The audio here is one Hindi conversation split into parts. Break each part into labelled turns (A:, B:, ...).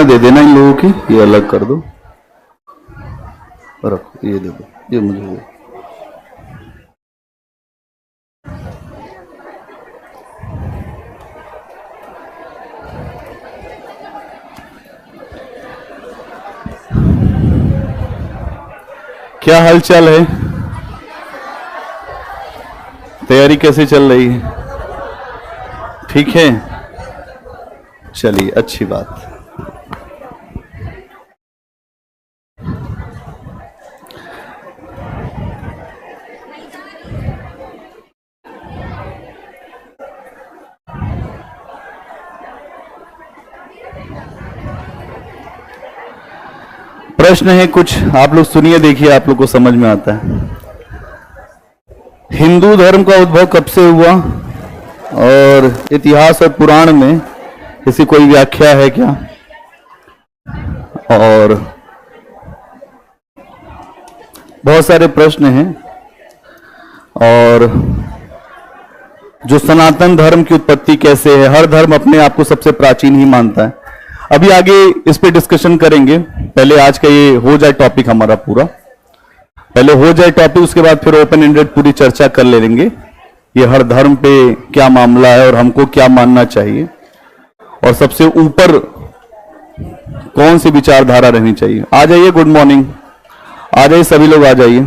A: सूचियां दे देना इन लोगों की, ये अलग कर दो, रखो, ये दे दो, ये मुझे दो। क्या हालचाल है? तैयारी कैसे चल रही है? ठीक है, चलिए, अच्छी बात। प्रश्न है कुछ, आप लोग सुनिए, देखिए, आप लोग को समझ में आता है। हिंदू धर्म का उद्भव कब से हुआ और इतिहास और पुराण में इसकी कोई व्याख्या है क्या? और बहुत सारे प्रश्न हैं। और जो सनातन धर्म की उत्पत्ति कैसे है, हर धर्म अपने आप को सबसे प्राचीन ही मानता है। अभी आगे इस पे डिस्कशन करेंगे, पहले आज का ये हो जाए टॉपिक हमारा पूरा, पहले हो जाए टॉपिक, उसके बाद फिर ओपन एंडेड पूरी चर्चा कर लेंगे ये हर धर्म पे क्या मामला है और हमको क्या मानना चाहिए और सबसे ऊपर कौन सी विचारधारा रहनी चाहिए। आ जाइए, गुड मॉर्निंग, आ जाइए सभी लोग, आ जाइए।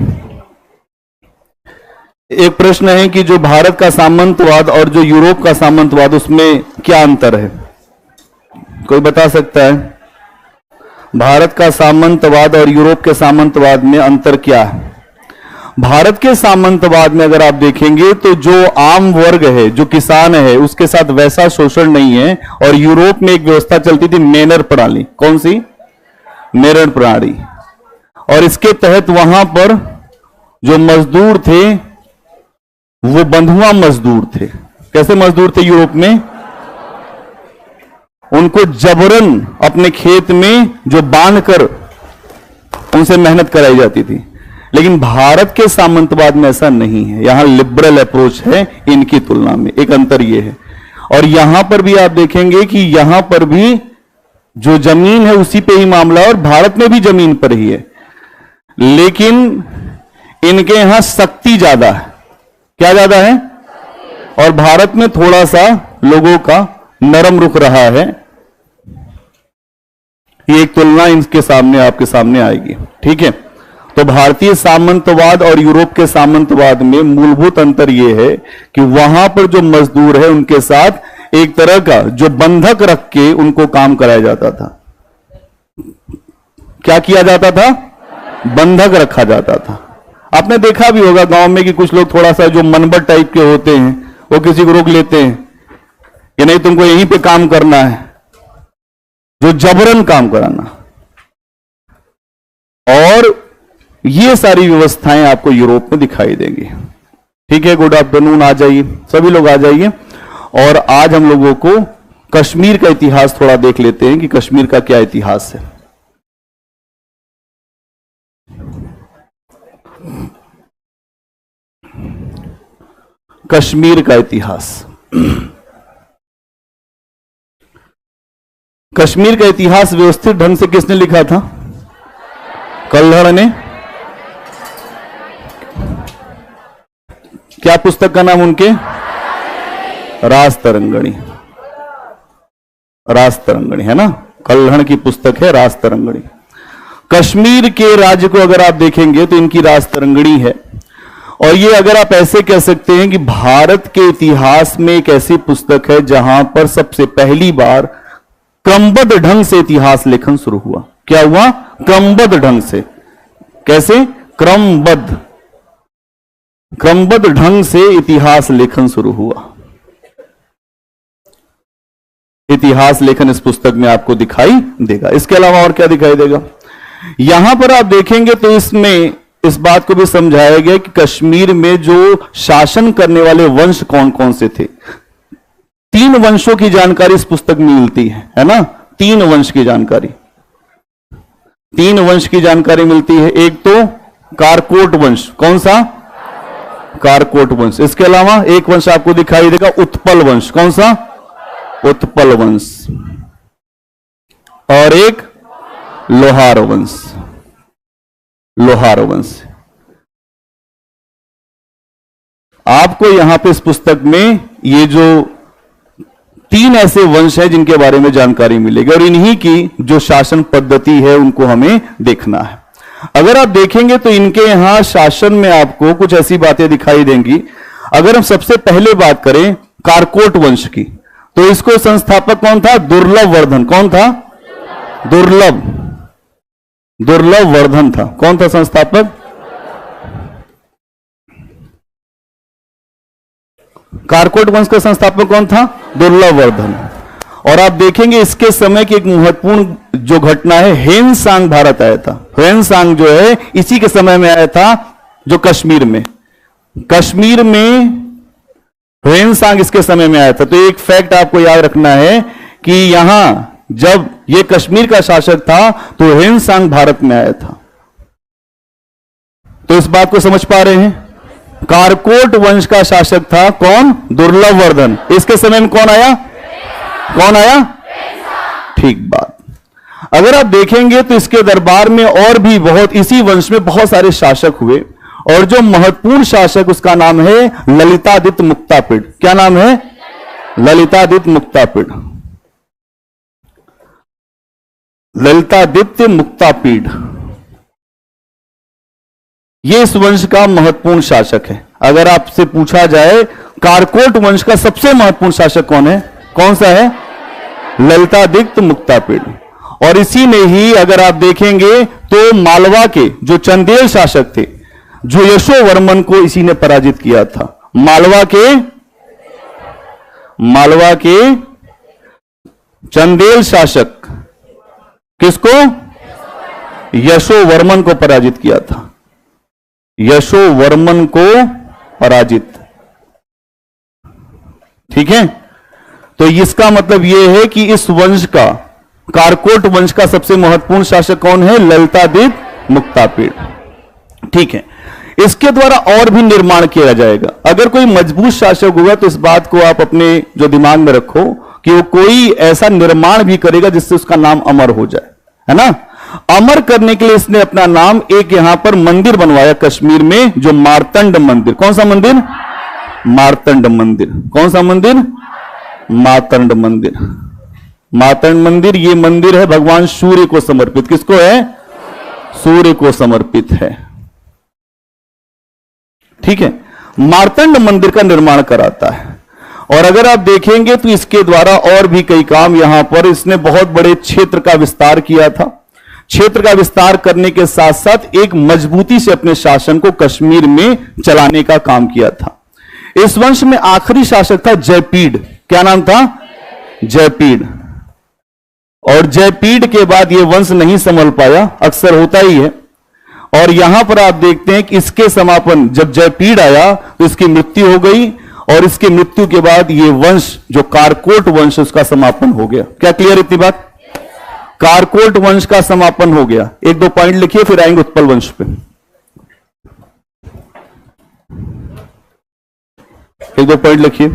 A: एक प्रश्न है कि जो भारत का सामंतवाद और जो यूरोप का सामंतवाद, उसमें क्या अंतर है? कोई बता सकता है? भारत का सामंतवाद और यूरोप के सामंतवाद में अंतर क्या है? भारत के सामंतवाद में अगर आप देखेंगे तो जो आम वर्ग है, जो किसान है, उसके साथ वैसा शोषण नहीं है। और यूरोप में एक व्यवस्था चलती थी, मेनर प्रणाली। कौन सी? मेनर प्रणाली। और इसके तहत वहां पर जो मजदूर थे वो बंधुआ मजदूर थे। कैसे मजदूर थे यूरोप में? उनको जबरन अपने खेत में जो बांधकर उनसे मेहनत कराई जाती थी। लेकिन भारत के सामंतवाद में ऐसा नहीं है, यहां लिबरल अप्रोच है इनकी तुलना में, एक अंतर यह है। और यहां पर भी आप देखेंगे कि यहां पर भी जो जमीन है उसी पे ही मामला, और भारत में भी जमीन पर ही है, लेकिन इनके यहां शक्ति ज्यादा है। क्या ज्यादा है? और भारत में थोड़ा सा लोगों का नरम रुख रहा है। ये एक तुलना इनके सामने, आपके सामने आएगी, ठीक है। तो भारतीय सामंतवाद और यूरोप के सामंतवाद में मूलभूत अंतर यह है कि वहां पर जो मजदूर है उनके साथ एक तरह का जो बंधक रख के उनको काम कराया जाता था। क्या किया जाता था? बंधक रखा जाता था। आपने देखा भी होगा गांव में कि कुछ लोग थोड़ा सा जो मनबट टाइप के होते हैं, वो किसी को रोक लेते हैं कि नहीं तुमको यहीं पे काम करना है, जो जबरन काम कराना। और ये सारी व्यवस्थाएं आपको यूरोप में दिखाई देंगी, ठीक है। गुड आफ्टरनून, आ जाइए सभी लोग, आ जाइए। और आज हम लोगों को कश्मीर का इतिहास थोड़ा देख लेते हैं कि कश्मीर का क्या इतिहास है। कश्मीर का इतिहास। कश्मीर का इतिहास व्यवस्थित ढंग से किसने लिखा था? कल्हड़ ने। क्या पुस्तक का नाम उनके? राजतरंगिणी। राजतरंगिणी है ना, कल्हड़ की पुस्तक है राजतरंगिणी। कश्मीर के राज्य को अगर आप देखेंगे तो इनकी राजतरंगिणी है। और ये अगर आप ऐसे कह सकते हैं कि भारत के इतिहास में एक ऐसी पुस्तक है जहां पर सबसे पहली बार क्रमबद्ध ढंग से इतिहास लेखन शुरू हुआ। क्या हुआ? क्रमबद्ध ढंग से। कैसे? क्रमबद्ध, क्रमबद्ध ढंग से इतिहास लेखन शुरू हुआ। इतिहास लेखन इस पुस्तक में आपको दिखाई देगा। इसके अलावा और क्या दिखाई देगा? यहां पर आप देखेंगे तो इसमें इस बात को भी समझाया गया कि कश्मीर में जो शासन करने वाले वंश कौन कौन से थे। 3 वंशों की जानकारी इस पुस्तक में मिलती है ना। 3 वंश की जानकारी, 3 वंश की जानकारी मिलती है। एक तो कारकोट वंश। कौन सा? कारकोट वंश। इसके अलावा एक वंश आपको दिखाई देगा, उत्पल वंश। कौन सा? उत्पल वंश। और एक लोहार वंश। लोहार वंश। आपको यहां पे इस पुस्तक में ये जो 3 ऐसे वंश हैं जिनके बारे में जानकारी मिलेगी और इन्हीं की जो शासन पद्धति है उनको हमें देखना है। अगर आप देखेंगे तो इनके यहां शासन में आपको कुछ ऐसी बातें दिखाई देंगी। अगर हम सबसे पहले बात करें कारकोट वंश की, तो इसको संस्थापक कौन था? दुर्लभ वर्धन। कौन था? दुर्लभ वर्धन था। कौन था संस्थापक? कारकोट वंश का संस्थापक कौन था? दुर्लभ वर्धन। और आप देखेंगे इसके समय की एक महत्वपूर्ण जो घटना है, ह्वेनसांग भारत आया था। ह्वेनसांग जो है इसी के समय में आया था, जो कश्मीर में ह्वेनसांग इसके समय में आया था। तो एक फैक्ट आपको याद रखना है कि यहां जब ये कश्मीर का शासक था तो ह्वेनसांग भारत में आया था। तो इस बात को समझ पा रहे हैं? कारकोट वंश का शासक था कौन? दुर्लभ वर्धन। इसके समय में कौन आया? ठीक बात। अगर आप देखेंगे तो इसके दरबार में और भी इसी वंश में बहुत सारे शासक हुए और जो महत्वपूर्ण शासक उसका नाम है ललितादित्य मुक्तापिड़। क्या नाम है? ललितादित्य मुक्तापिड़। ललितादित्य मुक्तापिड़ ये इस वंश का महत्वपूर्ण शासक है। अगर आपसे पूछा जाए कारकोट वंश का सबसे महत्वपूर्ण शासक कौन है? कौन सा है? ललितादित्य मुक्तापिड़। और इसी ने ही अगर आप देखेंगे तो मालवा के जो चंदेल शासक थे, जो यशोवर्मन को इसी ने पराजित किया था। मालवा के चंदेल शासक किसको? यशोवर्मन को पराजित किया था। यशोवर्मन को पराजित। ठीक है, तो इसका मतलब यह है कि इस वंश का, कारकोट वंश का सबसे महत्वपूर्ण शासक कौन है? ललितादित्य मुक्तापिड़। ठीक है, इसके द्वारा और भी निर्माण किया जाएगा। अगर कोई मजबूत शासक होगा तो इस बात को आप अपने जो दिमाग में रखो कि वो कोई ऐसा निर्माण भी करेगा जिससे उसका नाम अमर हो जाए, है ना। अमर करने के लिए इसने अपना नाम, एक यहां पर मंदिर बनवाया कश्मीर में, जो मार्तंड मंदिर। कौन सा मंदिर? मार्तंड मंदिर। कौन सा मंदिर? मार्तंड मंदिर। मार्तंड मंदिर ये मंदिर है भगवान सूर्य को समर्पित। किसको है? सूर्य को समर्पित है। ठीक है, मार्तंड मंदिर का निर्माण कराता है। और अगर आप देखेंगे तो इसके द्वारा और भी कई काम, यहां पर इसने बहुत बड़े क्षेत्र का विस्तार किया था। क्षेत्र का विस्तार करने के साथ साथ एक मजबूती से अपने शासन को कश्मीर में चलाने का काम किया था। इस वंश में आखिरी शासक था जयपीड। क्या नाम था? जयपीड। और जयपीड के बाद यह वंश नहीं संभल पाया, अक्सर होता ही है। और यहां पर आप देखते हैं कि इसके समापन, जब जयपीड आया तो इसकी मृत्यु हो गई और इसकी मृत्यु के बाद यह वंश जो कारकोट वंश, उसका समापन हो गया। क्या क्लियर इतनी बात? कारकोट वंश का समापन हो गया। 1-2 पॉइंट लिखिए, फिर आएंगे उत्पल वंश पे। 1-2 पॉइंट लिखिए।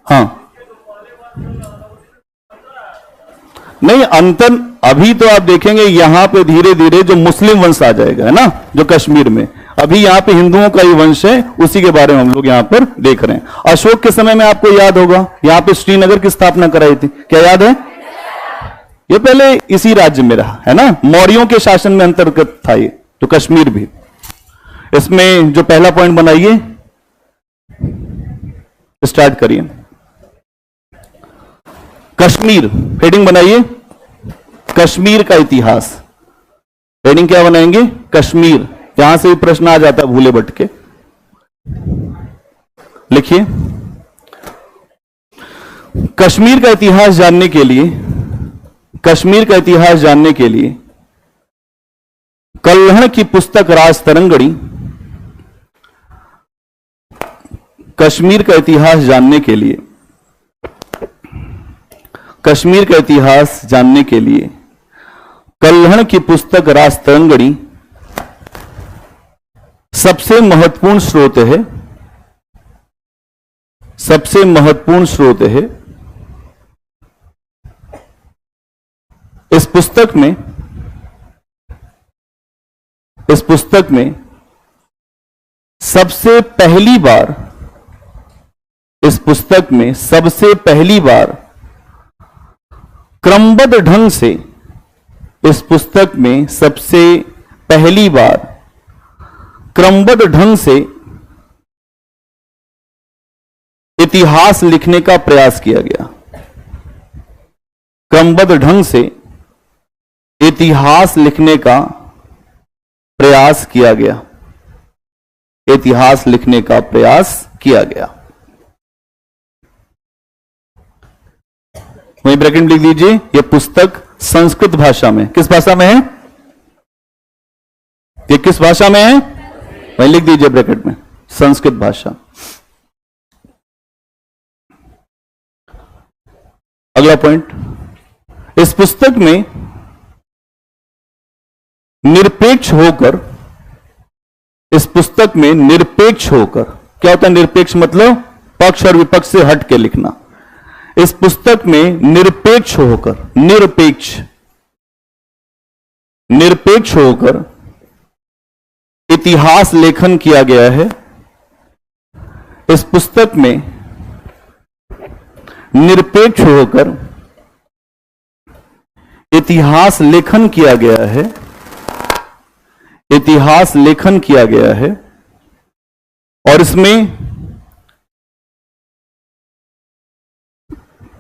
A: हाँ, नहीं अंतर अभी तो आप देखेंगे यहां पे धीरे धीरे जो मुस्लिम वंश आ जाएगा, है ना, जो कश्मीर में। अभी यहां पे हिंदुओं का ही वंश है, उसी के बारे में हम लोग यहां पर देख रहे हैं। अशोक के समय में आपको याद होगा यहां पे श्रीनगर की स्थापना कराई थी। क्या याद है? ये पहले इसी राज्य में रहा, है ना, मौर्यों के शासन में अंतर्गत था ये, तो कश्मीर भी। इसमें जो पहला पॉइंट बनाइए, स्टार्ट करिए। कश्मीर, हेडिंग बनाइए, कश्मीर का इतिहास। हेडिंग क्या बनाएंगे? कश्मीर। यहां से भी प्रश्न आ जाता है भूले भटके। लिखिए, कश्मीर का इतिहास जानने के लिए, कश्मीर का इतिहास जानने के लिए कल्हण की पुस्तक राजतरंगणी, कश्मीर का इतिहास जानने के लिए, कश्मीर का इतिहास जानने के लिए कल्हण की पुस्तक राजतरंगणी सबसे महत्वपूर्ण स्रोत है, सबसे महत्वपूर्ण स्रोत है। इस पुस्तक में सबसे पहली बार क्रमबद्ध ढंग से इतिहास लिखने का प्रयास किया गया। क्रमबद्ध ढंग से इतिहास लिखने का प्रयास किया गया। इतिहास लिखने का प्रयास किया गया। वहीं ब्रैकेट में लिख दीजिए, यह पुस्तक संस्कृत भाषा में, किस भाषा में है? ये किस भाषा में है? वहीं लिख दीजिए ब्रैकेट में, संस्कृत भाषा। अगला पॉइंट, इस पुस्तक में निरपेक्ष होकर, क्या होता है निरपेक्ष? मतलब पक्ष और विपक्ष से हट के लिखना। इस पुस्तक में निरपेक्ष होकर इतिहास लेखन किया गया है। इस पुस्तक में निरपेक्ष होकर इतिहास लेखन किया गया है। और इसमें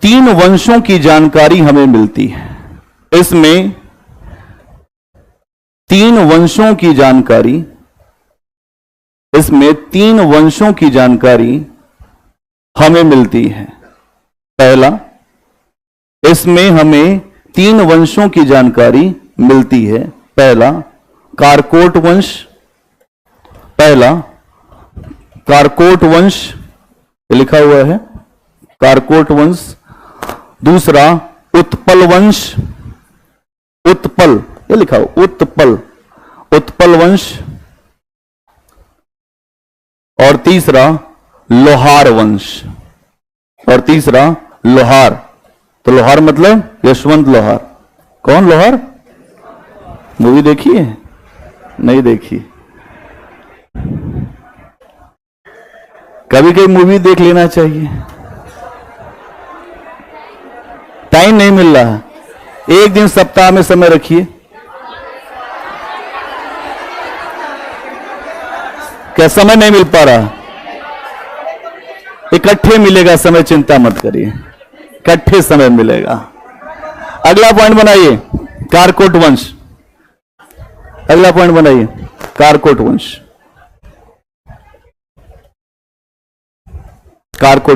A: 3 वंशों की जानकारी हमें मिलती है। इसमें 3 वंशों की जानकारी हमें मिलती है। पहला, इसमें हमें 3 वंशों की जानकारी मिलती है। पहला कारकोट वंश, लिखा हुआ है कारकोट वंश। दूसरा उत्पल वंश, ये लिखा हो उत्पल वंश। और तीसरा लोहार वंश। तो लोहार मतलब यशवंत लोहार। कौन लोहार? मूवी देखी है? नहीं देखी? कभी कभी मूवी देख लेना चाहिए। टाइम नहीं मिल रहा है, एक दिन सप्ताह में समय रखिए। क्या समय नहीं मिल पा रहा? इकट्ठे मिलेगा समय, चिंता मत करिए, इकट्ठे समय मिलेगा। अगला पॉइंट बनाइए, कारकोट वंश। अगला पॉइंट बनाइए, कारकोट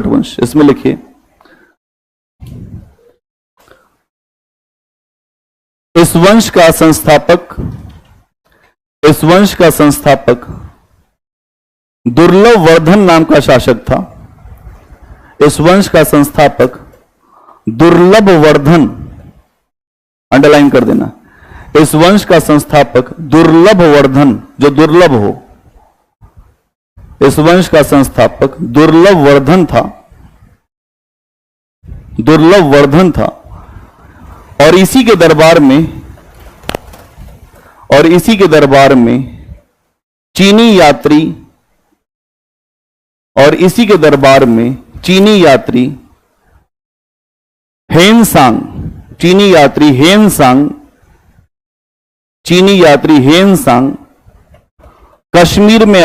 A: वंश। इसमें लिखिए, इस वंश का संस्थापक दुर्लभ वर्धन नाम का शासक था। इस वंश का संस्थापक दुर्लभ वर्धन, अंडरलाइन कर देना। इस वंश का संस्थापक दुर्लभ वर्धन, जो दुर्लभ हो, इस वंश का संस्थापक दुर्लभ वर्धन था। और इसी के दरबार में चीनी यात्री हेनसांग कश्मीर में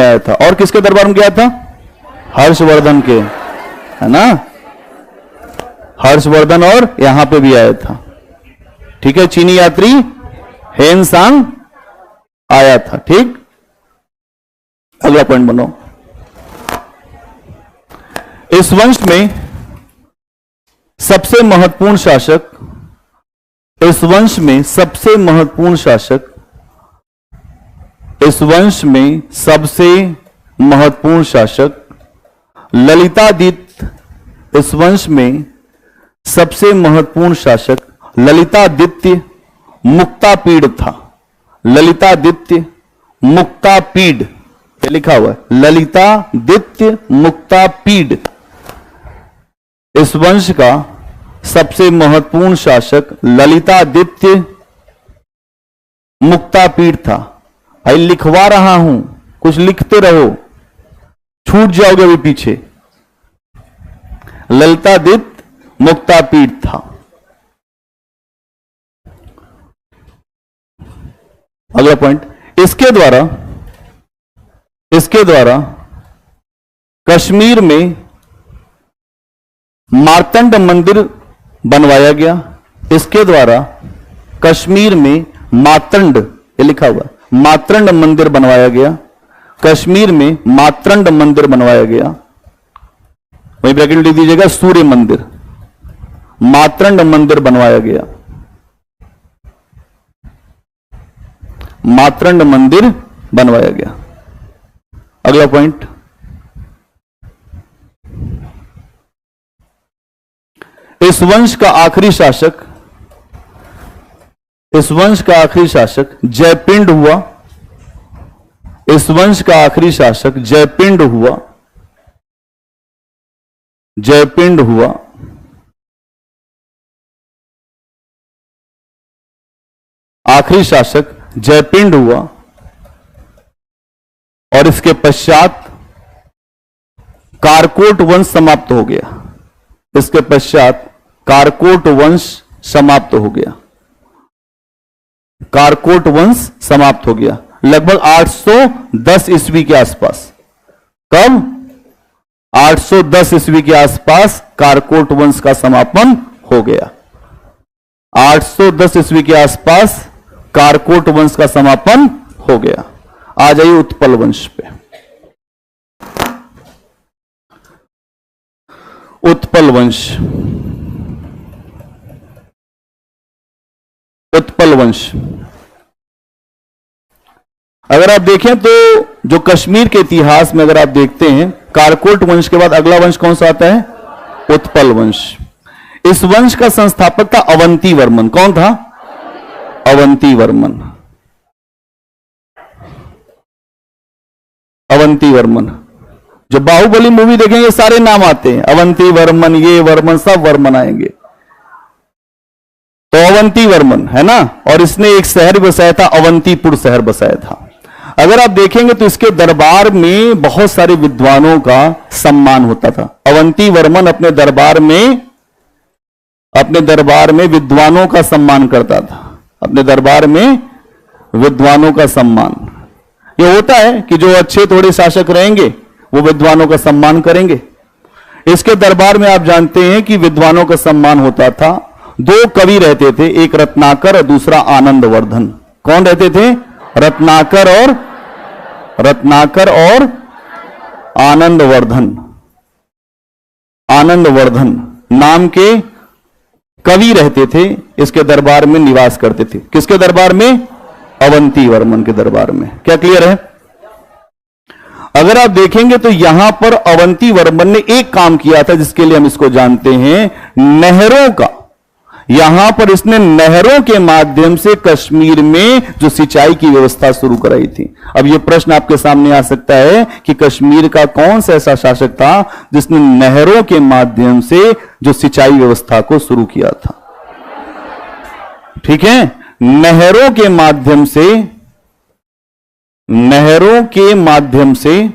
A: आया था। और किसके दरबार में गया था? हर्षवर्धन के, है ना? हर्षवर्धन, और यहां पे भी आया था। ठीक है, चीनी यात्री हेनसांग आया था। ठीक, अगला पॉइंट बनाओ। इस वंश में सबसे महत्वपूर्ण शासक ललितादित्य। इस वंश में सबसे महत्वपूर्ण शासक ललितादित्य मुक्तापीड था। ये लिखा हुआ है ललितादित्य मुक्तापीड। इस वंश का सबसे महत्वपूर्ण शासक ललितादित्य मुक्तापीड था। भाई लिखवा रहा हूं, कुछ लिखते रहो, छूट जाओगे अभी पीछे। ललितादित्य मुक्तापीड था। अगला पॉइंट, इसके द्वारा कश्मीर में मार्तंड मंदिर बनवाया गया। इसके द्वारा कश्मीर में मातंड, ये लिखा हुआ मातंड मंदिर बनवाया गया। कश्मीर में मातंड मंदिर बनवाया गया। वहीं ब्रैकेट में लिख दीजिएगा सूर्य मंदिर। मातंड मंदिर बनवाया गया। मातंड मंदिर बनवाया गया। अगला पॉइंट, इस वंश का आखिरी शासक जयपिंड हुआ। इस वंश का आखिरी शासक जयपिंड हुआ। आखिरी शासक जयपिंड हुआ। और इसके पश्चात कारकोट वंश समाप्त हो गया। इसके पश्चात कारकोट वंश समाप्त हो गया। कारकोट वंश समाप्त हो गया लगभग 810 ईस्वी के आसपास। कब? 810 ईस्वी के आसपास कारकोट वंश का समापन हो गया। 810 ईस्वी के आसपास कारकोट वंश का समापन हो गया। आ जाइए उत्पल वंश पे। उत्पल वंश। उत्पल वंश अगर आप देखें तो जो कश्मीर के इतिहास में अगर आप देखते हैं, कारकोट वंश के बाद अगला वंश कौन सा आता है? उत्पल वंश। इस वंश का संस्थापक था अवंती वर्मन। कौन था? अवंती वर्मन। अवंती वर्मन। जो बाहुबली मूवी देखेंगे सारे नाम आते हैं, अवंती वर्मन, ये वर्मन, सब वर्मन आएंगे। तो अवंती वर्मन है ना। और इसने एक शहर बसाया था, अवंतीपुर शहर बसाया था। अगर आप देखेंगे तो इसके दरबार में बहुत सारे विद्वानों का सम्मान होता था। अवंती वर्मन अपने दरबार में विद्वानों का सम्मान करता था। अपने दरबार में विद्वानों का सम्मान। यह होता है कि जो अच्छे थोड़े शासक रहेंगे वो विद्वानों का सम्मान करेंगे। इसके दरबार में आप जानते हैं कि विद्वानों का सम्मान होता था। दो कवि रहते थे, एक रत्नाकर और दूसरा आनंदवर्धन। कौन रहते थे? रत्नाकर और आनंदवर्धन। आनंदवर्धन नाम के कवि रहते थे, इसके दरबार में निवास करते थे। किसके दरबार में? अवंती वर्मन के दरबार में। क्या क्लियर है? अगर आप देखेंगे तो यहां पर अवंती वर्मन ने एक काम किया था जिसके लिए हम इसको जानते हैं, नहरों का। यहां पर इसने नहरों के माध्यम से कश्मीर में जो सिंचाई की व्यवस्था शुरू कराई थी। अब यह प्रश्न आपके सामने आ सकता है कि कश्मीर का कौन सा ऐसा शासक था जिसने नहरों के माध्यम से जो सिंचाई व्यवस्था को शुरू किया था? ठीक है, नहरों के माध्यम से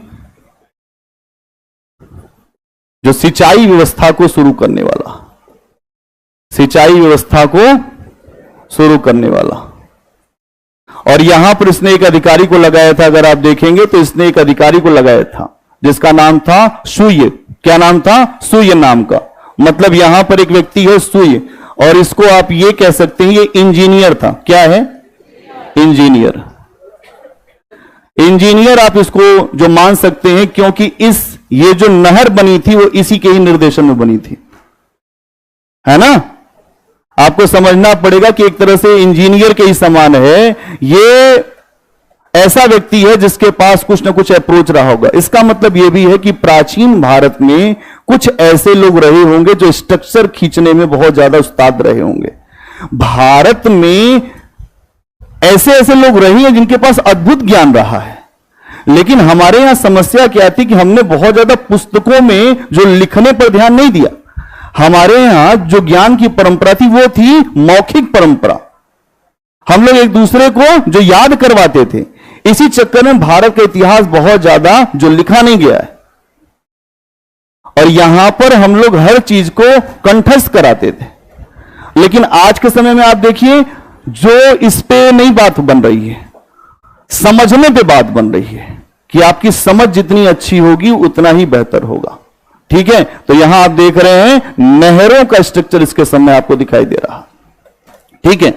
A: जो सिंचाई व्यवस्था को शुरू करने वाला, और यहां पर इसने एक अधिकारी को लगाया था। अगर आप देखेंगे तो इसने एक अधिकारी को लगाया था जिसका नाम था सूय। क्या नाम था? सूय नाम का। मतलब यहां पर एक व्यक्ति है सूय, और इसको आप ये कह सकते हैं ये इंजीनियर था। क्या है? इंजीनियर। इंजीनियर आप इसको जो मान सकते हैं, क्योंकि ये जो नहर बनी थी वो इसी के ही निर्देशन में बनी थी, है ना। आपको समझना पड़ेगा कि एक तरह से इंजीनियर के ही समान है। ये ऐसा व्यक्ति है जिसके पास कुछ ना कुछ अप्रोच रहा होगा। इसका मतलब यह भी है कि प्राचीन भारत में कुछ ऐसे लोग रहे होंगे जो स्ट्रक्चर खींचने में बहुत ज्यादा उस्ताद रहे होंगे। भारत में ऐसे लोग रहे हैं जिनके पास अद्भुत ज्ञान रहा है। लेकिन हमारे यहां समस्या क्या थी कि हमने बहुत ज्यादा पुस्तकों में जो लिखने पर ध्यान नहीं दिया। हमारे यहां जो ज्ञान की परंपरा थी वो थी मौखिक परंपरा। हम लोग एक दूसरे को जो याद करवाते थे। इसी चक्कर में भारत का इतिहास बहुत ज्यादा जो लिखा नहीं गया है, और यहां पर हम लोग हर चीज को कंठस्थ कराते थे। लेकिन आज के समय में आप देखिए, जो इस पे नई बात बन रही है, समझने पे बात बन रही है कि आपकी समझ जितनी अच्छी होगी उतना ही बेहतर होगा। ठीक है, तो यहां आप देख रहे हैं नहरों का स्ट्रक्चर इसके समय आपको दिखाई दे रहा। ठीक है,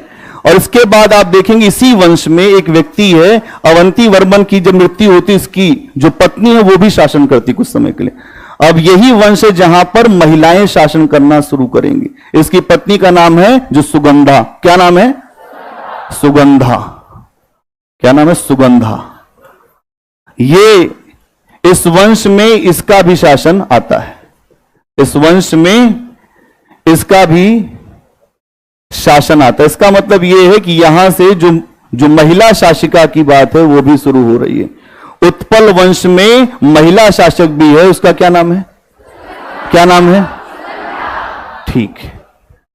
A: और इसके बाद आप देखेंगे इसी वंश में एक व्यक्ति है, अवंती वर्मन की जब मृत्यु होती, इसकी जो पत्नी है वो भी शासन करती कुछ समय के लिए। अब यही वंश है जहां पर महिलाएं शासन करना शुरू करेंगी। इसकी पत्नी का नाम है जो सुगंधा। क्या नाम है? सुगंधा। क्या नाम है? सुगंधा। ये इस वंश में इसका भी शासन आता है। इस वंश में इसका भी शासन आता है। इसका मतलब यह है कि यहां से जो महिला शासिका की बात है वो भी शुरू हो रही है। उत्पल वंश में महिला शासक भी है, उसका क्या नाम है? क्या नाम है? ठीक है,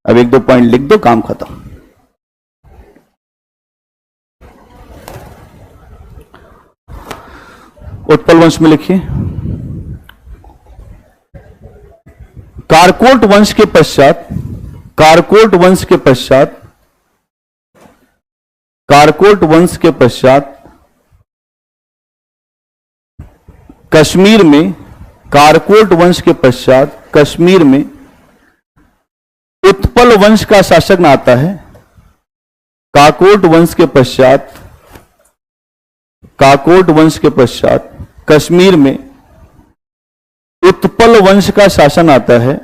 A: अब एक दो पॉइंट लिख दो, काम खत्म। उत्पल वंश में लिखिए, कारकोट वंश के पश्चात, कारकोट वंश के पश्चात, कारकोट वंश के पश्चात कश्मीर में, कारकोट वंश के पश्चात कश्मीर में उत्पल वंश का शासक आता है। काकोट वंश के पश्चात, काकोट वंश के पश्चात कश्मीर में उत्पल वंश का शासन आता है।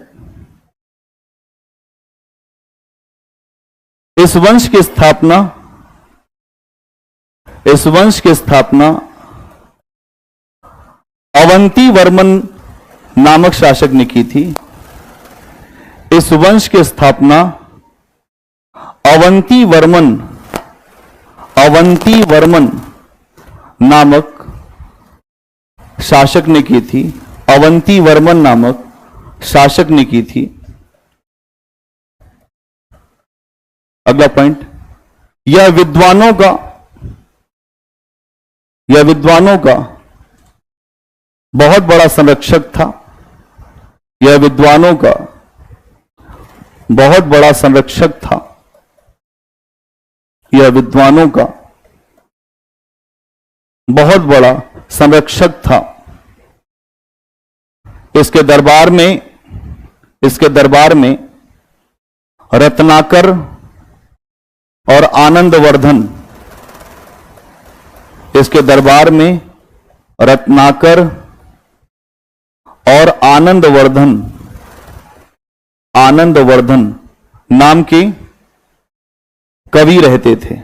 A: इस वंश की स्थापना, इस वंश की स्थापना अवंती वर्मन नामक शासक ने की थी। इस वंश की स्थापना अवंती वर्मन, अवंती वर्मन नामक शासक ने की थी। अवंती वर्मन नामक शासक ने की थी। अगला पॉइंट, यह विद्वानों का, यह विद्वानों का बहुत बड़ा संरक्षक था। यह विद्वानों का बहुत बड़ा संरक्षक था। यह विद्वानों का बहुत बड़ा संरक्षक था। इसके दरबार में, इसके दरबार में रत्नाकर और आनंदवर्धन, इसके दरबार में रत्नाकर और आनंदवर्धन, आनंदवर्धन नाम के कवि रहते थे।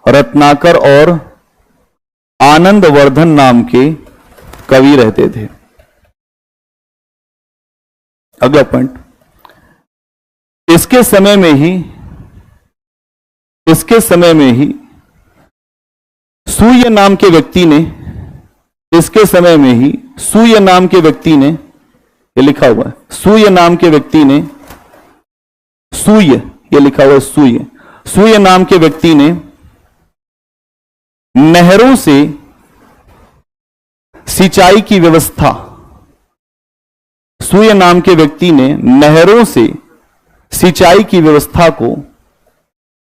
A: रत्नाकर और आनंदवर्धन नाम के कवि रहते थे। अगला पॉइंट, इसके समय में ही, इसके समय में ही सूर्य नाम के व्यक्ति ने, इसके समय में ही सूर्य नाम के व्यक्ति ने, ये लिखा हुआ है, सूर्य नाम के व्यक्ति ने, सूर्य, ये लिखा हुआ है सूर्य, सूर्य नाम के व्यक्ति ने नहरों से सिंचाई की व्यवस्था, सूर्य नाम के व्यक्ति ने नहरों से सिंचाई की व्यवस्था को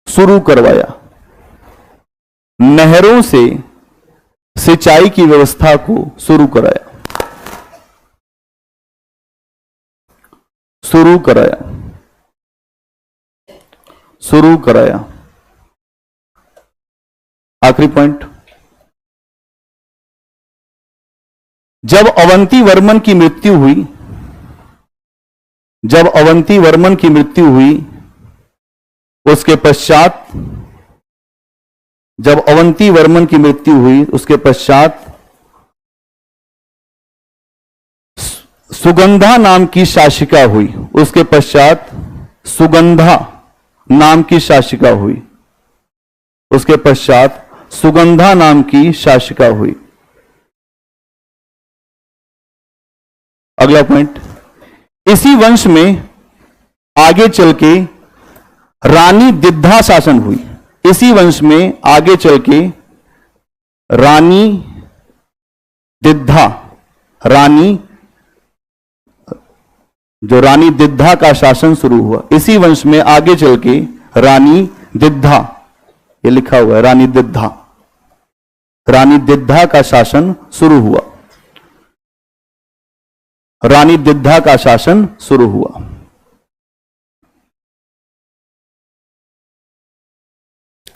A: शुरू करवाया। नहरों से सिंचाई की व्यवस्था को शुरू कराया, शुरू कराया, शुरू कराया। आखिरी पॉइंट, जब अवंती वर्मन की मृत्यु हुई, जब अवंती वर्मन की मृत्यु हुई, उसके पश्चात, जब अवंती वर्मन की मृत्यु हुई उसके पश्चात सुगंधा नाम की शासिका हुई। उसके पश्चात सुगंधा नाम की शासिका हुई। उसके पश्चात सुगंधा नाम की शासिका हुई। अगला पॉइंट, इसी वंश में आगे चल के रानी दिद्धा शासन हुई। इसी वंश में आगे चल के रानी दिद्धा, रानी दिद्धा का शासन शुरू हुआ। इसी वंश में आगे चल के रानी दिद्धा, ये लिखा हुआ है रानी दिद्धा का शासन शुरू हुआ। रानी दिद्धा का शासन शुरू हुआ।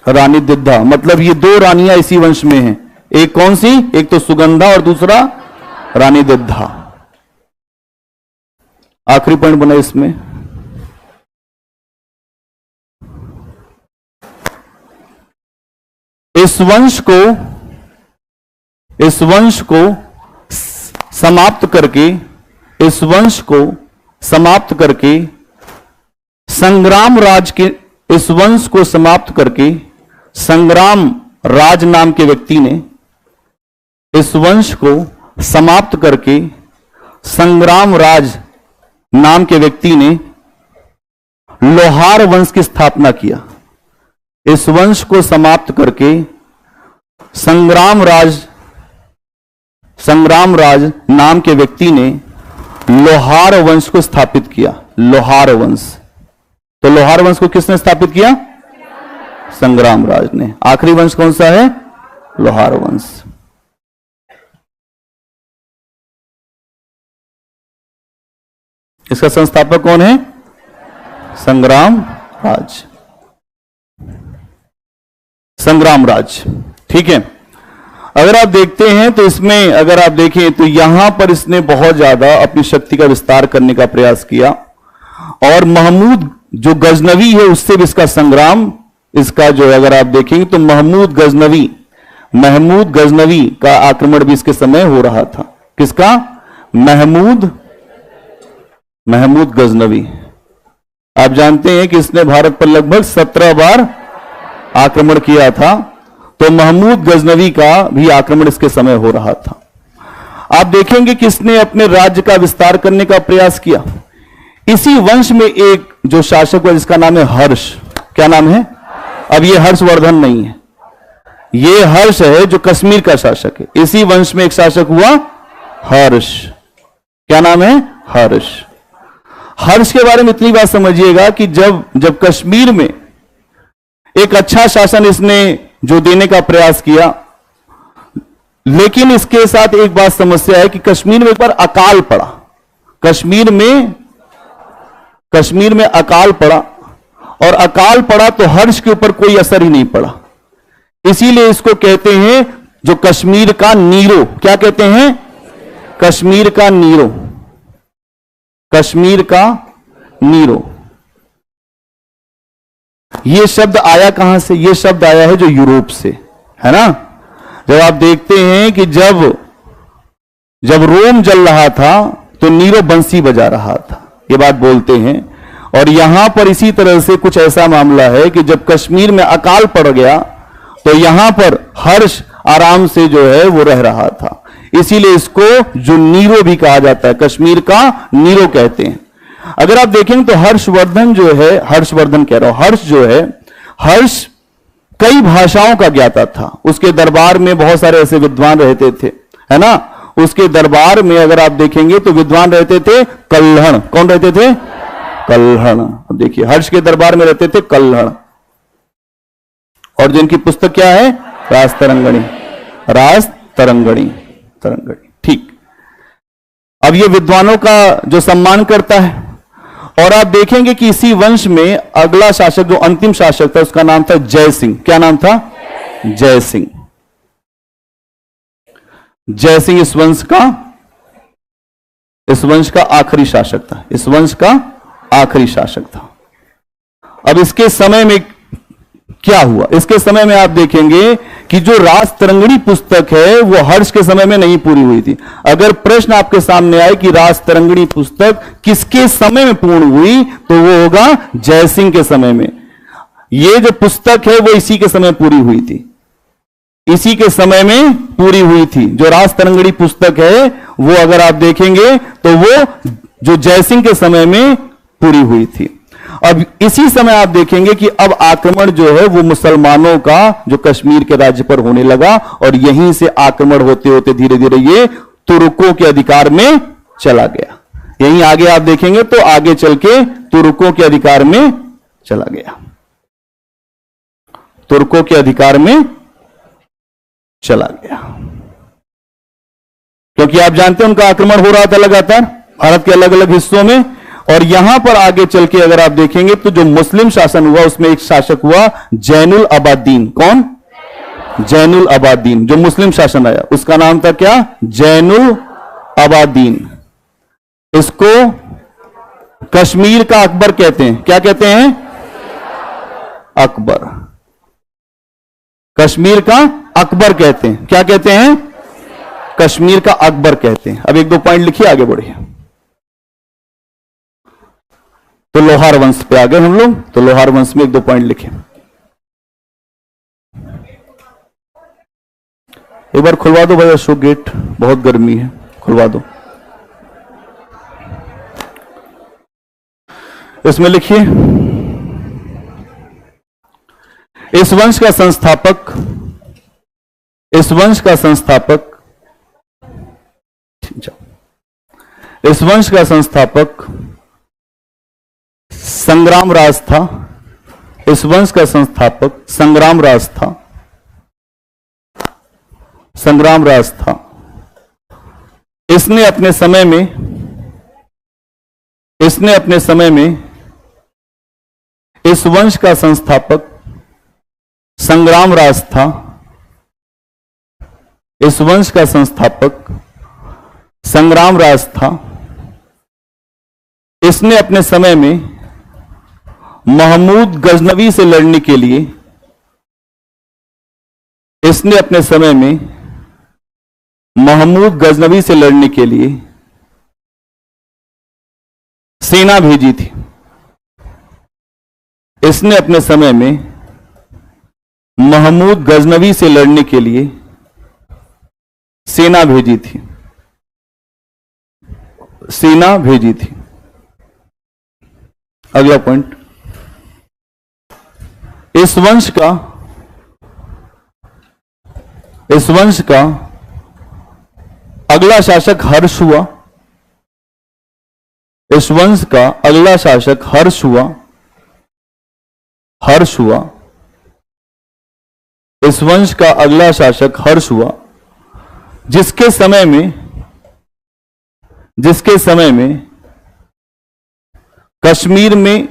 A: रानी दिद्धा मतलब ये दो रानियां इसी वंश में हैं। एक कौन सी? एक तो सुगंधा और दूसरा रानी दिद्धा। आखिरी पॉइंट बना इसमें, इस वंश को समाप्त करके संग्राम राज नाम के व्यक्ति ने, इस वंश को समाप्त करके संग्राम राज नाम के व्यक्ति ने लोहार वंश की स्थापना किया। इस वंश को समाप्त करके संग्राम राज नाम के व्यक्ति ने लोहार वंश को स्थापित किया। लोहार वंश, तो लोहार वंश को किसने स्थापित किया? संग्राम राज ने। आखिरी वंश कौन सा है? लोहार वंश। इसका संस्थापक कौन है? संग्राम राज। ठीक है। अगर आप देखते हैं तो इसमें अगर आप देखें तो यहां पर इसने बहुत ज्यादा अपनी शक्ति का विस्तार करने का प्रयास किया और महमूद जो गजनवी है उससे भी इसका संग्राम, इसका जो अगर आप देखेंगे तो महमूद गजनवी का आक्रमण भी इसके समय हो रहा था। किसका? महमूद गजनवी। आप जानते हैं कि इसने भारत पर लगभग 17 बार आक्रमण किया था, तो महमूद गजनवी का भी आक्रमण इसके समय हो रहा था। आप देखेंगे कि इसने अपने राज्य का विस्तार करने का प्रयास किया। इसी वंश में एक जो शासक हुआ जिसका नाम है हर्ष। क्या नाम है? अब ये हर्षवर्धन नहीं है, ये हर्ष है जो कश्मीर का शासक है। इसी वंश में एक शासक हुआ हर्ष। क्या नाम है? हर्ष। हर्ष के बारे में इतनी बात समझिएगा कि जब कश्मीर में एक अच्छा शासन इसने जो देने का प्रयास किया, लेकिन इसके साथ एक बात समस्या है कि कश्मीर में एक बार अकाल पड़ा। कश्मीर में अकाल पड़ा और अकाल पड़ा तो हर्ष के ऊपर कोई असर ही नहीं पड़ा। इसीलिए इसको कहते हैं जो कश्मीर का नीरो। क्या कहते हैं? कश्मीर का नीरो। कश्मीर का नीरो। यह शब्द आया कहां से? यह शब्द आया है जो यूरोप से, है ना। जब आप देखते हैं कि जब रोम जल रहा था तो नीरो बंसी बजा रहा था, ये बात बोलते हैं। और यहां पर इसी तरह से कुछ ऐसा मामला है कि जब कश्मीर में अकाल पड़ गया तो यहां पर हर्ष आराम से जो है वो रह रहा था। इसीलिए इसको जो नीरो भी कहा जाता है, कश्मीर का नीरो कहते हैं। अगर आप देखेंगे तो हर्षवर्धन जो है, हर्षवर्धन कह रहा हूं, हर्ष जो है, हर्ष कई भाषाओं का ज्ञाता था। उसके दरबार में बहुत सारे ऐसे विद्वान रहते थे, है ना। उसके दरबार में अगर आप देखेंगे तो विद्वान रहते थे कल्हण। कौन रहते थे? कल्हण। अब देखिए हर्ष के दरबार में रहते थे कल्हण, और जिनकी पुस्तक क्या है? राजतरंगिणी। ठीक। अब ये विद्वानों का जो सम्मान करता है। और आप देखेंगे कि इसी वंश में अगला शासक जो अंतिम शासक था उसका नाम था जय सिंह। क्या नाम था? जय सिंह। जय सिंह इस वंश का आखिरी शासक था। इस वंश का आखिरी शासक था। अब इसके समय में क्या हुआ? इसके समय में आप देखेंगे कि जो राजतरंगिणी पुस्तक है वो हर्ष के समय में नहीं पूरी हुई थी। अगर प्रश्न आपके सामने आए कि राजतरंगिणी पुस्तक किसके समय में पूर्ण हुई तो वो होगा जय सिंह के समय में। ये जो पुस्तक है वो इसी के समय पूरी हुई थी। इसी के समय में पूरी हुई थी। जो राजतरंगिणी पुस्तक है वो अगर आप देखेंगे तो वो जो जयसिंह के समय में पूरी हुई थी। अब इसी समय आप देखेंगे कि अब आक्रमण जो है वो मुसलमानों का जो कश्मीर के राज्य पर होने लगा और यहीं से आक्रमण होते होते धीरे धीरे ये तुर्कों के अधिकार में चला गया। यहीं आगे आप देखेंगे तो आगे चल के तुर्कों के अधिकार में चला गया, तुर्कों के अधिकार में चला गया, क्योंकि आप जानते हैं उनका आक्रमण हो रहा था लगातार भारत के अलग अलग हिस्सों में। और यहां पर आगे चल के अगर आप देखेंगे तो जो मुस्लिम शासन हुआ उसमें एक शासक हुआ जैनुल अबादीन। कौन? जैनुल अबादीन। जो मुस्लिम शासन आया उसका नाम था क्या? जैनुल अबादीन। इसको कश्मीर का अकबर कहते हैं। क्या कहते हैं? अकबर। कश्मीर का अकबर कहते हैं। क्या कहते हैं? कश्मीर का अकबर कहते हैं। अब एक दो पॉइंट लिखिए, आगे बढ़िए। तो लोहार वंश पे आ गए हम लोग, तो लोहार वंश में एक दो पॉइंट लिखे। एक बार खुलवा दो भाई अशोक गेट, बहुत गर्मी है, खुलवा दो। इसमें लिखिए, इस वंश का संस्थापक, इस वंश का संस्थापक, इस वंश का संस्थापक संग्रामराज था। इस वंश का संस्थापक संग्रामराज था, संग्रामराज था। इसने अपने समय में, इसने अपने समय में इस वंश का संस्थापक संग्रामराज था। इस वंश का संस्थापक संग्रामराज था। इसने अपने समय में महमूद गजनवी से लड़ने के लिए, इसने अपने समय में महमूद गजनवी से लड़ने के लिए सेना भेजी थी। इसने अपने समय में महमूद गजनवी से लड़ने के लिए सेना भेजी थी, सेना भेजी थी। अगला पॉइंट, इस वंश का, इस वंश का अगला शासक हर्ष हुआ। इस वंश का अगला शासक हर्ष हुआ, हर्ष हुआ। इस वंश का अगला शासक हर्ष हुआ, जिसके समय में, जिसके समय में कश्मीर में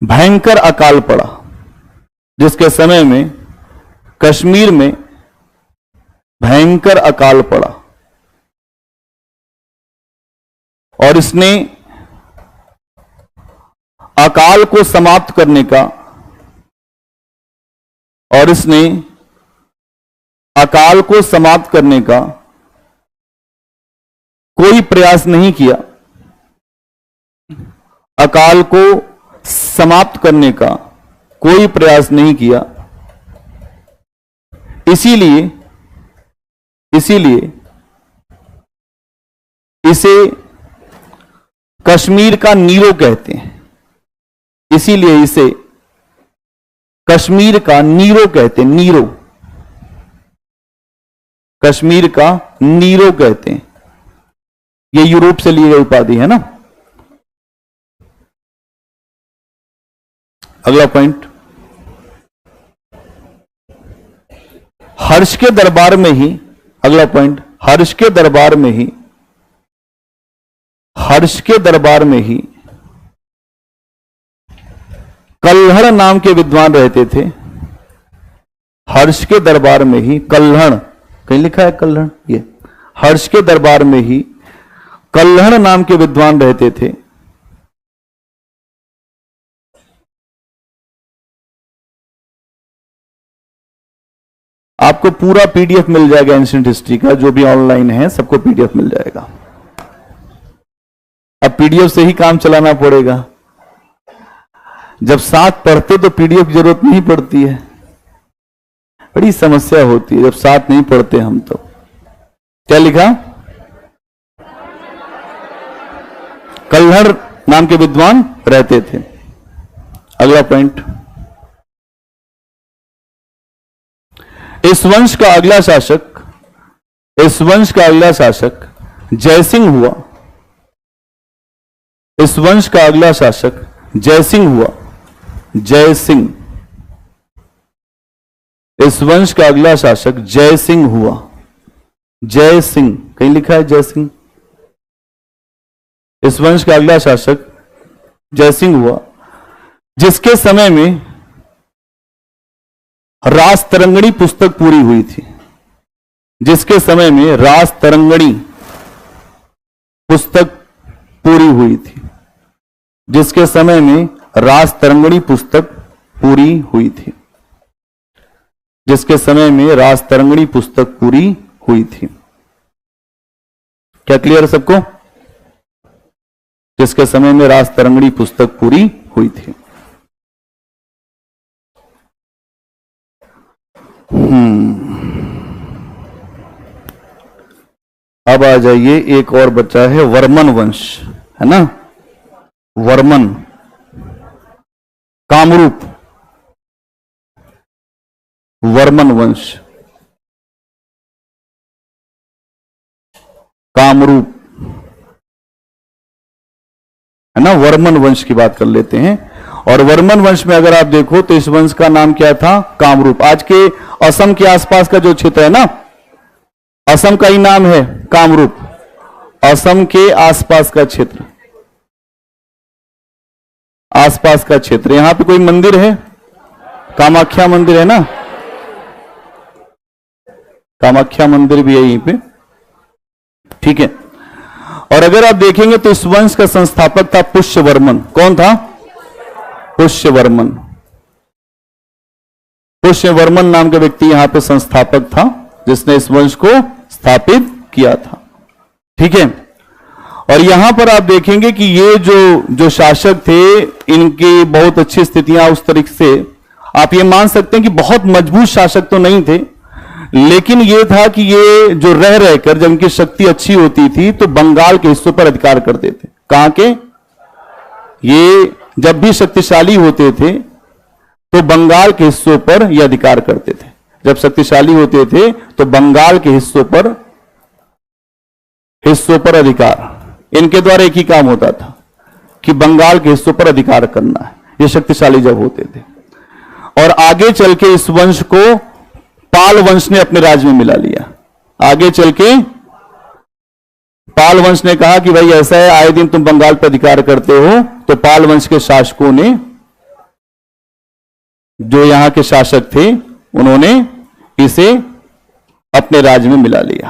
A: भयंकर अकाल पड़ा, जिसके समय में कश्मीर में भयंकर अकाल पड़ा। और इसने अकाल को समाप्त करने का, और इसने अकाल को समाप्त करने का कोई प्रयास नहीं किया। अकाल को समाप्त करने का कोई प्रयास नहीं किया। इसीलिए, इसीलिए इसे कश्मीर का नीरो कहते हैं। इसीलिए इसे कश्मीर का नीरो कहते हैं। नीरो, कश्मीर का नीरो कहते हैं। ये यूरोप से ली गई उपाधि है ना। अगला पॉइंट, हर्ष के दरबार में ही, अगला पॉइंट, हर्ष के दरबार में ही, हर्ष के दरबार में ही कल्हड़ नाम के विद्वान रहते थे। हर्ष के दरबार में ही कल्हड़, कहीं लिखा है कल्हड़, ये हर्ष के दरबार में ही कल्हड़ नाम के विद्वान रहते थे। आपको पूरा पीडीएफ मिल जाएगा एंशिएंट हिस्ट्री का, जो भी ऑनलाइन है सबको पीडीएफ मिल जाएगा। अब पीडीएफ से ही काम चलाना पड़ेगा। जब साथ पढ़ते तो पीडीएफ की जरूरत नहीं पड़ती है। बड़ी समस्या होती है जब साथ नहीं पढ़ते हम। तो क्या लिखा? कल्हड़ नाम के विद्वान रहते थे। अगला पॉइंट, इस वंश का अगला शासक जयसिंह हुआ। इस वंश का अगला शासक जयसिंह हुआ। जयसिंह, इस वंश का अगला शासक जयसिंह हुआ। जयसिंह, कहीं लिखा है जयसिंह? इस वंश का अगला शासक जयसिंह हुआ, जिसके समय में रासतरंगिणी पुस्तक पूरी हुई थी। जिसके समय में रासतरंगिणी पुस्तक पूरी हुई थी। जिसके समय में रासतरंगिणी पुस्तक पूरी हुई थी। जिसके समय में रासतरंगिणी पुस्तक पूरी हुई थी। क्या क्लियर है सबको? जिसके समय में रासतरंगिणी पुस्तक पूरी हुई थी। अब आ जाइए, एक और बचा है वर्मन वंश, है ना? वर्मन, कामरूप, वर्मन वंश, कामरूप, है ना? वर्मन वंश की बात कर लेते हैं। और वर्मन वंश में अगर आप देखो तो इस वंश का नाम क्या था? कामरूप। आज के असम के आसपास का जो क्षेत्र है ना, असम का ही नाम है कामरूप। असम के आसपास का क्षेत्र, आसपास का क्षेत्र। यहां पे कोई मंदिर है? कामाख्या मंदिर है ना? कामाख्या मंदिर भी है यहीं पे, ठीक है। और अगर आप देखेंगे तो इस वंश का संस्थापक था पुष्यवर्मन। कौन था? पुष्यवर्मन। पुष्यवर्मन नाम का व्यक्ति यहां पे संस्थापक था, जिसने इस वंश को स्थापित किया था, ठीक है। और यहां पर आप देखेंगे कि ये जो शासक थे, इनकी बहुत अच्छी स्थितियां उस तरीके से आप ये मान सकते हैं कि बहुत मजबूत शासक तो नहीं थे, लेकिन ये था कि ये जो रह रहकर जब इनकी शक्ति अच्छी होती थी तो बंगाल के हिस्सों पर अधिकार करते थे। कहां के? ये जब भी शक्तिशाली होते थे तो बंगाल के हिस्सों पर ये अधिकार करते थे। जब शक्तिशाली होते थे तो बंगाल के हिस्सों पर अधिकार, इनके द्वारा एक ही काम होता था कि बंगाल के हिस्सों पर अधिकार करना है। ये शक्तिशाली जब होते थे। और आगे चल के इस वंश को पाल वंश ने अपने राज्य में मिला लिया। आगे चल के पाल वंश ने कहा कि भाई ऐसा है, आए दिन तुम बंगाल पर अधिकार करते हो, तो पाल वंश के शासकों ने, जो यहां के शासक थे, उन्होंने इसे अपने राज्य में मिला लिया,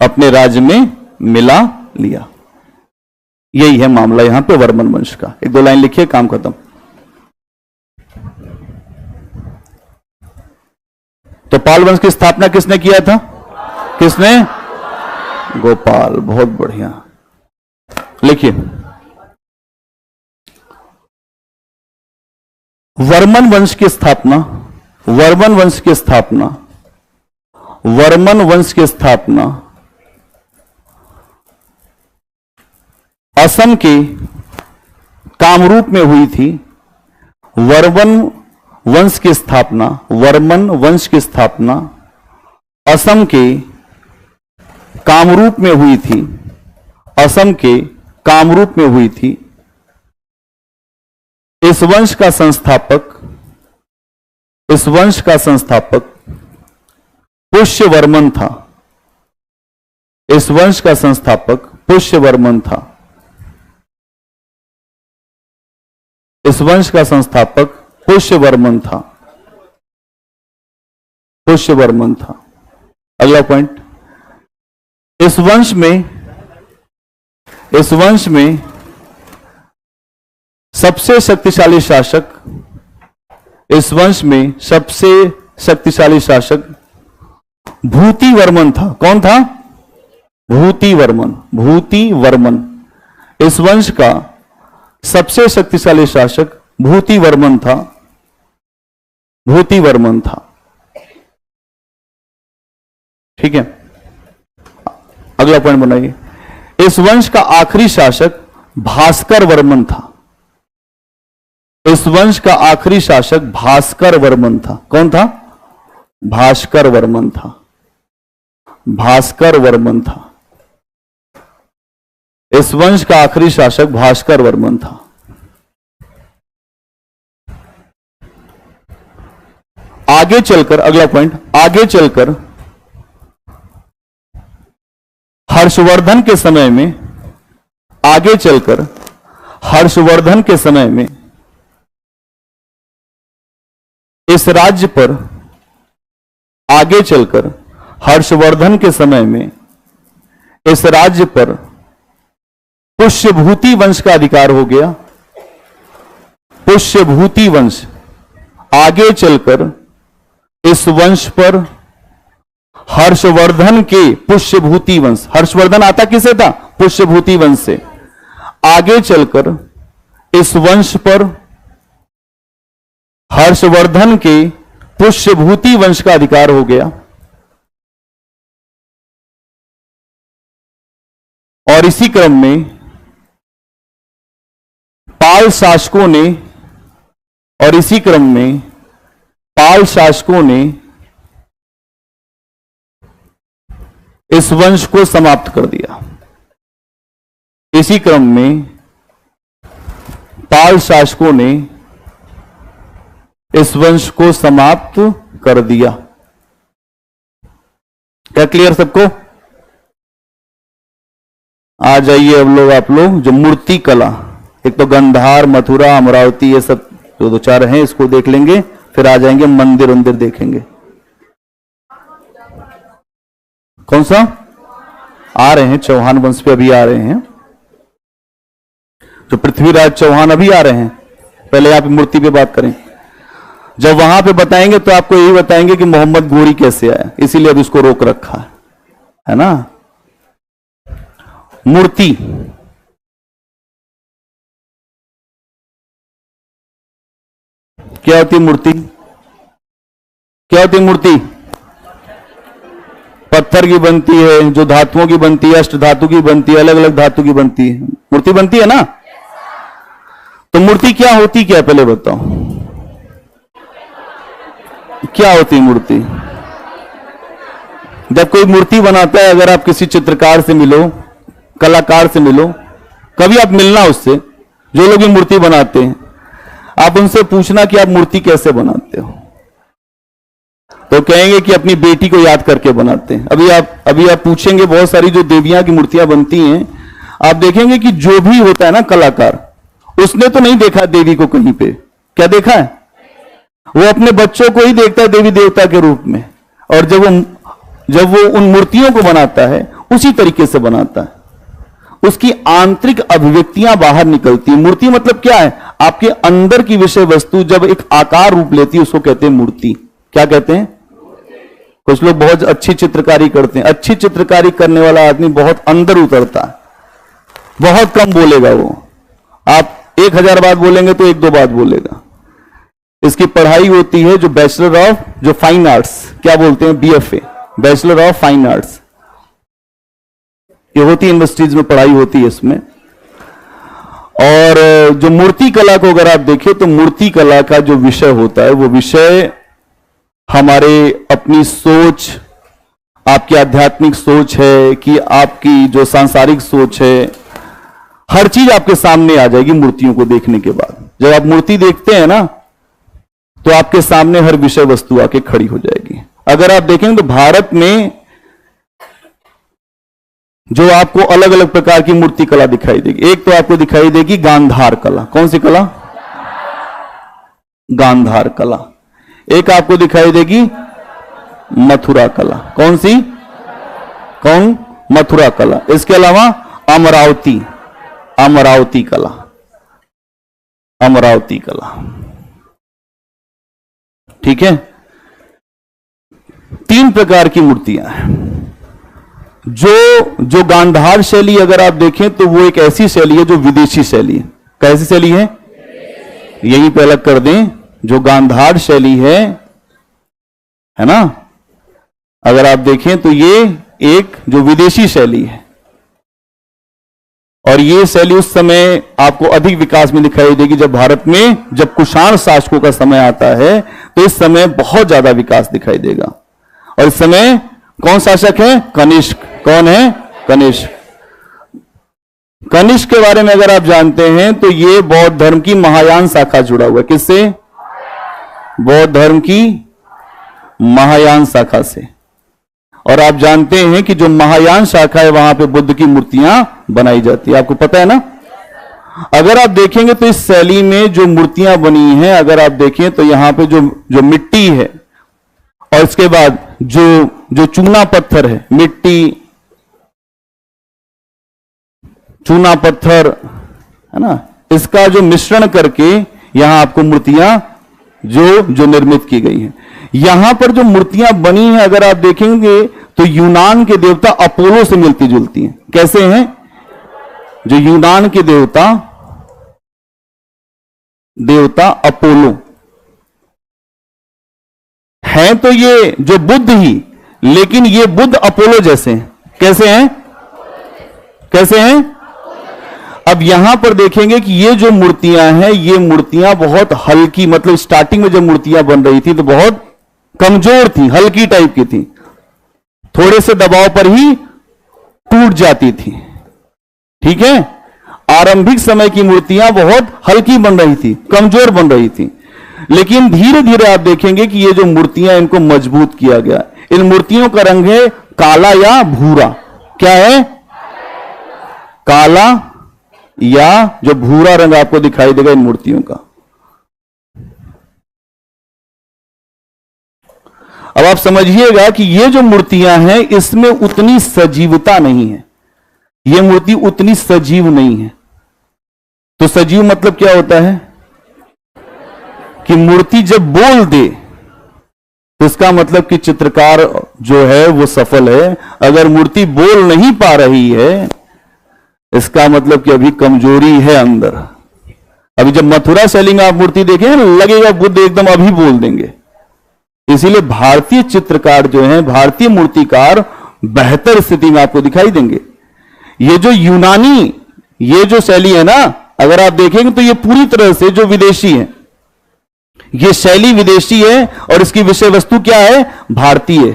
A: अपने राज्य में मिला लिया। यही है मामला यहां पे वर्मन वंश का। एक दो लाइन लिखिए, काम खत्म। तो पाल वंश की स्थापना किसने किया था? किसने? गोपाल। बहुत बढ़िया, लिखिए। वर्मन वंश की स्थापना, वर्मन वंश की स्थापना, वर्मन वंश की स्थापना असम के कामरूप में हुई थी। वर्मन वंश की स्थापना, वर्मन वंश की स्थापना असम के कामरूप में हुई थी। असम के कामरूप में हुई थी। इस वंश का संस्थापक, इस वंश का संस्थापक पुष्यवर्मन था। इस वंश का संस्थापक पुष्यवर्मन था। इस वंश का संस्थापक पुष्यवर्मन था। पुष्यवर्मन था। अगला पॉइंट, इस वंश में सबसे शक्तिशाली शासक, इस वंश में सबसे शक्तिशाली शासक भूतिवर्मन था। कौन था? भूतिवर्मन। भूतिवर्मन। इस वंश का सबसे शक्तिशाली शासक भूतिवर्मन था। भूतिवर्मन था। ठीक है, अगला पॉइंट बनाइए। इस वंश का आखिरी शासक भास्कर वर्मन था। इस वंश का आखिरी शासक भास्कर वर्मन था। कौन था? भास्कर वर्मन था। भास्कर वर्मन था। इस वंश का आखिरी शासक भास्कर वर्मन था। आगे चलकर, अगला पॉइंट, आगे चलकर हर्षवर्धन के समय में, आगे चलकर हर्षवर्धन के समय में इस राज्य पर, आगे चलकर हर्षवर्धन के समय में इस राज्य पर पुष्यभूति वंश का अधिकार हो गया। पुष्यभूति वंश, आगे चलकर इस वंश पर हर्षवर्धन के पुष्यभूति वंश, हर्षवर्धन आता किसे था? पुष्यभूति वंश से। आगे चलकर इस वंश पर हर्षवर्धन के पुष्यभूति वंश का अधिकार हो गया और इसी क्रम में पाल शासकों ने, और इसी क्रम में पाल शासकों ने इस वंश को समाप्त कर दिया। इसी क्रम में पाल शासकों ने इस वंश को समाप्त कर दिया। क्या क्लियर सबको? आ जाइए अब लोग, आप लोग जो मूर्ति कला, एक तो गंधार, मथुरा, अमरावती, ये सब जो दो चार हैं इसको देख लेंगे, फिर आ जाएंगे मंदिर मंदिर देखेंगे। कौन सा? आ रहे हैं चौहान वंश पे, अभी आ रहे हैं जो पृथ्वीराज चौहान अभी आ रहे हैं। पहले आप मूर्ति पे बात करें। जब वहां पे बताएंगे तो आपको यही बताएंगे कि मोहम्मद गोरी कैसे आया, इसीलिए अब इसको रोक रखा है ना। मूर्ति, क्या होती मूर्ति? क्या होती मूर्ति? पत्थर की बनती है, जो धातुओं की बनती है, अष्ट धातु की बनती है, अलग अलग धातु की बनती है, मूर्ति बनती है ना। तो मूर्ति क्या होती, क्या पहले बताओ, क्या होती मूर्ति? जब कोई मूर्ति बनाता है, अगर आप किसी चित्रकार से मिलो, कलाकार से मिलो, कभी आप मिलना उससे, जो लोग ये मूर्ति बनाते हैं, आप उनसे पूछना कि आप मूर्ति कैसे बनाते हो, तो कहेंगे कि अपनी बेटी को याद करके बनाते हैं। अभी आप पूछेंगे, बहुत सारी जो देवियां की मूर्तियां बनती हैं, आप देखेंगे कि जो भी होता है ना कलाकार, उसने तो नहीं देखा देवी को कहीं पे, क्या देखा है? वो अपने बच्चों को ही देखता है देवी देवता के रूप में, और जब वो उन मूर्तियों को बनाता है उसी तरीके से बनाता है, उसकी आंतरिक अभिव्यक्तियां बाहर निकलती है। मूर्ति मतलब क्या है? आपके अंदर की विषय वस्तु जब एक आकार रूप लेती है उसको कहते हैं मूर्ति। क्या कहते हैं? कुछ लोग बहुत अच्छी चित्रकारी करते हैं, अच्छी चित्रकारी करने वाला आदमी बहुत अंदर उतरता है, बहुत कम बोलेगा वो। आप 1000 बात बोलेंगे तो 1-2 बात बोलेगा। इसकी पढ़ाई होती है जो बैचलर ऑफ जो फाइन आर्ट्स, क्या बोलते हैं, BFA, bachelor of fine arts, ये होती है यूनिवर्सिटीज में, पढ़ाई होती है इसमें। और जो मूर्ति कला को अगर आप देखें तो मूर्ति कला का जो विषय होता है वो विषय हमारे अपनी सोच, आपकी आध्यात्मिक सोच है कि आपकी जो सांसारिक सोच है, हर चीज आपके सामने आ जाएगी मूर्तियों को देखने के बाद। जब आप मूर्ति देखते हैं ना तो आपके सामने हर विषय वस्तु आके खड़ी हो जाएगी। अगर आप देखेंगे तो भारत में जो आपको अलग अलग प्रकार की मूर्ति कला दिखाई देगी, एक तो आपको दिखाई देगी गांधार कला। कौन सी कला? गांधार कला। एक आपको दिखाई देगी मथुरा कला। कौन सी? कौन? मथुरा कला। इसके अलावा अमरावती, अमरावती कला, अमरावती कला। ठीक है, 3 प्रकार की मूर्तियां हैं। जो गांधार शैली अगर आप देखें तो वो एक ऐसी शैली है जो विदेशी शैली है। कैसी शैली है? यही पे अलग कर दें, जो गांधार शैली है ना, अगर आप देखें तो ये एक जो विदेशी शैली है, और ये शैली उस समय आपको अधिक विकास में दिखाई देगी जब भारत में जब कुषाण शासकों का समय आता है, तो इस समय बहुत ज्यादा विकास दिखाई देगा। और इस समय कौन शासक है? कनिष्क। कौन है? कनिष्क। कनिष्क के बारे में अगर आप जानते हैं तो ये बौद्ध धर्म की महायान शाखा जुड़ा हुआ है। किससे? बौद्ध धर्म की महायान शाखा से। और आप जानते हैं कि जो महायान शाखा है वहां पे बुद्ध की मूर्तियां बनाई जाती है, आपको पता है ना। अगर आप देखेंगे तो इस शैली में जो मूर्तियां बनी हैं, अगर आप देखें तो यहां पे जो मिट्टी है और इसके बाद जो चूना पत्थर है, मिट्टी चूना पत्थर है ना, इसका जो मिश्रण करके यहां आपको मूर्तियां जो निर्मित की गई हैं। यहां पर जो मूर्तियां बनी हैं अगर आप देखेंगे तो यूनान के देवता अपोलो से मिलती जुलती हैं। कैसे हैं? जो यूनान के देवता अपोलो हैं, तो ये जो बुद्ध ही, लेकिन ये बुद्ध अपोलो जैसे हैं। कैसे हैं? कैसे हैं? अब यहां पर देखेंगे कि ये जो मूर्तियां हैं, ये मूर्तियां बहुत हल्की, मतलब स्टार्टिंग में जब मूर्तियां बन रही थी तो बहुत कमजोर थी, हल्की टाइप की थी, थोड़े से दबाव पर ही टूट जाती थी। ठीक है, आरंभिक समय की मूर्तियां बहुत हल्की बन रही थी, कमजोर बन रही थी, लेकिन धीरे धीरे आप देखेंगे कि ये जो मूर्तियां, इनको मजबूत किया गया। इन मूर्तियों का रंग है काला या भूरा। क्या है? काला या जो भूरा रंग आपको दिखाई देगा इन मूर्तियों का। अब आप समझिएगा कि ये जो मूर्तियां हैं इसमें उतनी सजीवता नहीं है, ये मूर्ति उतनी सजीव नहीं है। तो सजीव मतलब क्या होता है? कि मूर्ति जब बोल दे तो इसका मतलब कि चित्रकार जो है वो सफल है। अगर मूर्ति बोल नहीं पा रही है, इसका मतलब कि अभी कमजोरी है अंदर। अभी जब मथुरा शैली में आप मूर्ति देखें, लगेगा बुद्ध एकदम अभी बोल देंगे। इसीलिए भारतीय चित्रकार जो हैं, भारतीय मूर्तिकार बेहतर स्थिति में आपको दिखाई देंगे। ये जो यूनानी, ये जो शैली है ना, अगर आप देखेंगे तो ये पूरी तरह से जो विदेशी है, ये शैली विदेशी है और इसकी विषय वस्तु क्या है? भारतीय।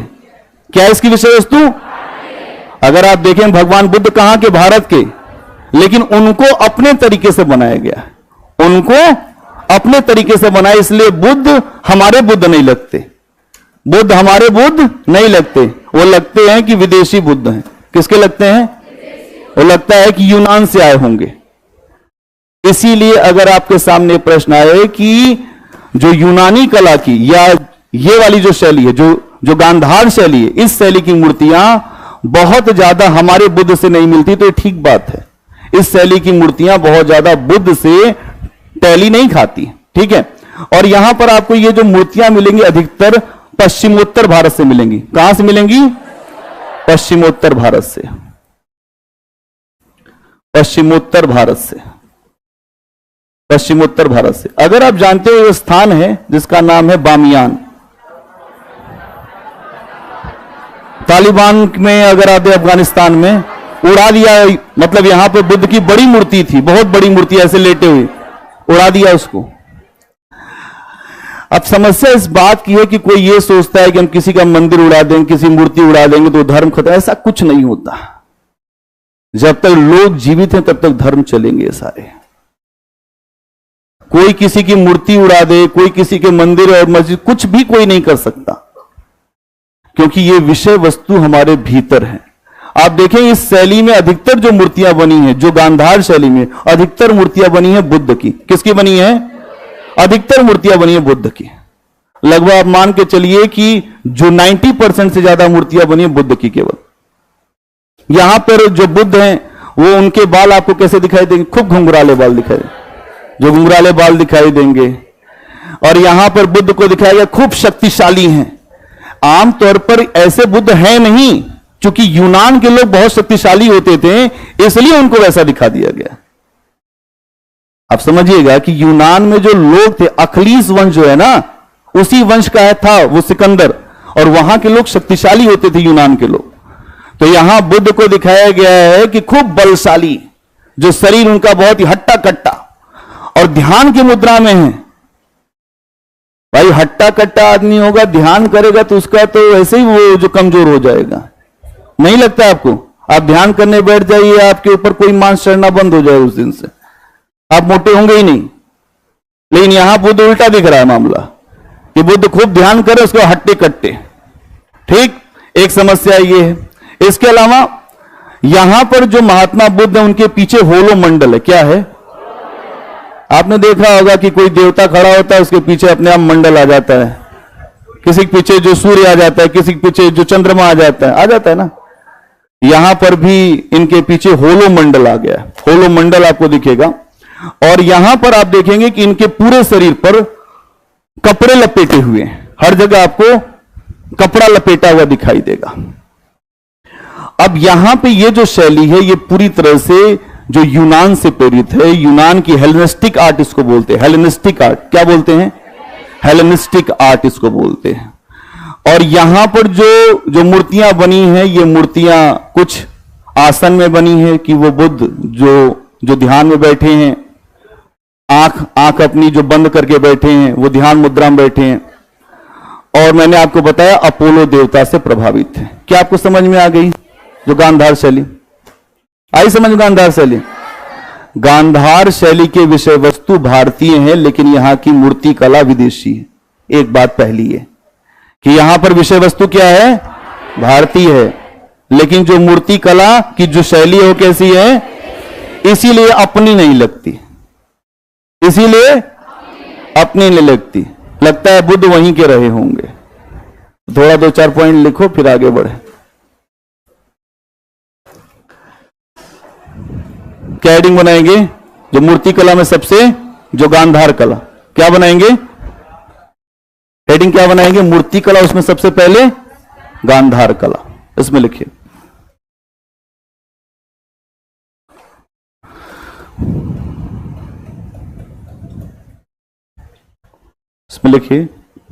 A: क्या है इसकी विषय वस्तु? अगर आप देखें भगवान बुद्ध कहां के? भारत के, लेकिन उनको अपने तरीके से बनाया गया, उनको अपने तरीके से बनाया, इसलिए बुद्ध हमारे बुद्ध नहीं लगते, बुद्ध हमारे बुद्ध नहीं लगते, वो लगते हैं कि विदेशी बुद्ध हैं। किसके लगते हैं? वो लगता है कि यूनान से आए होंगे। इसीलिए अगर आपके सामने प्रश्न आए कि जो यूनानी कला की या ये वाली जो शैली है, जो गांधार शैली है, इस शैली की मूर्तियां बहुत ज्यादा हमारे बुद्ध से नहीं मिलती, तो ये ठीक बात है। इस शैली की मूर्तियां बहुत ज्यादा बुद्ध से टैली नहीं खाती। ठीक है, और यहां पर आपको ये जो मूर्तियां मिलेंगी अधिकतर पश्चिमोत्तर भारत से मिलेंगी। कहां से मिलेंगी? पश्चिमोत्तर भारत से, पश्चिमोत्तर भारत से, पश्चिमोत्तर भारत से। अगर आप जानते हो, स्थान है जिसका नाम है बामियान। तालिबान में अगर आते अफगानिस्तान में उड़ा दिया, मतलब यहां पे बुद्ध की बड़ी मूर्ति थी, बहुत बड़ी मूर्ति, ऐसे लेटे हुए, उड़ा दिया उसको। अब समस्या इस बात की है कि कोई ये सोचता है कि हम किसी का मंदिर उड़ा देंगे, किसी मूर्ति उड़ा देंगे तो धर्म खत्म। ऐसा कुछ नहीं होता। जब तक लोग जीवित हैं तब तक धर्म चलेंगे सारे। कोई किसी की मूर्ति उड़ा दे, कोई किसी के मंदिर और मस्जिद, कुछ भी कोई नहीं कर सकता, क्योंकि ये विषय वस्तु हमारे भीतर है। आप देखें इस शैली में अधिकतर जो मूर्तियां बनी हैं, जो गांधार शैली में अधिकतर मूर्तियां बनी हैं बुद्ध की। किसकी बनी है? अधिकतर मूर्तियां बनी है बुद्ध की। लगभग आप मान के चलिए कि जो 90% से ज्यादा मूर्तियां बनी है बुद्ध की केवल। यहां पर जो बुद्ध हैं वो, उनके बाल आपको कैसे दिखाई देंगे? खूब घुंघराले बाल दिखाई देंगे, जो घुंघराले बाल दिखाई देंगे। और यहां पर बुद्ध को दिखाया गया खूब शक्तिशाली हैं। आमतौर पर ऐसे बुद्ध हैं नहीं, क्योंकि यूनान के लोग बहुत शक्तिशाली होते थे, इसलिए उनको वैसा दिखा दिया गया। आप समझिएगा कि यूनान में जो लोग थे, अखलीस वंश जो है ना, उसी वंश का था वो सिकंदर, और वहां के लोग शक्तिशाली होते थे यूनान के लोग। तो यहां बुद्ध को दिखाया गया है कि खूब बलशाली, जो शरीर उनका बहुत ही हट्टा कट्टा और ध्यान की मुद्रा में है। भाई हट्टा कट्टा आदमी होगा, ध्यान करेगा तो उसका तो ऐसे ही वो जो कमजोर हो जाएगा। नहीं लगता आपको? आप ध्यान करने बैठ जाइए, आपके ऊपर कोई मांस चढ़ना बंद हो जाए उस दिन से, आप मोटे होंगे ही नहीं। लेकिन यहां बुद्ध उल्टा दिख रहा है मामला, कि बुद्ध खूब ध्यान करे, उसको हट्टे कट्टे। ठीक, एक समस्या ये है। इसके अलावा यहां पर जो महात्मा बुद्ध है, उनके पीछे होलो मंडल है। क्या है? आपने देखा होगा कि कोई देवता खड़ा होता है, उसके पीछे अपने आप मंडल आ जाता है। किसी के पीछे जो सूर्य आ जाता है, किसी के पीछे जो चंद्रमा आ जाता है ना। यहां पर भी इनके पीछे होलो मंडल आ गया। होलो मंडल आपको दिखेगा, और यहां पर आप देखेंगे कि इनके पूरे शरीर पर कपड़े लपेटे हुए हैं। हर जगह आपको कपड़ा लपेटा हुआ दिखाई देगा। अब यहां पे ये जो शैली है, ये पूरी तरह से जो यूनान से प्रेरित है। यूनान की हेलेनिस्टिक आर्ट इसको बोलते हैं। हेलेनिस्टिक आर्ट क्या बोलते हैं? हेलेनिस्टिक आर्ट इसको बोलते हैं। और यहां पर जो मूर्तियां बनी हैं, ये मूर्तियां कुछ आसन में बनी है कि वो बुद्ध जो ध्यान में बैठे हैं, आंख अपनी जो बंद करके बैठे हैं, वो ध्यान मुद्रा में बैठे हैं। और मैंने आपको बताया अपोलो देवता से प्रभावित है। क्या आपको समझ में आ गई जो गांधार शैली आई? समझ? गांधार शैली, गांधार शैली के विषय वस्तु भारतीय है, लेकिन यहां की मूर्ति कला विदेशी है। एक बात पहली है कि यहां पर विषय वस्तु क्या है? भारतीय है, लेकिन जो मूर्ति कला की जो शैली है वो कैसी है? इसीलिए अपनी नहीं लगती, इसीलिए अपनी नहीं लगती। लगता है बुद्ध वहीं के रहे होंगे। थोड़ा 2-4 पॉइंट लिखो, फिर आगे बढ़े। क्या हेडिंग बनाएंगे? जो मूर्ति कला में सबसे, जो गांधार कला, क्या बनाएंगे? हेडिंग क्या बनाएंगे? मूर्ति कला, उसमें सबसे पहले गांधार कला। इसमें लिखिए, इसमें लिखिए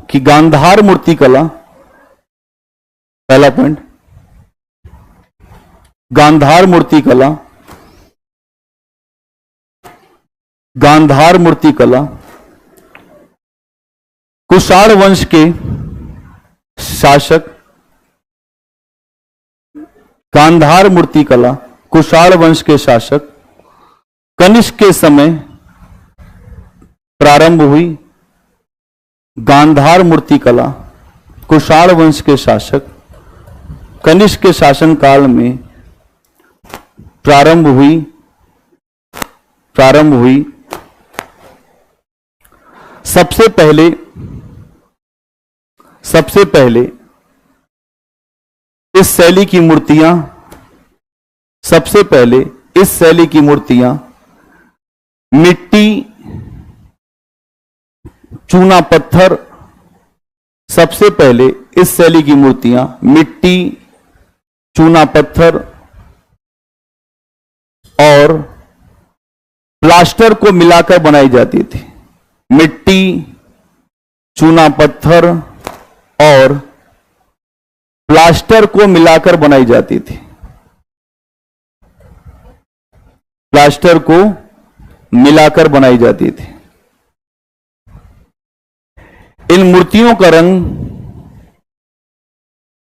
A: कि गांधार मूर्ति कला, पहला पॉइंट, गांधार मूर्ति कला, गांधार मूर्ति कला कुषाण वंश के शासक, गांधार मूर्ति कला कुषाण वंश के शासक कनिष्क के समय प्रारंभ हुई। गांधार मूर्ति कला कुषाण वंश के शासक कनिष्क के शासन काल में प्रारंभ हुई। सबसे पहले इस शैली की मूर्तियां मिट्टी, चूना पत्थर, सबसे पहले इस शैली की मूर्तियां मिट्टी, चूना पत्थर और प्लास्टर को मिलाकर बनाई जाती थी। मिट्टी, चूना पत्थर और प्लास्टर को मिलाकर बनाई जाती थी। प्लास्टर को मिलाकर बनाई जाती थी। इन मूर्तियों का रंग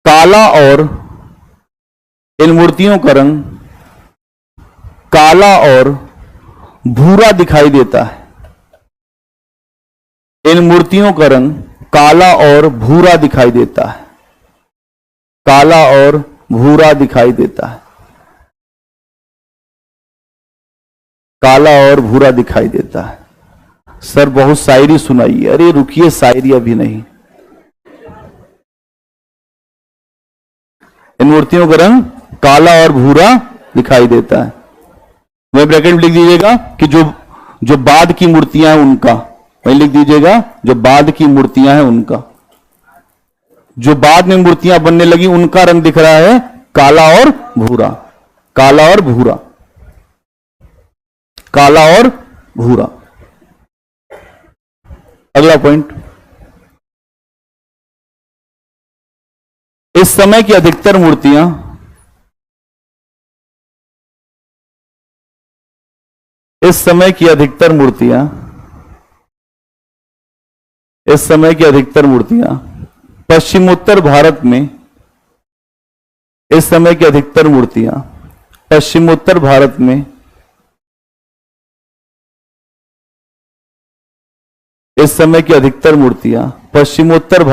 A: काला और भूरा दिखाई देता है। इन मूर्तियों का रंग काला और भूरा दिखाई देता है। काला और भूरा दिखाई देता है। काला और भूरा दिखाई देता है। सर बहुत शायरी सुनाइए। अरे रुकिए, शायरी अभी नहीं। इन मूर्तियों का रंग काला और भूरा दिखाई देता है। वह ब्रैकेट में लिख दीजिएगा कि जो बाद की मूर्तियां हैं उनका, वही लिख दीजिएगा जो बाद की मूर्तियां हैं उनका, जो बाद में मूर्तियां बनने लगी उनका रंग दिख रहा है काला और भूरा। काला और भूरा, काला और भूरा। अगला पॉइंट, इस समय की अधिकतर मूर्तियां इस समय की अधिकतर मूर्तियां पश्चिमोत्तर भारत में इस समय की अधिकतर मूर्तियां पश्चिमोत्तर भारत में इस समय की अधिकतर मूर्तियां पश्चिमोत्तर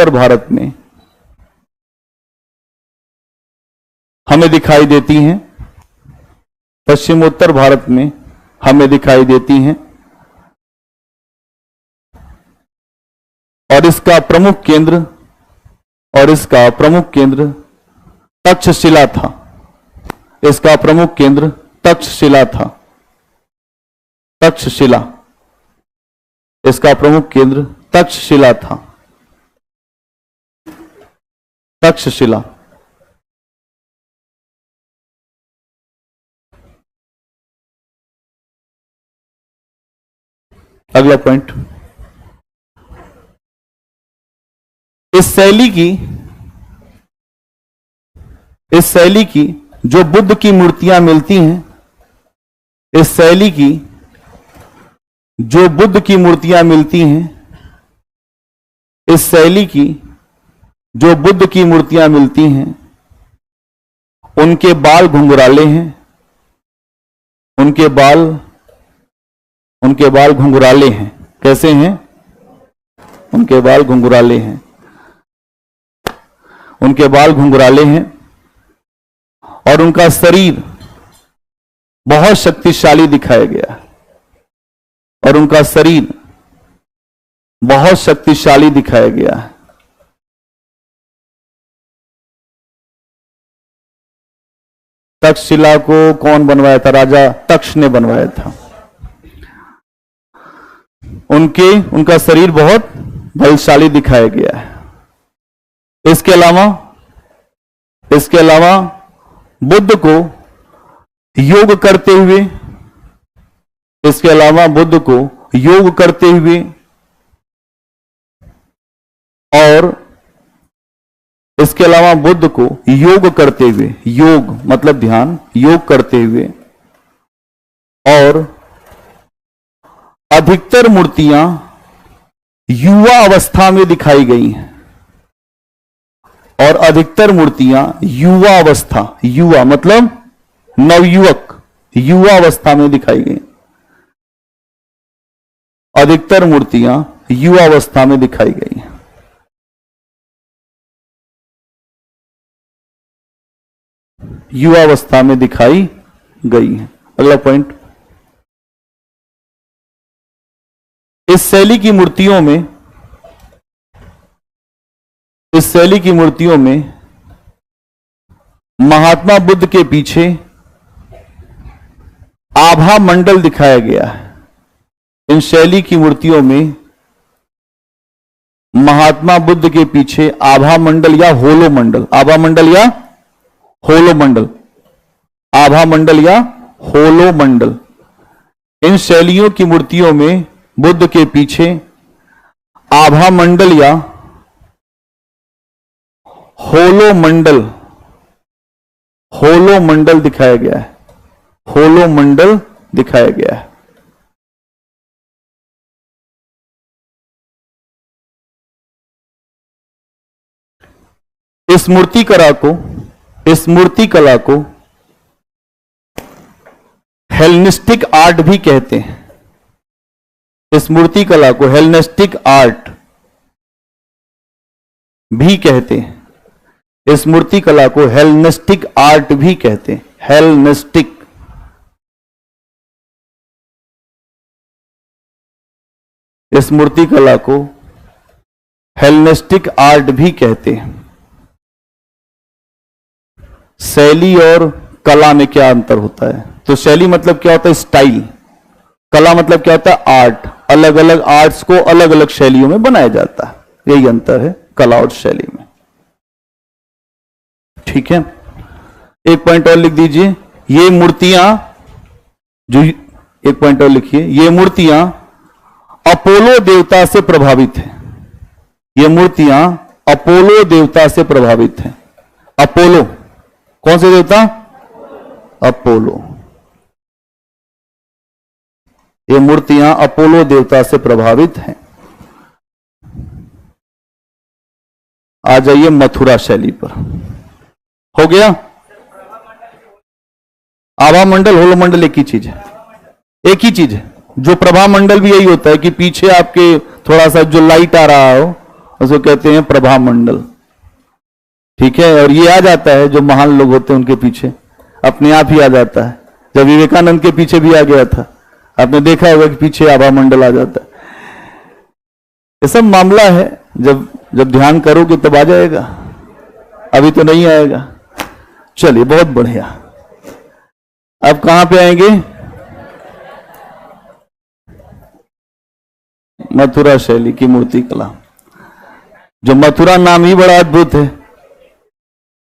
A: भारत में हमें दिखाई देती हैं। पश्चिमोत्तर भारत में हमें दिखाई देती हैं और इसका प्रमुख केंद्र तक्षशिला था। इसका प्रमुख केंद्र तक्षशिला था। इसका प्रमुख केंद्र तक्षशिला था। अगला पॉइंट, इस शैली की जो बुद्ध की मूर्तियां मिलती हैं, इस शैली की जो बुद्ध की मूर्तियां मिलती हैं, इस शैली की जो बुद्ध की मूर्तियां मिलती हैं, उनके बाल घुंघराले हैं। उनके बाल घुंघराले हैं। कैसे हैं? उनके बाल घुंघराले हैं। उनके बाल घुंघराले हैं और उनका शरीर बहुत शक्तिशाली दिखाया गया। और उनका शरीर बहुत शक्तिशाली दिखाया गया है। तक्षशिला को कौन बनवाया था? राजा तक्ष ने बनवाया था। उनका शरीर बहुत बलशाली दिखाया गया है। इसके अलावा बुद्ध को योग करते हुए योग मतलब ध्यान, योग करते हुए और अधिकतर मूर्तियां युवा अवस्था में दिखाई गई हैं। और अधिकतर मूर्तियां युवा मतलब नवयुवक, युवा अवस्था में दिखाई गई। अधिकतर मूर्तियां युवा अवस्था में दिखाई गई हैं। युवा अवस्था में दिखाई गई है। अगला पॉइंट, इस शैली की मूर्तियों में महात्मा बुद्ध के पीछे आभा मंडल दिखाया गया है। इन शैली की मूर्तियों में महात्मा बुद्ध के पीछे आभा मंडल या होलो मंडल, आभा मंडल या होलो मंडल, इन शैलियों की मूर्तियों में बुद्ध के पीछे आभा मंडल या होलो मंडल दिखाया गया है। होलो मंडल दिखाया गया है। इस मूर्ति कला को हेलेनिस्टिक आर्ट भी कहते हैं। इस मूर्ति कला को हेलेनिस्टिक आर्ट भी कहते हैं। इस मूर्ति कला को हेलेनिस्टिक आर्ट भी कहते हैं। हेलेनिस्टिक, इस मूर्ति कला को हेलेनिस्टिक आर्ट भी कहते हैं। शैली और कला में क्या अंतर होता है? तो शैली मतलब क्या होता है? स्टाइल। कला मतलब क्या होता है? आर्ट। अलग अलग आर्ट्स को अलग अलग शैलियों में बनाया जाता है। यही अंतर है कला और शैली में। ठीक है, एक पॉइंट और लिख दीजिए। ये मूर्तियां एक पॉइंट और लिखिए। ये मूर्तियां अपोलो देवता से प्रभावित है। ये मूर्तियां अपोलो देवता से प्रभावित हैं। अपोलो कौन से देवता? अपोलो। ये मूर्तियां अपोलो देवता से प्रभावित हैं। आ जाइए मथुरा शैली पर। हो गया? आभा मंडल होलो मंडल एक ही चीज है, एक ही चीज है। जो प्रभा मंडल भी यही होता है कि पीछे आपके थोड़ा सा जो लाइट आ रहा हो उसको कहते हैं प्रभा मंडल, ठीक है। और ये आ जाता है जो महान लोग होते हैं उनके पीछे, अपने आप ही आ जाता है। जब विवेकानंद के पीछे भी आ गया था, आपने देखा होगा कि पीछे आभा मंडल आ जाता है। ये सब मामला है, जब ध्यान करोगे तब आ जाएगा, अभी तो नहीं आएगा। चलिए बहुत बढ़िया। अब कहां पे आएंगे? मथुरा शैली की मूर्ति कला। जो मथुरा नाम ही बड़ा अद्भुत है।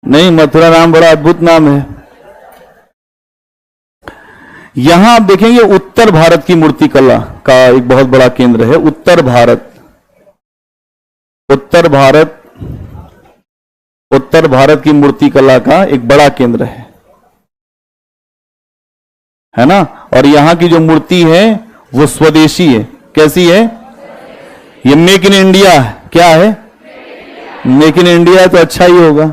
A: नहीं, मथुरा नाम बड़ा अद्भुत नाम है। यहां आप देखेंगे उत्तर भारत की मूर्ति कला का एक बहुत बड़ा केंद्र है। उत्तर भारत की मूर्ति कला का एक बड़ा केंद्र है ना। और यहां की जो मूर्ति है वो स्वदेशी है। कैसी है? ये मेक इन इंडिया है। क्या है? मेक इन इंडिया तो अच्छा ही होगा।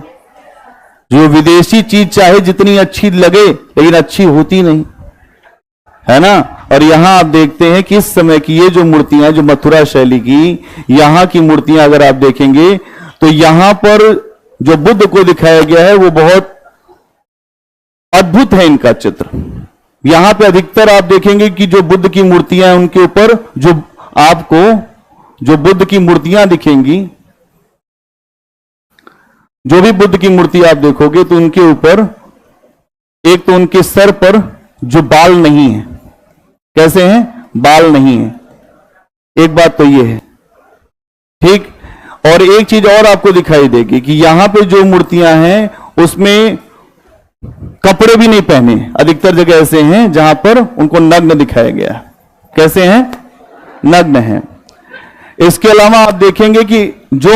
A: जो विदेशी चीज चाहे जितनी अच्छी लगे लेकिन अच्छी होती नहीं, है ना। और यहां आप देखते हैं कि इस समय की ये जो मूर्तियां, जो मथुरा शैली की, यहां की मूर्तियां अगर आप देखेंगे तो यहां पर जो बुद्ध को दिखाया गया है वो बहुत अद्भुत है इनका चित्र। यहां पे अधिकतर आप देखेंगे कि जो बुद्ध की मूर्तियां हैं उनके ऊपर जो आपको जो बुद्ध की मूर्तियां दिखेंगी, जो भी बुद्ध की मूर्ति आप देखोगे तो उनके ऊपर एक तो उनके सर पर जो बाल नहीं है। कैसे हैं? बाल नहीं है। एक बात तो ये है, ठीक। और एक चीज और आपको दिखाई देगी कि यहां पे जो मूर्तियां हैं उसमें कपड़े भी नहीं पहने। अधिकतर जगह ऐसे हैं जहां पर उनको नग्न दिखाया गया है। कैसे हैं? नग्न हैं। इसके अलावा आप देखेंगे कि जो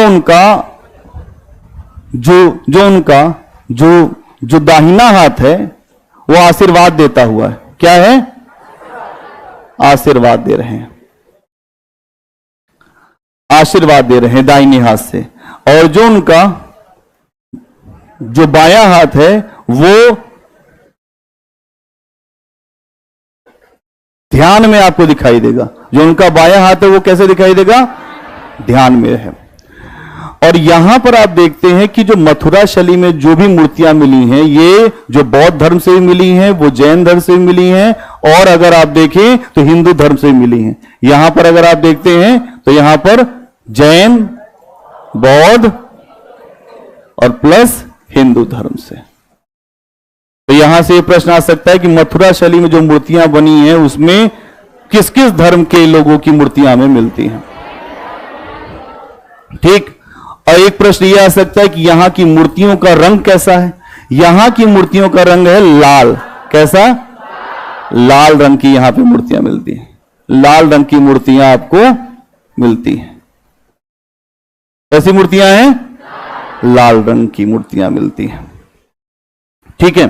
A: दाहिना हाथ है वो आशीर्वाद देता हुआ है। क्या है? आशीर्वाद दे रहे हैं, आशीर्वाद दे रहे हैं दाहिने हाथ से। और जो उनका जो बायां हाथ है वो ध्यान में आपको दिखाई देगा। जो उनका बायां हाथ है वो कैसे दिखाई देगा? ध्यान में है। और यहां पर आप देखते हैं कि जो मथुरा शैली में जो भी मूर्तियां मिली हैं, ये जो बौद्ध धर्म से भी मिली हैं, वो जैन धर्म से भी मिली हैं, और अगर आप देखें तो हिंदू धर्म से भी मिली हैं। यहां पर अगर आप देखते हैं तो यहां पर जैन, बौद्ध और प्लस हिंदू धर्म से। तो यहां से यह प्रश्न आ सकता है कि मथुरा शैली में जो मूर्तियां बनी हैं उसमें किस किस धर्म के लोगों की मूर्तियां हमें मिलती हैं, ठीक। और एक प्रश्न यह आ सकता है कि यहां की मूर्तियों का रंग कैसा है? यहां की मूर्तियों का रंग है लाल। कैसा? लाल रंग की यहां पे मूर्तियां मिलती हैं। लाल रंग की मूर्तियां आपको मिलती हैं। कैसी मूर्तियां हैं? लाल रंग की मूर्तियां मिलती हैं, ठीक है।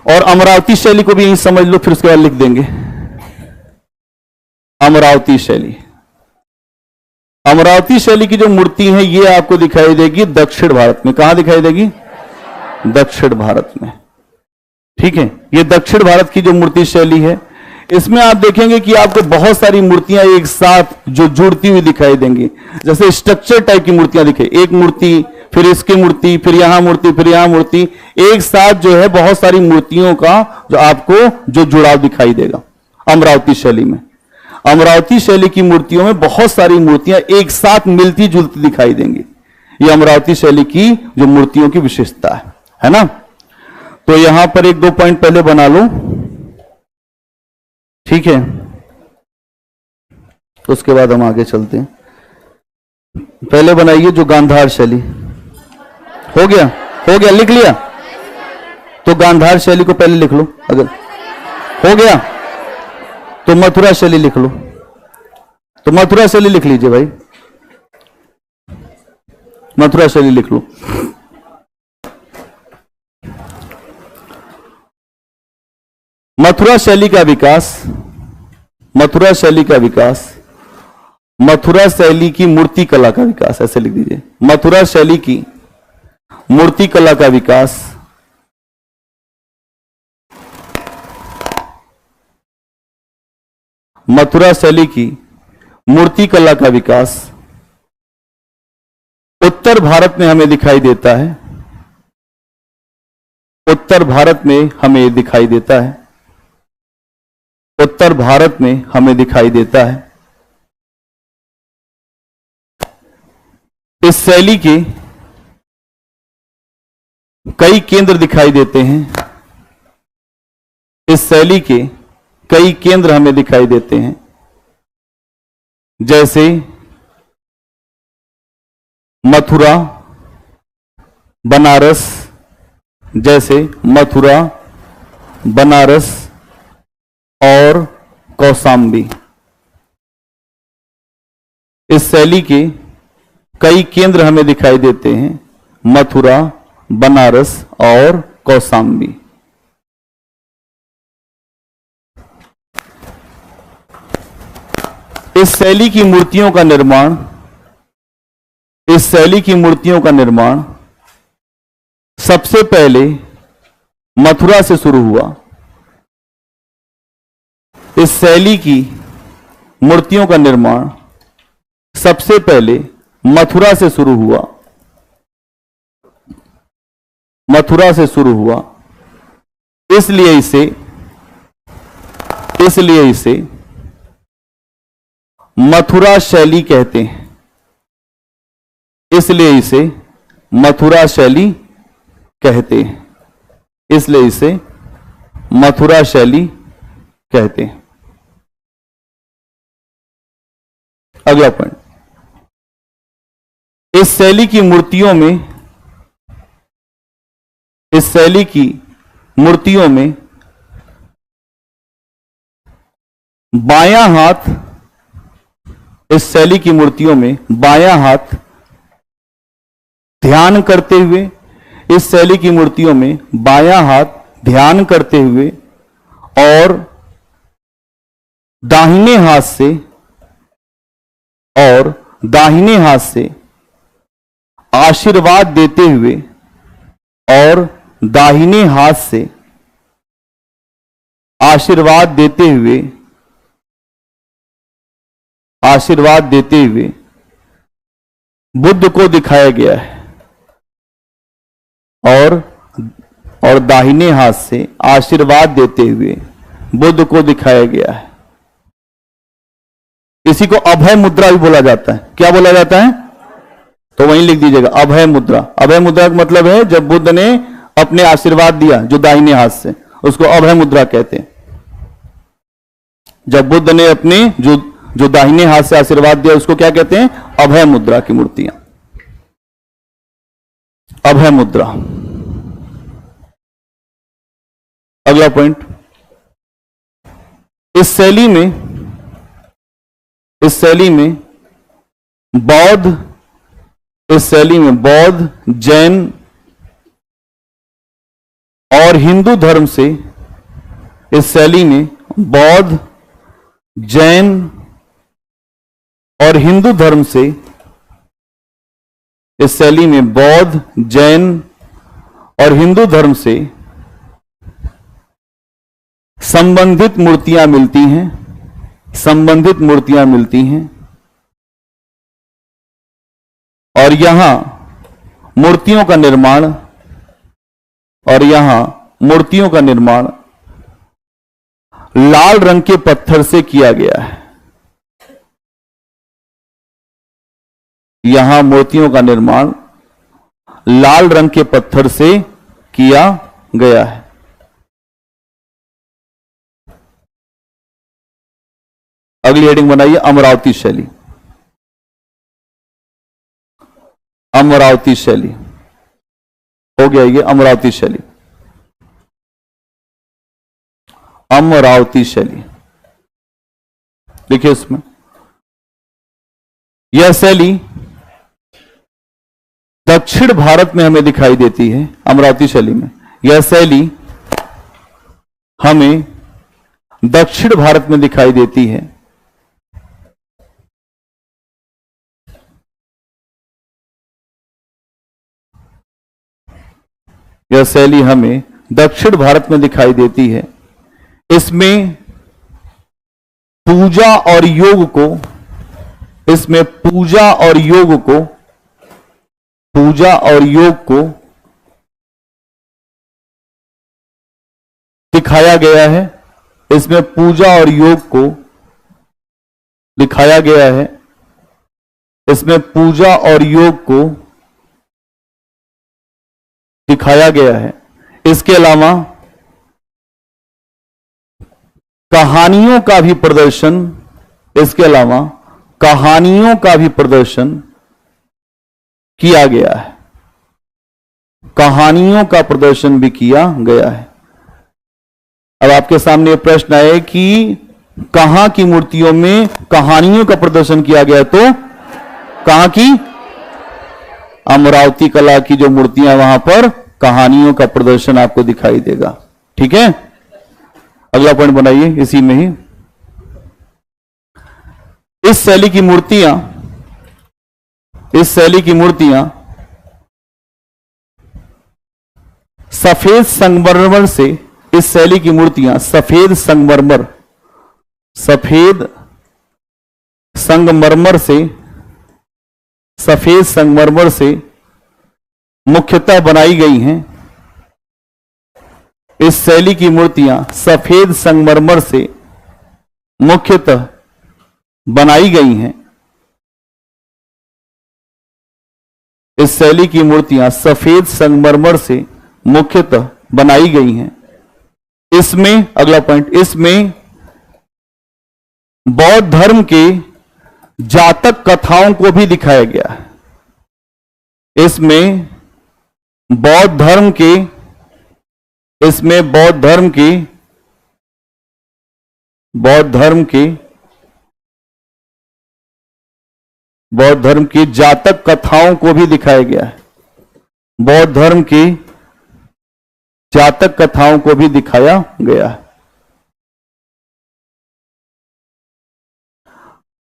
A: और अमरावती शैली को भी यही समझ लो, फिर उसके बाद लिख देंगे। अमरावती शैली, अमरावती शैली की जो मूर्ति है ये आपको दिखाई देगी दक्षिण भारत में। कहां दिखाई देगी? दक्षिण भारत में, ठीक है। ये दक्षिण भारत की जो मूर्ति शैली है, इसमें आप देखेंगे कि आपको बहुत सारी मूर्तियां एक साथ जो जुड़ती हुई दिखाई देंगी। जैसे स्ट्रक्चर टाइप की मूर्तियां दिखे, एक मूर्ति, फिर इसकी मूर्ति, फिर यहां मूर्ति, फिर यहां मूर्ति, एक साथ जो है बहुत सारी मूर्तियों का जो आपको जो जुड़ाव दिखाई देगा अमरावती शैली में। अमरावती शैली की मूर्तियों में बहुत सारी मूर्तियां एक साथ मिलती जुलती दिखाई देंगी। ये अमरावती शैली की जो मूर्तियों की विशेषता है ना। तो यहां पर एक दो पॉइंट पहले बना लो, ठीक है। उसके बाद हम आगे चलते हैं। पहले बनाइए जो गांधार शैली। हो गया? हो गया, लिख लिया? तो गांधार शैली को पहले लिख लो। अगर हो गया तो मथुरा शैली लिख लो। तो मथुरा शैली लिख लीजिए भाई, मथुरा शैली लिख लो। मथुरा शैली का विकास, मथुरा शैली का विकास, मथुरा शैली की मूर्ति कला का विकास, ऐसे लिख दीजिए। मथुरा शैली की मूर्ति कला का विकास, मथुरा शैली की मूर्ति कला का विकास उत्तर भारत में हमें दिखाई देता है, उत्तर भारत में हमें दिखाई देता है, उत्तर भारत में हमें दिखाई देता है। इस शैली के कई केंद्र दिखाई देते हैं, इस शैली के कई केंद्र हमें दिखाई देते हैं, जैसे मथुरा, बनारस, जैसे मथुरा, बनारस और कौशाम्बी। इस शैली के कई केंद्र हमें दिखाई देते हैं, मथुरा, बनारस और कौशाम्बी। इस शैली की मूर्तियों का निर्माण, इस शैली की मूर्तियों का निर्माण सबसे पहले मथुरा से शुरू हुआ। इस शैली की मूर्तियों का निर्माण सबसे पहले मथुरा से शुरू हुआ, मथुरा से शुरू हुआ। इसलिए इसे मथुरा शैली कहते हैं, इसलिए इसे मथुरा शैली कहते हैं, इसलिए इसे मथुरा शैली कहते हैं। अगला पॉइंट, इस शैली की मूर्तियों में, इस शैली की मूर्तियों में बायां हाथ, इस शैली की मूर्तियों में बायां हाथ ध्यान करते हुए, इस शैली की मूर्तियों में बायां हाथ ध्यान करते हुए और दाहिने हाथ से आशीर्वाद देते हुए और दाहिने हाथ से आशीर्वाद देते हुए बुद्ध को दिखाया गया है, और दाहिने हाथ से आशीर्वाद देते हुए बुद्ध को दिखाया गया है। इसी को अभय मुद्रा भी बोला जाता है। क्या बोला जाता है? तो वहीं लिख दीजिएगा, अभय मुद्रा। अभय मुद्रा का मतलब है जब बुद्ध ने अपने आशीर्वाद दिया जो दाहिने हाथ से, उसको अभय मुद्रा कहते हैं। जब बुद्ध ने अपने जो दाहिने हाथ से आशीर्वाद दिया उसको क्या कहते हैं? अभय मुद्रा की मूर्तियां, अभय मुद्रा। अगला पॉइंट, इस शैली में बौद्ध, जैन और हिंदू धर्म से, इस शैली में बौद्ध, जैन और हिंदू धर्म से, इस शैली में बौद्ध, जैन और हिंदू धर्म से संबंधित मूर्तियां मिलती हैं, संबंधित मूर्तियां मिलती हैं। और यहां मूर्तियों का निर्माण लाल रंग के पत्थर से किया गया है। यहां मूर्तियों का निर्माण लाल रंग के पत्थर से किया गया है। अगली हेडिंग बनाइए, अमरावती शैली। अमरावती शैली हो गया ये, अमरावती शैली। अमरावती शैली देखिए, इसमें यह शैली दक्षिण भारत में हमें दिखाई देती है, अमरावती शैली में। यह शैली हमें दक्षिण भारत में दिखाई देती है। यह शैली हमें दक्षिण भारत में दिखाई देती है। इसमें पूजा और योग को, इसमें पूजा और योग को, पूजा और योग को दिखाया गया है। इसमें पूजा और योग को दिखाया गया है। इसमें पूजा और योग को दिखाया गया है। इसके अलावा कहानियों का भी प्रदर्शन, इसके अलावा कहानियों का भी प्रदर्शन किया गया है। कहानियों का प्रदर्शन भी किया गया है। अब आपके सामने यह प्रश्न आए कि कहां की मूर्तियों में कहानियों का प्रदर्शन किया गया, तो कहां की? अमरावती कला की जो मूर्तियां, वहां पर कहानियों का प्रदर्शन आपको दिखाई देगा। ठीक है, अगला पॉइंट बनाइए इसी में ही। इस शैली की मूर्तियां, इस शैली की मूर्तियां सफेद संगमरमर से, इस शैली की मूर्तियां सफेद संगमरमर, सफेद संगमरमर से, सफेद संगमरमर से मुख्यतः बनाई गई हैं। इस शैली की मूर्तियां सफेद संगमरमर से मुख्यतः बनाई गई हैं। इस शैली की मूर्तियां सफेद संगमरमर से मुख्यतः बनाई गई हैं। इसमें, अगला पॉइंट, इसमें बौद्ध धर्म के जातक कथाओं को भी दिखाया गया है। इसमें बौद्ध धर्म के, इसमें बौद्ध धर्म के, बौद्ध धर्म के, बौद्ध धर्म की जातक कथाओं को भी दिखाया गया है। बौद्ध धर्म की जातक कथाओं को भी दिखाया गया है।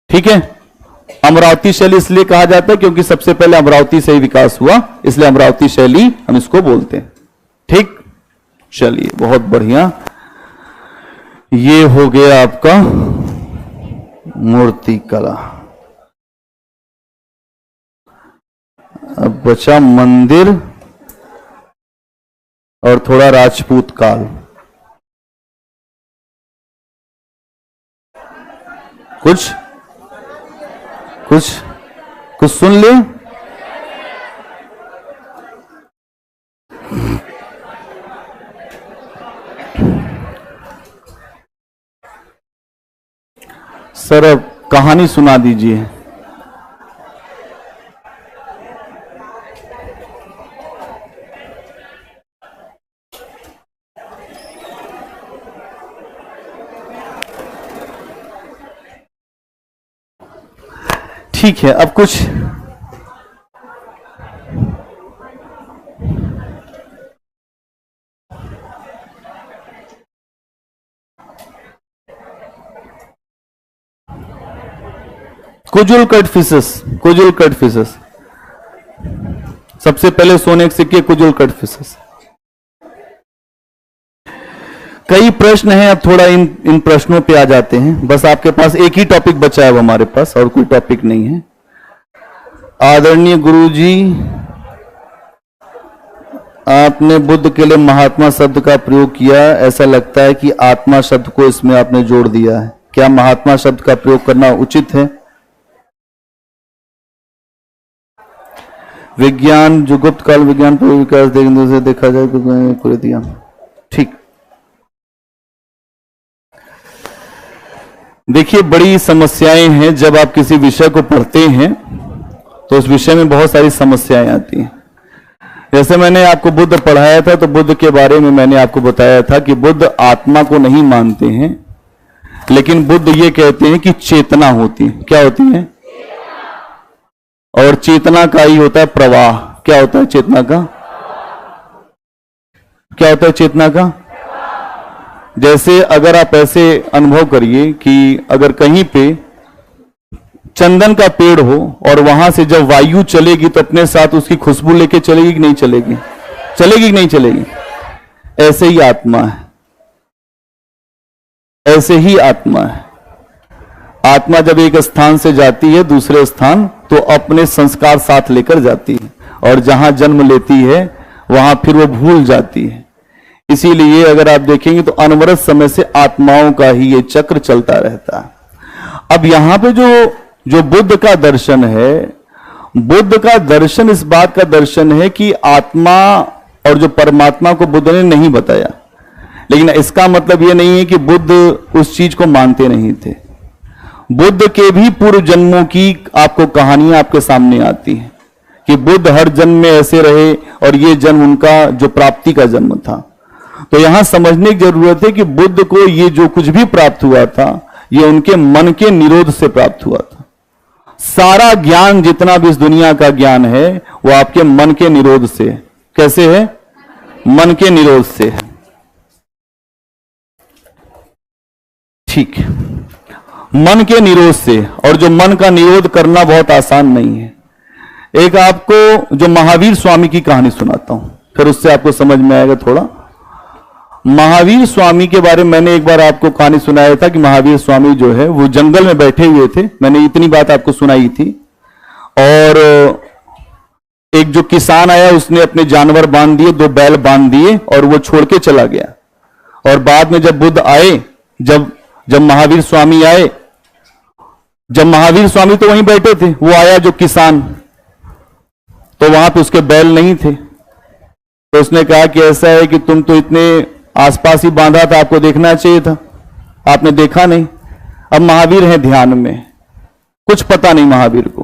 A: ठीक है, अमरावती शैली इसलिए कहा जाता है क्योंकि सबसे पहले अमरावती से ही विकास हुआ, इसलिए अमरावती शैली हम इसको बोलते हैं। ठीक, चलिए, बहुत बढ़िया। ये हो गया आपका मूर्ति कला। अब बचा मंदिर और थोड़ा राजपूत काल। कुछ कुछ कुछ सुन ले। सर, अब कहानी सुना दीजिए। ठीक है, अब कुछ Kujula cut fishes, Kujula cut fishes. सबसे पहले सोने के सिक्के, कुजुल कट फिशेस। कई प्रश्न हैं, अब थोड़ा इन प्रश्नों पे आ जाते हैं। बस आपके पास एक ही टॉपिक बचा है अब हमारे पास, और कोई टॉपिक नहीं है। आदरणीय गुरुजी, आपने बुद्ध के लिए महात्मा शब्द का प्रयोग किया, ऐसा लगता है कि आत्मा शब्द को इसमें आपने जोड़ दिया है। क्या महात्मा शब्द का प्रयोग करना उचित है? विज्ञान जो गुप्त काल विज्ञान पर विकास देखने से देखा जाए तो पूरे दिया। ठीक, देखिए, बड़ी समस्याएं हैं। जब आप किसी विषय को पढ़ते हैं तो उस विषय में बहुत सारी समस्याएं आती हैं। जैसे मैंने आपको बुद्ध पढ़ाया था, तो बुद्ध के बारे में मैंने आपको बताया था कि बुद्ध आत्मा को नहीं मानते हैं, लेकिन बुद्ध ये कहते हैं कि चेतना होती है। क्या होती है? और चेतना का ही होता है प्रवाह। क्या होता है चेतना का? क्या होता है चेतना का? जैसे अगर आप ऐसे अनुभव करिए कि अगर कहीं पे चंदन का पेड़ हो और वहां से जब वायु चलेगी तो अपने साथ उसकी खुशबू लेके चलेगी कि नहीं चलेगी? चलेगी कि नहीं चलेगी? ऐसे ही आत्मा है, ऐसे ही आत्मा है। आत्मा जब एक स्थान से जाती है दूसरे स्थान तो अपने संस्कार साथ लेकर जाती है, और जहां जन्म लेती है वहां फिर वो भूल जाती है। इसीलिए अगर आप देखेंगे तो अनवरत समय से आत्माओं का ही ये चक्र चलता रहता है। अब यहां पे जो बुद्ध का दर्शन है, बुद्ध का दर्शन इस बात का दर्शन है कि आत्मा और जो परमात्मा को बुद्ध ने नहीं बताया, लेकिन इसका मतलब यह नहीं है कि बुद्ध उस चीज को मानते नहीं थे। बुद्ध के भी पूर्व जन्मों की आपको कहानियां आपके सामने आती हैं कि बुद्ध हर जन्म में ऐसे रहे और ये जन्म उनका जो प्राप्ति का जन्म था। तो यहां समझने की जरूरत है कि बुद्ध को ये जो कुछ भी प्राप्त हुआ था ये उनके मन के निरोध से प्राप्त हुआ था। सारा ज्ञान जितना भी इस दुनिया का ज्ञान है वो आपके मन के निरोध से। कैसे है? मन के निरोध से है। ठीक है, मन के निरोध से। और जो मन का निरोध करना बहुत आसान नहीं है। एक आपको जो महावीर स्वामी की कहानी सुनाता हूं, फिर उससे आपको समझ में आएगा थोड़ा। महावीर स्वामी के बारे में मैंने एक बार आपको कहानी सुनाया था कि महावीर स्वामी जो है वो जंगल में बैठे हुए थे। मैंने इतनी बात आपको सुनाई थी। और एक जो किसान आया उसने अपने जानवर बांध दिए, 2 बैल बांध दिए और वो छोड़ के चला गया। और बाद में जब बुद्ध आए, जब महावीर स्वामी आए, जब महावीर स्वामी तो वहीं बैठे थे, वो आया जो किसान, तो वहां पे उसके बैल नहीं थे। तो उसने कहा कि ऐसा है कि तुम तो इतने आसपास ही बांधा था, आपको देखना चाहिए था, आपने देखा नहीं। अब महावीर हैं ध्यान में, कुछ पता नहीं महावीर को।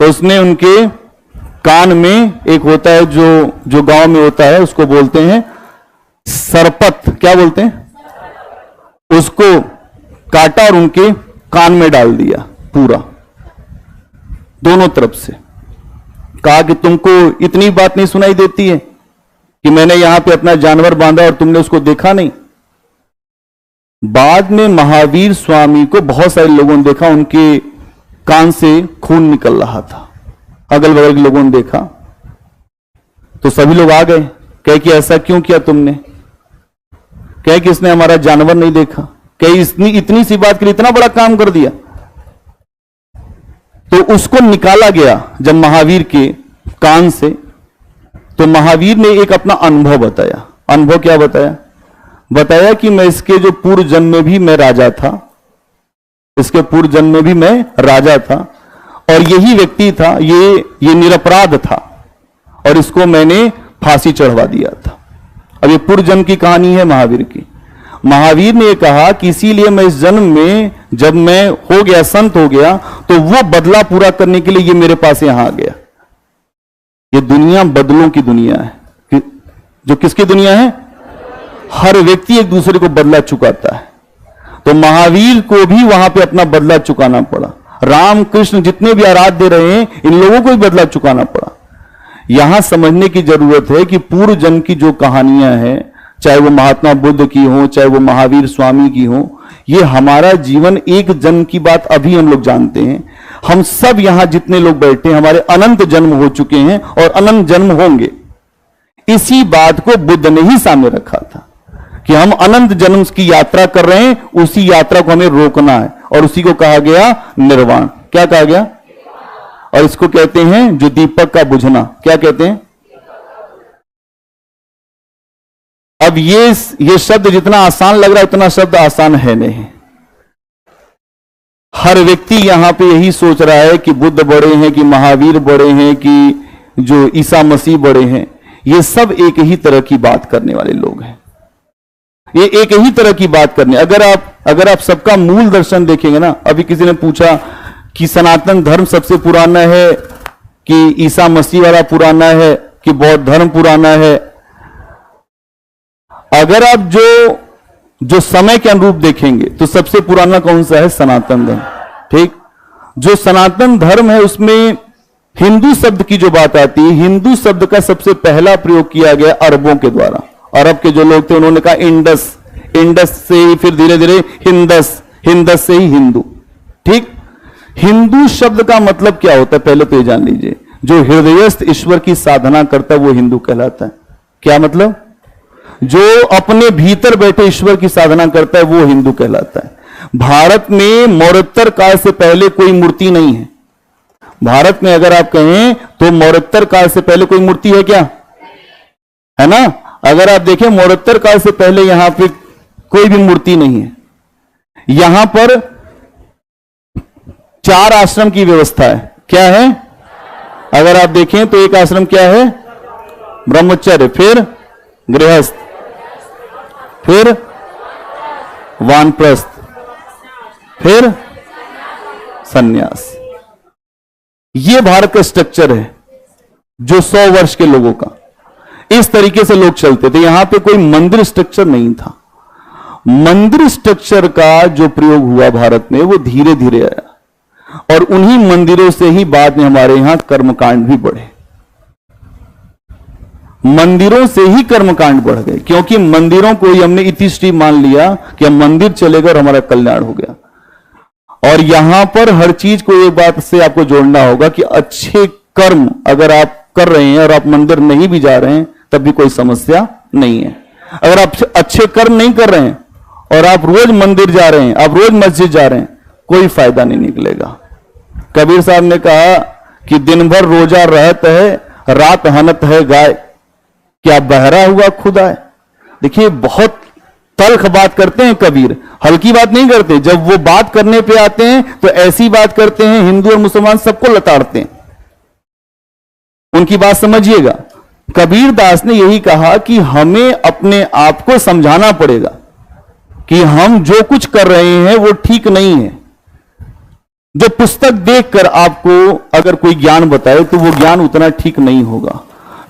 A: तो उसने उनके कान में एक होता है जो गांव में होता है, उसको बोलते हैं सरपत। क्या बोलते हैं? उसको काटा और उनके कान में डाल दिया पूरा, दोनों तरफ से। कहा कि तुमको इतनी बात नहीं सुनाई देती है कि मैंने यहां पे अपना जानवर बांधा और तुमने उसको देखा नहीं? बाद में महावीर स्वामी को बहुत सारे लोगों ने देखा, उनके कान से खून निकल रहा था। अगल बगल के लोगों ने देखा तो सभी लोग आ गए, कहे कि ऐसा क्यों किया तुमने? कहे कि इसने हमारा जानवर नहीं देखा। कहे इतनी सी बात के लिए इतना बड़ा काम कर दिया। तो उसको निकाला गया जब महावीर के कान से, तो महावीर ने एक अपना अनुभव बताया। अनुभव क्या बताया? बताया कि मैं इसके जो पूर्व जन्म में भी मैं राजा था, इसके पूर्व जन्म में भी मैं राजा था, और यही व्यक्ति था, ये निरपराध था और इसको मैंने फांसी चढ़वा दिया था। अब ये पूर्व जन्म की कहानी है महावीर की। महावीर ने कहा कि इसीलिए मैं इस जन्म में जब मैं हो गया, संत हो गया, तो वो बदला पूरा करने के लिए ये मेरे पास यहां आ गया। ये दुनिया बदलों की दुनिया है। जो किसकी दुनिया है? हर व्यक्ति एक दूसरे को बदला चुकाता है। तो महावीर को भी वहां पे अपना बदला चुकाना पड़ा। राम कृष्ण जितने भी आराध्य रहे हैं, इन लोगों को भी बदला चुकाना पड़ा। यहां समझने की जरूरत है कि पूर्व जन्म की जो कहानियां हैं, चाहे वो महात्मा बुद्ध की हो, चाहे वो महावीर स्वामी की हो, ये हमारा जीवन एक जन्म की बात अभी हम लोग जानते हैं। हम सब यहां जितने लोग बैठे हैं, हमारे अनंत जन्म हो चुके हैं और अनंत जन्म होंगे। इसी बात को बुद्ध ने ही सामने रखा था कि हम अनंत जन्म की यात्रा कर रहे हैं, उसी यात्रा को हमें रोकना है, और उसी को कहा गया निर्वाण। क्या कहा गया? और इसको कहते हैं जो दीपक का बुझना। क्या कहते हैं? अब ये शब्द जितना आसान लग रहा है उतना शब्द आसान है नहीं। हर व्यक्ति यहां पे यही सोच रहा है कि बुद्ध बड़े हैं, कि महावीर बड़े हैं, कि जो ईसा मसीह बड़े हैं। ये सब एक ही तरह की बात करने वाले लोग हैं। ये एक ही तरह की बात करने। अगर आप सबका मूल दर्शन देखेंगे ना, अभी किसी ने पूछा कि सनातन धर्म सबसे पुराना है कि ईसा मसीह वाला पुराना है कि बौद्ध धर्म पुराना है। अगर आप जो समय के अनुरूप देखेंगे तो सबसे पुराना कौन सा है? सनातन धर्म। ठीक। जो सनातन धर्म है उसमें हिंदू शब्द की जो बात आती है, हिंदू शब्द का सबसे पहला प्रयोग किया गया अरबों के द्वारा। अरब के जो लोग थे उन्होंने कहा इंडस, इंडस से ही फिर धीरे धीरे हिंदस, हिंदस से ही हिंदू। ठीक, हिंदू शब्द का मतलब क्या होता है पहले तो ये जान लीजिए। जो हृदयस्थ ईश्वर की साधना करता है वो हिंदू कहलाता है। क्या मतलब? जो अपने भीतर बैठे ईश्वर की साधना करता है वो हिंदू कहलाता है। भारत में मौर्योत्तर काल से पहले कोई मूर्ति नहीं है। भारत में अगर आप कहें तो मौर्योत्तर काल से पहले कोई मूर्ति है क्या? है ना? अगर आप देखें मौर्योत्तर काल से पहले यहां पे कोई भी मूर्ति नहीं है। यहां पर 4 आश्रम की व्यवस्था है। क्या है? अगर आप देखें तो एक आश्रम क्या है? ब्रह्मचर्य, फिर गृहस्थ, फिर वानप्रस्थ, फिर सन्यास। यह भारत का स्ट्रक्चर है जो 100 वर्ष के लोगों का। इस तरीके से लोग चलते थे। यहां पे कोई मंदिर स्ट्रक्चर नहीं था। मंदिर स्ट्रक्चर का जो प्रयोग हुआ भारत में वो धीरे धीरे आया और उन्हीं मंदिरों से ही बाद में हमारे यहां कर्मकांड भी बढ़े। मंदिरों से ही कर्मकांड बढ़ गए क्योंकि मंदिरों को ही हमने इतिश्री मान लिया कि हम मंदिर चले गए और हमारा कल्याण हो गया। और यहां पर हर चीज को एक बात से आपको जोड़ना होगा कि अच्छे कर्म अगर आप कर रहे हैं और आप मंदिर नहीं भी जा रहे हैं तब भी कोई समस्या नहीं है। अगर आप अच्छे कर्म नहीं कर रहे हैं और आप रोज मंदिर जा रहे हैं, आप रोज मस्जिद जा रहे हैं, कोई फायदा नहीं निकलेगा। कबीर साहब ने कहा कि दिन भर रोजा रहत है, रात हनत है गाय, क्या बहरा हुआ खुदा है। देखिए बहुत तल्ख बात करते हैं कबीर, हल्की बात नहीं करते। जब वो बात करने पे आते हैं तो ऐसी बात करते हैं हिंदू और मुसलमान सबको लताड़ते हैं। उनकी बात समझिएगा। कबीर दास ने यही कहा कि हमें अपने आप को समझाना पड़ेगा कि हम जो कुछ कर रहे हैं वो ठीक नहीं है। जो पुस्तक देखकर आपको अगर कोई ज्ञान बताए तो वो ज्ञान उतना ठीक नहीं होगा।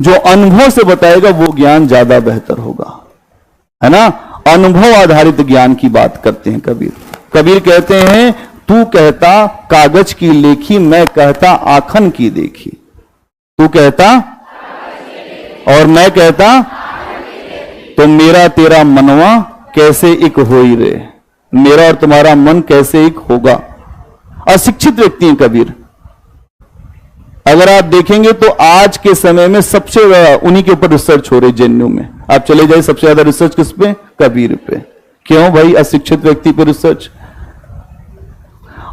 A: जो अनुभव से बताएगा वो ज्ञान ज्यादा बेहतर होगा, है ना? अनुभव आधारित ज्ञान की बात करते हैं कबीर। कबीर कहते हैं तू कहता कागज की लेखी, मैं कहता आखन की देखी। तू कहता और मैं कहता तो मेरा तेरा मनवा कैसे एक होई रे। मेरा और तुम्हारा मन कैसे एक होगा। अशिक्षित व्यक्ति हैं कबीर। अगर आप देखेंगे तो आज के समय में सबसे उन्हीं के ऊपर रिसर्च हो रही जेएनयू में। आप चले जाइए, सबसे ज्यादा रिसर्च किस पे? कबीर पे। क्यों भाई? अशिक्षित व्यक्ति पर रिसर्च।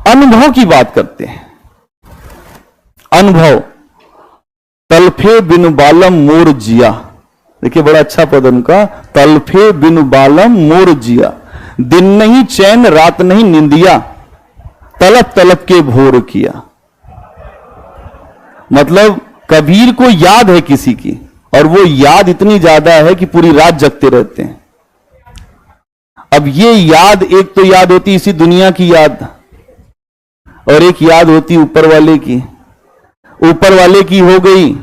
A: अनुभव की बात करते हैं। अनुभव तलफे बिनु बालम मोर जिया। देखिए बड़ा अच्छा पद उनका, तलफे बिनु बालम मोर जिया, दिन नहीं चैन रात नहीं निंदिया, तलप तलप के भोर किया। मतलब कबीर को याद है किसी की और वो याद इतनी ज्यादा है कि पूरी रात जगते रहते हैं। अब ये याद, एक तो याद होती इसी दुनिया की याद और एक याद होती ऊपर वाले की। ऊपर वाले की हो गई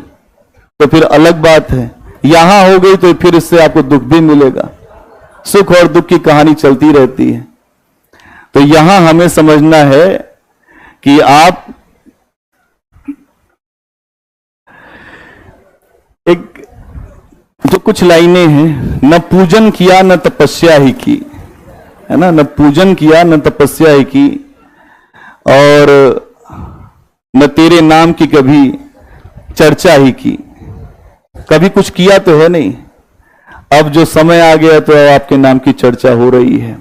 A: तो फिर अलग बात है, यहां हो गई तो फिर इससे आपको दुख भी मिलेगा। सुख और दुख की कहानी चलती रहती है। तो यहां हमें समझना है कि आप एक जो कुछ लाइनें हैं, न पूजन किया न तपस्या ही की, है ना? न पूजन किया न तपस्या ही की और न तेरे नाम की कभी चर्चा ही की। कभी कुछ किया तो है नहीं। अब जो समय आ गया तो आपके नाम की चर्चा हो रही है।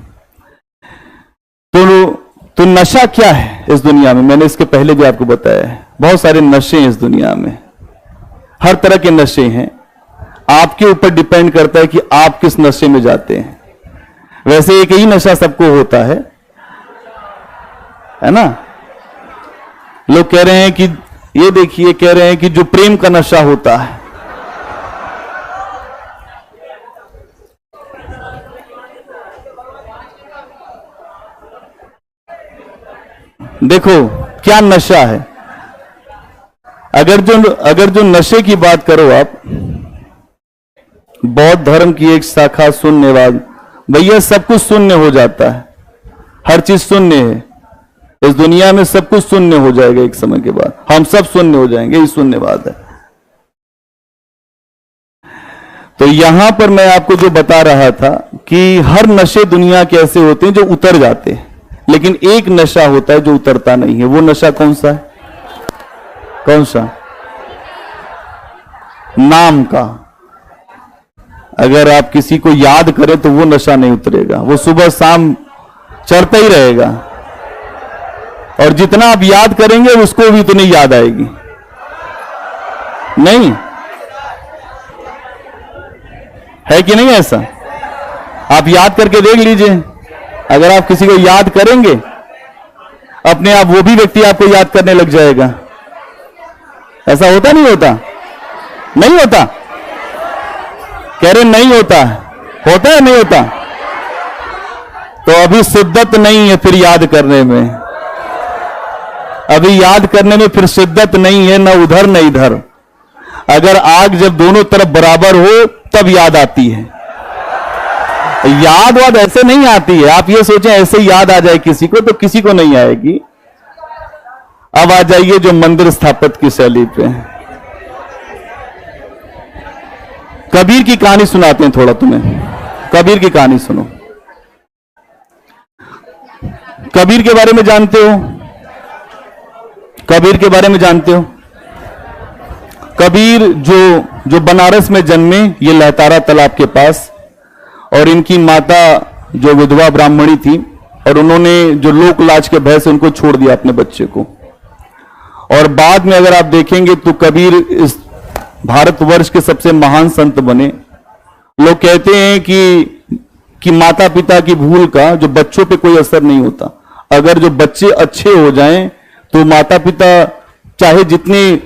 A: तो नशा क्या है इस दुनिया में? मैंने इसके पहले भी आपको बताया है। बहुत सारे नशे हैं इस दुनिया में, हर तरह के नशे हैं। आपके ऊपर डिपेंड करता है कि आप किस नशे में जाते हैं। वैसे एक ही नशा सबको होता है ना? लोग कह रहे हैं कि ये देखिए, कह रहे हैं कि जो प्रेम का नशा होता है, देखो क्या नशा है। अगर जो नशे की बात करो आप, बौद्ध धर्म की एक शाखा शून्यवाद, भैया सब कुछ शून्य हो जाता है, हर चीज शून्य है। इस दुनिया में सब कुछ शून्य हो जाएगा एक समय के बाद, हम सब शून्य हो जाएंगे, ये शून्यवाद है। तो यहां पर मैं आपको जो बता रहा था कि हर नशे दुनिया के ऐसे होते हैं जो उतर जाते हैं, लेकिन एक नशा होता है जो उतरता नहीं है। वो नशा कौन सा है? कौन सा? नाम का। अगर आप किसी को याद करें तो वो नशा नहीं उतरेगा, वो सुबह शाम चढ़ता ही रहेगा, और जितना आप याद करेंगे उसको भी उतनी याद आएगी। नहीं है कि नहीं ऐसा? आप याद करके देख लीजिए, अगर आप किसी को याद करेंगे अपने आप वो भी व्यक्ति आपको याद करने लग जाएगा। ऐसा होता नहीं होता? नहीं होता? कह रहे नहीं होता, होता है नहीं होता? तो अभी शिद्दत नहीं है फिर याद करने में, अभी याद करने में फिर शिद्दत नहीं है, ना उधर न इधर। अगर आग जब दोनों तरफ बराबर हो तब याद आती है। याद वाद ऐसे नहीं आती है। आप ये सोचें ऐसे याद आ जाए किसी को, तो किसी को नहीं आएगी। अब आ जाइए जो मंदिर स्थापत्य की शैली पे। कबीर की कहानी सुनाते हैं थोड़ा तुम्हें, कबीर की कहानी सुनो। कबीर के बारे में जानते हो? कबीर के बारे में जानते हो? कबीर जो बनारस में जन्मे, ये लहतारा तालाब के पास, और इनकी माता जो विधवा ब्राह्मणी थी, और उन्होंने जो लोक लाज के भय से उनको छोड़ दिया अपने बच्चे को। और बाद में अगर आप देखेंगे तो कबीर इस भारतवर्ष के सबसे महान संत बने। लोग कहते हैं कि माता पिता की भूल का जो बच्चों पे कोई असर नहीं होता। अगर जो बच्चे अच्छे हो जाएं तो माता पिता चाहे जितनी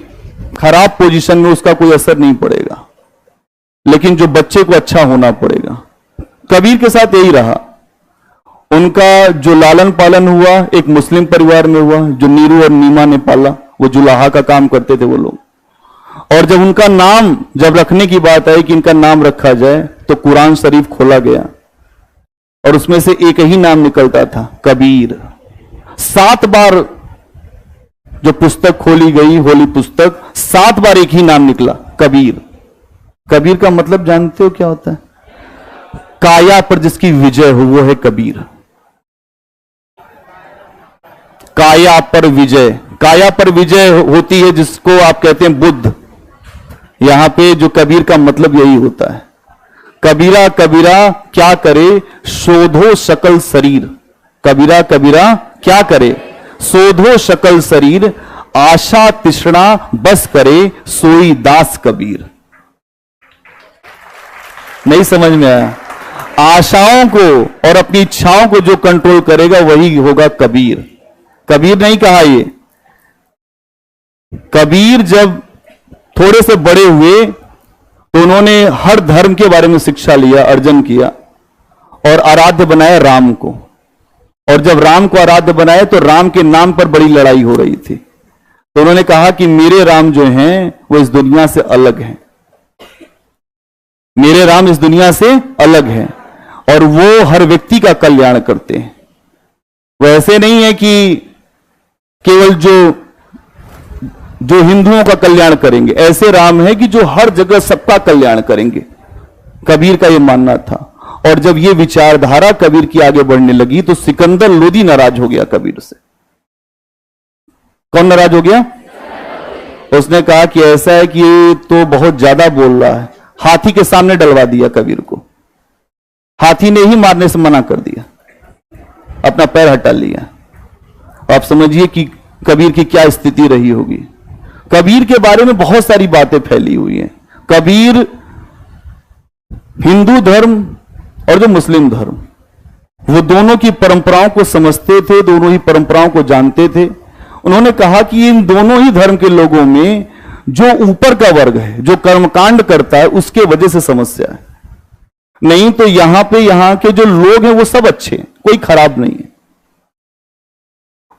A: खराब पोजीशन में, उसका कोई असर नहीं पड़ेगा, लेकिन जो बच्चे को अच्छा होना पड़ेगा। कबीर के साथ यही रहा। उनका जो लालन पालन हुआ एक मुस्लिम परिवार में हुआ, जो नीरू और नीमा ने पाला, वो जुलाहा का काम करते थे वो लोग। और जब उनका नाम जब रखने की बात आई कि इनका नाम रखा जाए, तो कुरान शरीफ खोला गया और उसमें से एक ही नाम निकलता था, कबीर। 7 बार जो पुस्तक खोली गई, होली पुस्तक, 7 बार एक ही नाम निकला, कबीर। कबीर का मतलब जानते हो क्या होता है? काया पर जिसकी विजय हो वो है कबीर। काया पर विजय, काया पर विजय होती है जिसको आप कहते हैं बुद्ध। यहां पे जो कबीर का मतलब यही होता है। कबीरा कबीरा क्या करे, शोधो सकल शरीर। कबीरा कबीरा क्या करे, शोधो सकल शरीर। आशा तृष्णा बस करे, सोई दास कबीर। नहीं समझ में आया? आशाओं को और अपनी इच्छाओं को जो कंट्रोल करेगा वही होगा कबीर। कबीर नहीं कहा ये। कबीर जब थोड़े से बड़े हुए तो उन्होंने हर धर्म के बारे में शिक्षा लिया, अर्जन किया, और आराध्य बनाया राम को। और जब राम को आराध्य बनाया तो राम के नाम पर बड़ी लड़ाई हो रही थी। तो उन्होंने कहा कि मेरे राम जो हैं वो इस दुनिया से अलग हैं, मेरे राम इस दुनिया से अलग हैं, और वो हर व्यक्ति का कल्याण करते हैं। वो ऐसे नहीं है कि केवल जो हिंदुओं का कल्याण करेंगे, ऐसे राम है कि जो हर जगह सबका कल्याण करेंगे। कबीर का यह मानना था। और जब यह विचारधारा कबीर की आगे बढ़ने लगी तो सिकंदर लोदी नाराज हो गया कबीर से। कौन नाराज हो गया? उसने कहा कि ऐसा है कि ये तो बहुत ज्यादा बोल रहा है। हाथी के सामने डलवा दिया कबीर को। हाथी ने ही मारने से मना कर दिया, अपना पैर हटा लिया। आप समझिए कि कबीर की क्या स्थिति रही होगी। कबीर के बारे में बहुत सारी बातें फैली हुई हैं। कबीर हिंदू धर्म और जो मुस्लिम धर्म, वो दोनों की परंपराओं को समझते थे, दोनों ही परंपराओं को जानते थे। उन्होंने कहा कि इन दोनों ही धर्म के लोगों में जो ऊपर का वर्ग है, जो कर्मकांड करता है, उसके वजह से समस्या है। नहीं तो यहां के जो लोग हैं वो सब अच्छे, कोई खराब नहीं है।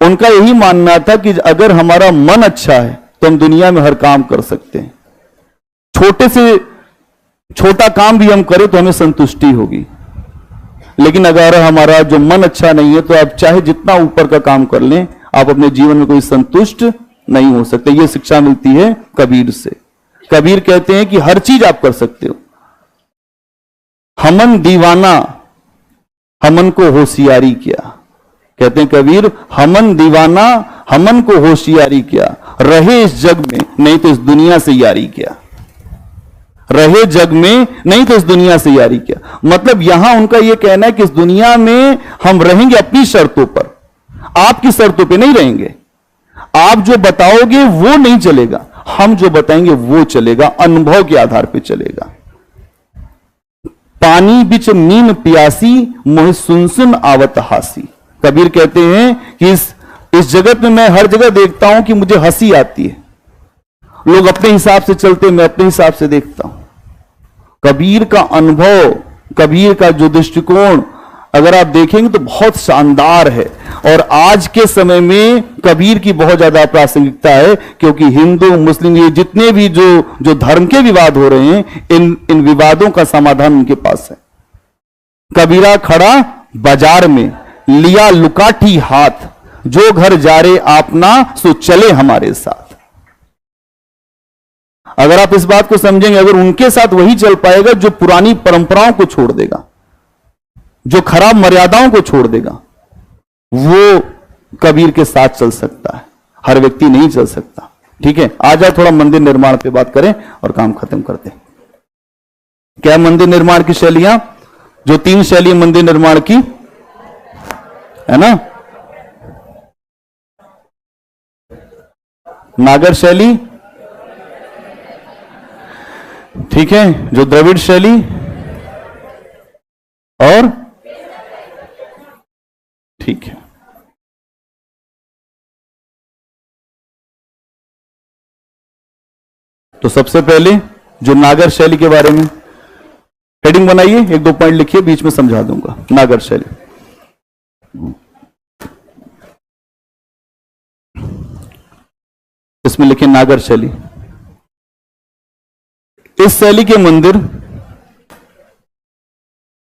A: उनका यही मानना था कि अगर हमारा मन अच्छा है तो हम दुनिया में हर काम कर सकते हैं। छोटे से छोटा काम भी हम करें तो हमें संतुष्टि होगी। लेकिन अगर हमारा जो मन अच्छा नहीं है तो आप चाहे जितना ऊपर का काम कर लें, आप अपने जीवन में कोई संतुष्ट नहीं हो सकते। यह शिक्षा मिलती है कबीर से। कबीर कहते हैं कि हर चीज आप कर सकते हो। हमन दीवाना हमन को होशियारी क्या, कहते हैं कबीर, हमन दीवाना हमन को होशियारी क्या, रहे इस जग में नहीं तो इस दुनिया से यारी क्या, रहे जग में नहीं तो इस दुनिया से यारी क्या। मतलब यहां उनका यह कहना है कि इस दुनिया में हम रहेंगे अपनी शर्तों पर, आपकी शर्तों पे नहीं रहेंगे। आप जो बताओगे वो नहीं चलेगा, हम जो बताएंगे वो चलेगा, अनुभव के आधार पे चलेगा। पानी बिच नीम प्यासी मोहि सुन सुन आवत हासी। कबीर कहते हैं कि इस जगत में मैं हर जगह देखता हूं कि मुझे हंसी आती है। लोग अपने हिसाब से चलते, मैं अपने हिसाब से देखता हूं। कबीर का अनुभव, कबीर का जो दृष्टिकोण अगर आप देखेंगे तो बहुत शानदार है। और आज के समय में कबीर की बहुत ज्यादा प्रासंगिकता है, क्योंकि हिंदू मुस्लिम ये जितने भी जो धर्म के विवाद हो रहे हैं, इन विवादों का समाधान उनके पास है। कबीरा खड़ा बाजार में लिया लुकाठी हाथ, जो घर जा रे आपना सो चले हमारे साथ। अगर आप इस बात को समझेंगे, अगर उनके साथ वही चल पाएगा जो पुरानी परंपराओं को छोड़ देगा, जो खराब मर्यादाओं को छोड़ देगा, वो कबीर के साथ चल सकता है। हर व्यक्ति नहीं चल सकता। ठीक है, आ जाओ थोड़ा मंदिर निर्माण पे बात करें और काम खत्म करते हैं। क्या मंदिर निर्माण की शैलियां, जो 3 शैली मंदिर निर्माण की है ना, नागर शैली, ठीक है, जो द्रविड़ शैली और ठीक है। तो सबसे पहले जो नागर शैली के बारे में हेडिंग बनाइए, 1-2 पॉइंट लिखिए, बीच में समझा दूंगा। नागर शैली, इसमें लिखिए नागर शैली। इस शैली के मंदिर,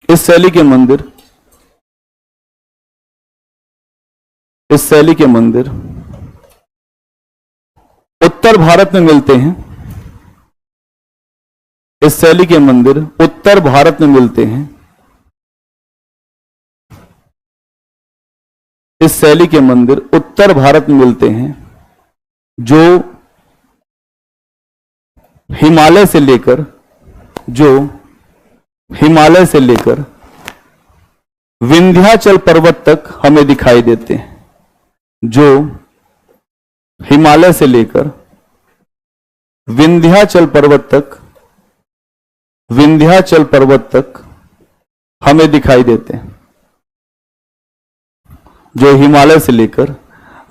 A: इस शैली के मंदिर, इस शैली के मंदिर उत्तर भारत में मिलते हैं। इस शैली के मंदिर उत्तर भारत में मिलते हैं। इस शैली के मंदिर उत्तर भारत में मिलते हैं, जो हिमालय से लेकर, जो हिमालय से लेकर विंध्याचल पर्वत तक हमें दिखाई देते हैं। जो हिमालय से लेकर विंध्याचल पर्वत तक, विंध्याचल पर्वत तक हमें दिखाई देते हैं। जो हिमालय से लेकर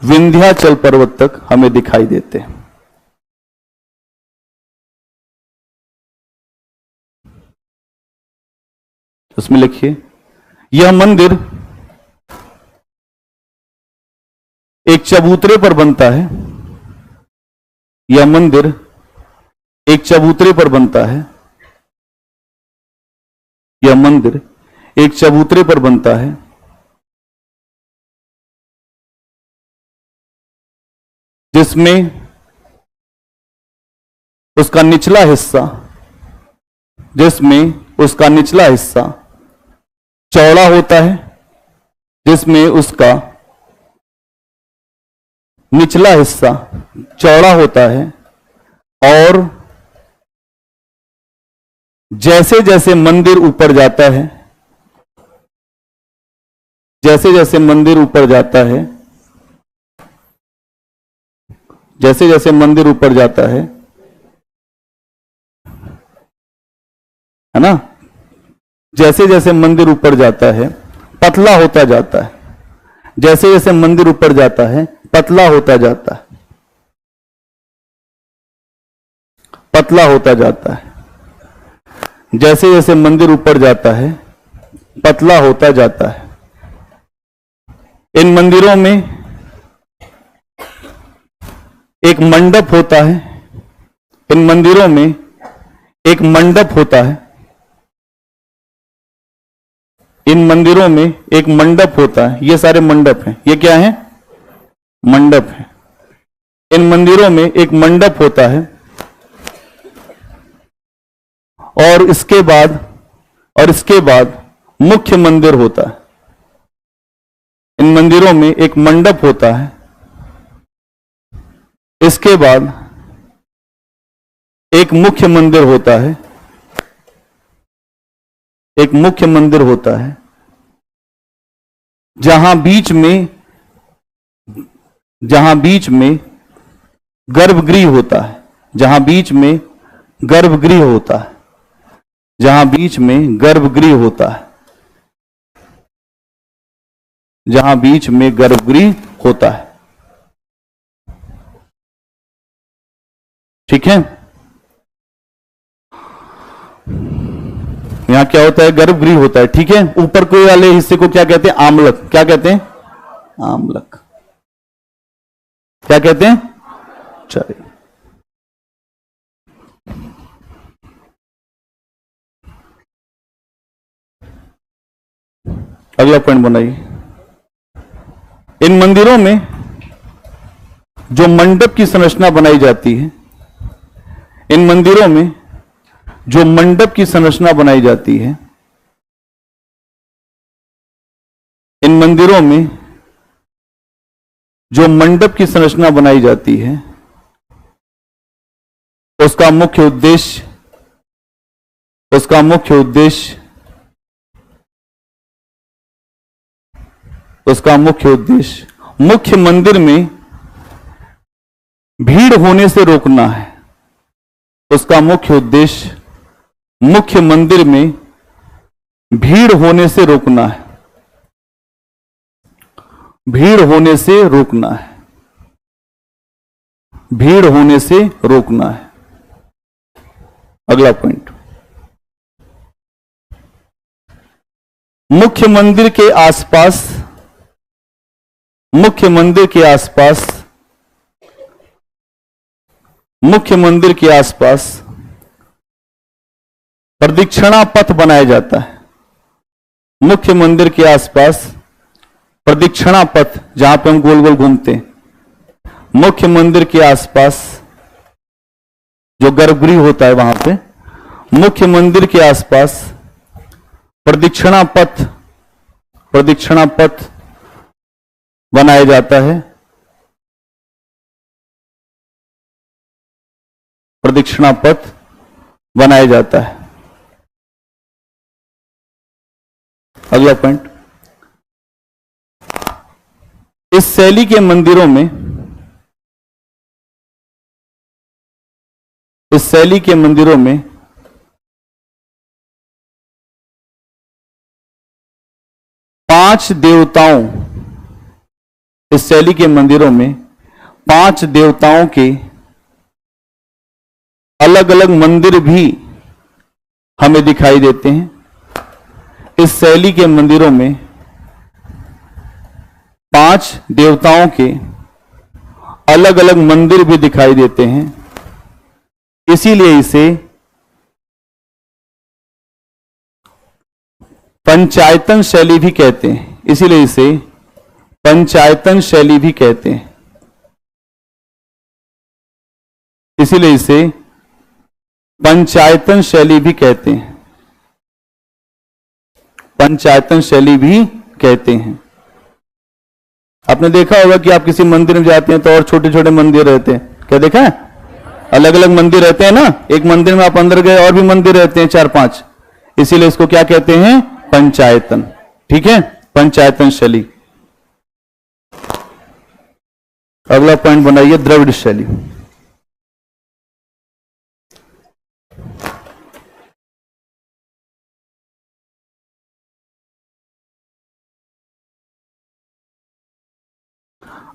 A: विंध्याचल पर्वत तक हमें दिखाई देते हैं। उसमें लिखिए, यह मंदिर एक चबूतरे पर बनता है। यह मंदिर एक चबूतरे पर बनता है। यह मंदिर एक चबूतरे पर बनता है, जिसमें उसका निचला हिस्सा, जिसमें उसका निचला हिस्सा चौड़ा होता है, जिसमें उसका निचला हिस्सा चौड़ा होता है। और जैसे जैसे मंदिर ऊपर जाता है, जैसे जैसे मंदिर ऊपर जाता है, जैसे जैसे मंदिर ऊपर जाता है ना, जैसे जैसे मंदिर ऊपर जाता है पतला होता जाता है। जैसे जैसे मंदिर ऊपर जाता है पतला होता जाता है, पतला होता जाता है। जैसे जैसे मंदिर ऊपर जाता है पतला होता जाता है। इन मंदिरों में एक मंडप होता है। इन मंदिरों में एक मंडप होता है। इन मंदिरों में एक मंडप होता है। ये सारे मंडप हैं। ये क्या है? मंडप है। इन मंदिरों में एक मंडप होता है और इसके बाद मुख्य मंदिर होता है। इन मंदिरों में एक मंडप होता है, इसके बाद एक मुख्य मंदिर होता है, एक मुख्य मंदिर होता है जहां बीच में गर्भगृह होता है, जहां बीच में गर्भगृह होता है, जहां बीच में गर्भगृह होता है, जहां बीच में गर्भगृह होता है। ठीक है, यहां क्या होता है? गर्भगृह होता है। ठीक है, ऊपर कोई वाले हिस्से को क्या कहते हैं? आमलक। क्या कहते हैं? आमलक। क्या कहते हैं? चलिए, अगला पॉइंट बनाइए। इन मंदिरों में जो मंडप की संरचना बनाई जाती है, इन मंदिरों में जो मंडप की संरचना बनाई जाती है, इन मंदिरों में जो मंडप की संरचना बनाई जाती है, उसका मुख्य उद्देश्य मुख्य मंदिर में भीड़ होने से रोकना है। उसका मुख्य उद्देश्य मुख्य मंदिर में भीड़ होने से रोकना है, भीड़ होने से रोकना है, भीड़ होने से रोकना है। अगला पॉइंट, मुख्य मंदिर के आसपास प्रदक्षिणा पथ बनाया जाता है। मुख्य मंदिर के आसपास प्रदक्षिणा पथ, जहां पे हम गोल गोल घूमते हैं, मुख्य मंदिर के आसपास जो गर्भगृह होता है वहां पे, मुख्य मंदिर के आसपास प्रदक्षिणा पथ बनाया जाता है। प्रदक्षिणा पथ बनाया जाता है। अगला पॉइंट, इस शैली के मंदिरों में 5 देवताओं, इस शैली के मंदिरों में 5 देवताओं के अलग अलग मंदिर भी हमें दिखाई देते हैं। इस शैली के मंदिरों में 5 देवताओं के अलग अलग मंदिर भी दिखाई देते हैं, इसीलिए इसे पंचायतन शैली भी कहते हैं। इसीलिए इसे पंचायतन शैली भी कहते हैं। इसीलिए इसे पंचायतन शैली भी कहते हैं। पंचायतन शैली भी कहते हैं। आपने देखा होगा कि आप किसी मंदिर में जाते हैं तो और छोटे छोटे मंदिर रहते हैं। क्या देखा है? अलग अलग मंदिर रहते हैं ना। एक मंदिर में आप अंदर गए और भी मंदिर रहते हैं 4-5, इसीलिए इसको क्या कहते हैं? पंचायतन। ठीक है, पंचायतन शैली। अगला पॉइंट बनाइए, द्रविड़ शैली।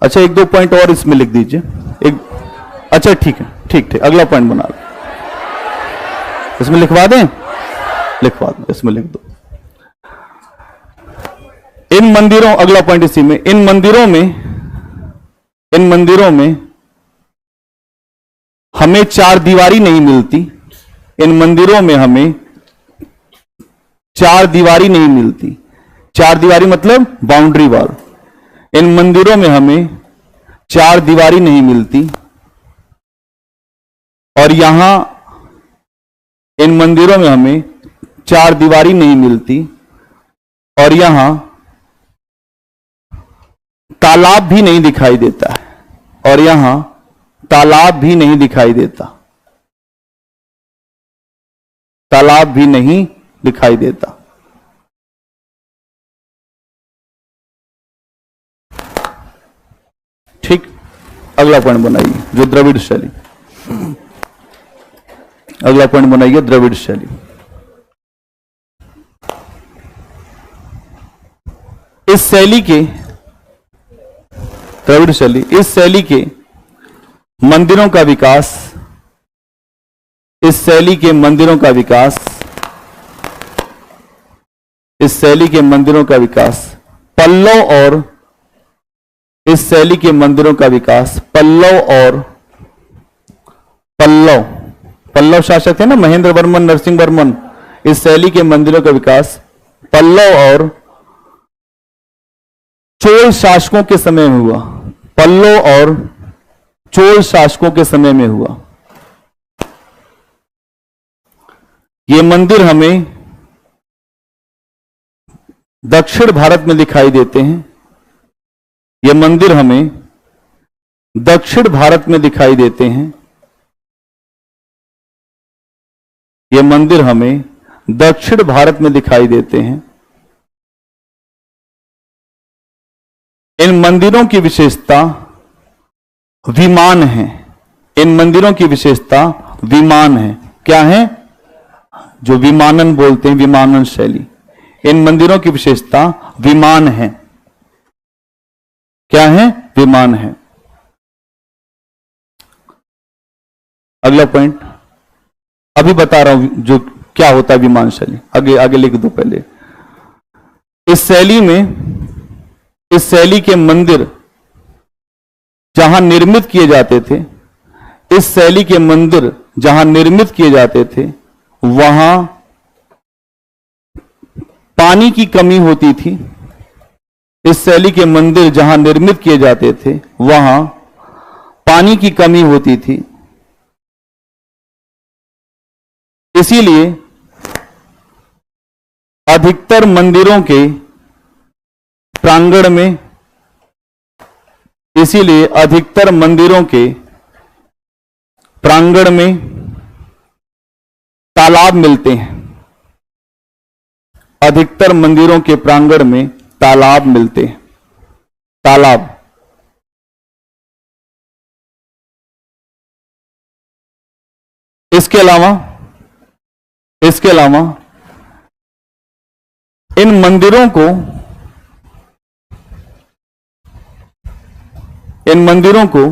A: अच्छा, 1-2 पॉइंट और इसमें लिख दीजिए। अच्छा ठीक है, ठीक, अगला पॉइंट बना लो। इसमें लिखवा दें? लिखवा दो, इसमें लिख दो। इन मंदिरों, अगला पॉइंट इसी में, इन मंदिरों में हमें 4 दीवारी नहीं मिलती। इन मंदिरों में हमें 4 दीवारी नहीं मिलती। 4 दीवारी मतलब बाउंड्री वॉल। इन मंदिरों में हमें चार दीवारी नहीं मिलती, और यहां इन मंदिरों में हमें चार दीवारी नहीं मिलती, और यहां तालाब भी नहीं दिखाई देता है, और यहां तालाब भी नहीं दिखाई देता, तालाब भी नहीं दिखाई देता। ठीक, अगला पॉइंट बनाइए जो द्रविड़ शैली। अगला पॉइंट बनाइए द्रविड़ शैली। इस शैली के, द्रविड़ शैली, इस शैली के मंदिरों का विकास, इस शैली के मंदिरों का विकास, इस शैली के मंदिरों का विकास पल्लव और, इस शैली के मंदिरों का विकास पल्लव और, पल्लव शासक थे ना महेंद्र वर्मन, नरसिंह वर्मन, इस शैली के मंदिरों का विकास पल्लव और चोल शासकों के समय में हुआ, पल्लव और चोल शासकों के समय में हुआ। ये मंदिर हमें दक्षिण भारत में दिखाई देते हैं, ये मंदिर हमें दक्षिण भारत में दिखाई देते हैं, ये मंदिर हमें दक्षिण भारत में दिखाई देते हैं। इन मंदिरों की विशेषता विमान है, इन मंदिरों की विशेषता विमान है। क्या है? जो विमानन बोलते हैं, विमानन शैली। इन मंदिरों की विशेषता विमान है। क्या है? विमान है। अगला पॉइंट अभी बता रहा हूं जो क्या होता है विमान शैली, आगे आगे लिख दो पहले। इस शैली में, इस शैली के मंदिर जहां निर्मित किए जाते थे, इस शैली के मंदिर जहां निर्मित किए जाते थे वहां पानी की कमी होती थी। इस शैली के मंदिर जहां निर्मित किए जाते थे वहां पानी की कमी होती थी। इसीलिए अधिकतर मंदिरों के प्रांगण में, इसीलिए अधिकतर मंदिरों के प्रांगण में तालाब मिलते हैं। अधिकतर मंदिरों के प्रांगण में तालाब मिलते हैं। तालाब। इसके अलावा इन मंदिरों को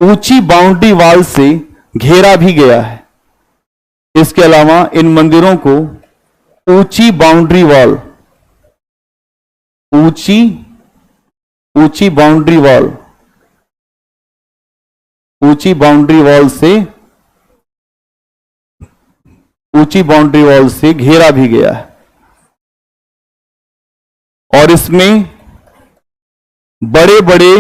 A: ऊंची बाउंड्री वॉल से घेरा भी गया है। इसके अलावा इन मंदिरों को ऊंची बाउंड्री वॉल, ऊंची बाउंड्री वॉल, ऊंची बाउंड्री वॉल से, ऊंची बाउंड्री वॉल से घेरा भी गया है। और इसमें बड़े बड़े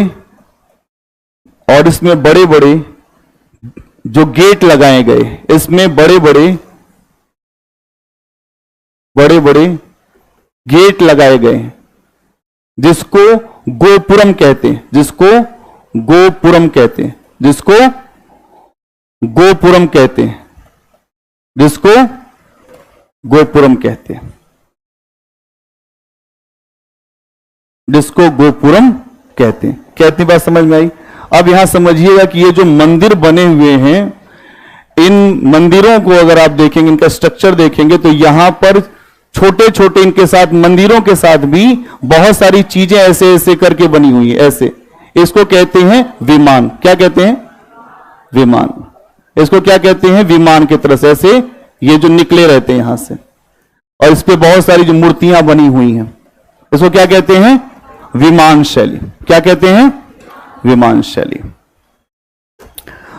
A: जो गेट लगाए गए, इसमें बड़े बड़े गेट लगाए गए हैं जिसको गोपुरम कहते हैं, जिसको गोपुरम कहते हैं, जिसको गोपुरम कहते हैं, जिसको गोपुरम कहते हैं, जिसको गोपुरम कहते हैं। क्या इतनी बात समझ में आई? अब यहां समझिएगा कि ये जो मंदिर बने हुए हैं, इन मंदिरों को अगर आप देखेंगे, इनका स्ट्रक्चर देखेंगे तो यहां पर छोटे छोटे इनके साथ, मंदिरों के साथ भी बहुत सारी चीजें ऐसे ऐसे करके बनी हुई है, ऐसे। इसको कहते हैं विमान। क्या कहते हैं? विमान। इसको क्या कहते हैं? विमान की तरह से ऐसे ये जो निकले रहते हैं यहां से, और इस पे बहुत सारी जो मूर्तियां बनी हुई हैं, इसको क्या कहते हैं? विमान शैली। क्या कहते हैं? विमान शैली।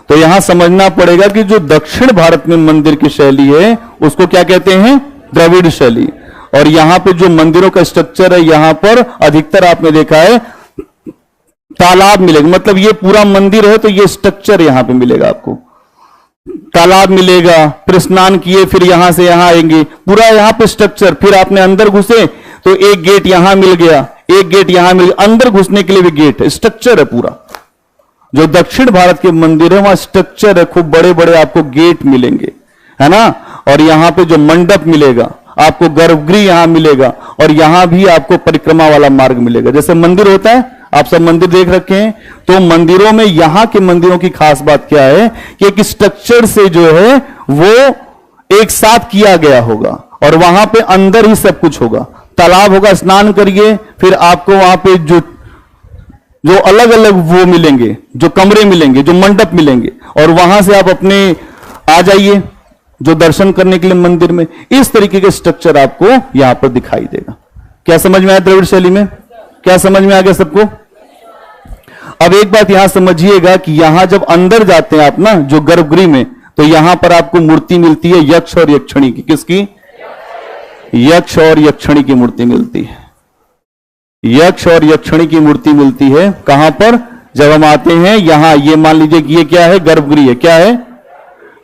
A: तो यहां समझना पड़ेगा कि जो दक्षिण भारत में मंदिर की शैली है उसको क्या कहते हैं? द्रविड़ शैली। और यहां पे जो मंदिरों का स्ट्रक्चर है, यहां पर अधिकतर आपने देखा है तालाब मिलेगा, मतलब ये पूरा मंदिर है तो ये स्ट्रक्चर यहां पे मिलेगा आपको। तालाब मिलेगा, फिर स्नान किए, फिर यहां से यहां आएंगे, पूरा यहां पे स्ट्रक्चर। फिर आपने अंदर घुसे तो एक गेट यहां मिल गया, एक गेट यहां मिल गया, अंदर घुसने के लिए भी गेट है, स्ट्रक्चर है पूरा। जो दक्षिण भारत के मंदिर है वहां स्ट्रक्चर है, खूब बड़े बड़े आपको गेट मिलेंगे, है ना। और यहां पे जो मंडप मिलेगा आपको, गर्भगृह यहां मिलेगा, और यहां भी आपको परिक्रमा वाला मार्ग मिलेगा। जैसे मंदिर होता है, आप सब मंदिर देख रखे हैं, तो मंदिरों में, यहां के मंदिरों की खास बात क्या है कि एक स्ट्रक्चर से जो है वो एक साथ किया गया होगा, और वहां पे अंदर ही सब कुछ होगा। तालाब होगा, स्नान करिए, फिर आपको वहां पे जो जो अलग अलग वो मिलेंगे, जो कमरे मिलेंगे, जो मंडप मिलेंगे, और वहां से आप अपने आ जाइए जो दर्शन करने के लिए मंदिर में। इस तरीके के स्ट्रक्चर आपको यहां पर दिखाई देगा। क्या समझ में आया द्रविड़ शैली में? क्या समझ में आ गया सबको? अब एक बात यहां समझिएगा कि यहां जब अंदर जाते हैं आप ना, जो गर्भगृह में, तो यहां पर आपको मूर्ति मिलती है यक्ष और यक्षिणी की। किसकी? यक्ष और यक्षिणी की मूर्ति मिलती है। यक्ष और यक्षिणी की मूर्ति मिलती है कहां पर? जब हम आते हैं यहां, ये मान लीजिए कि ये क्या है? गर्भगृह है। क्या है?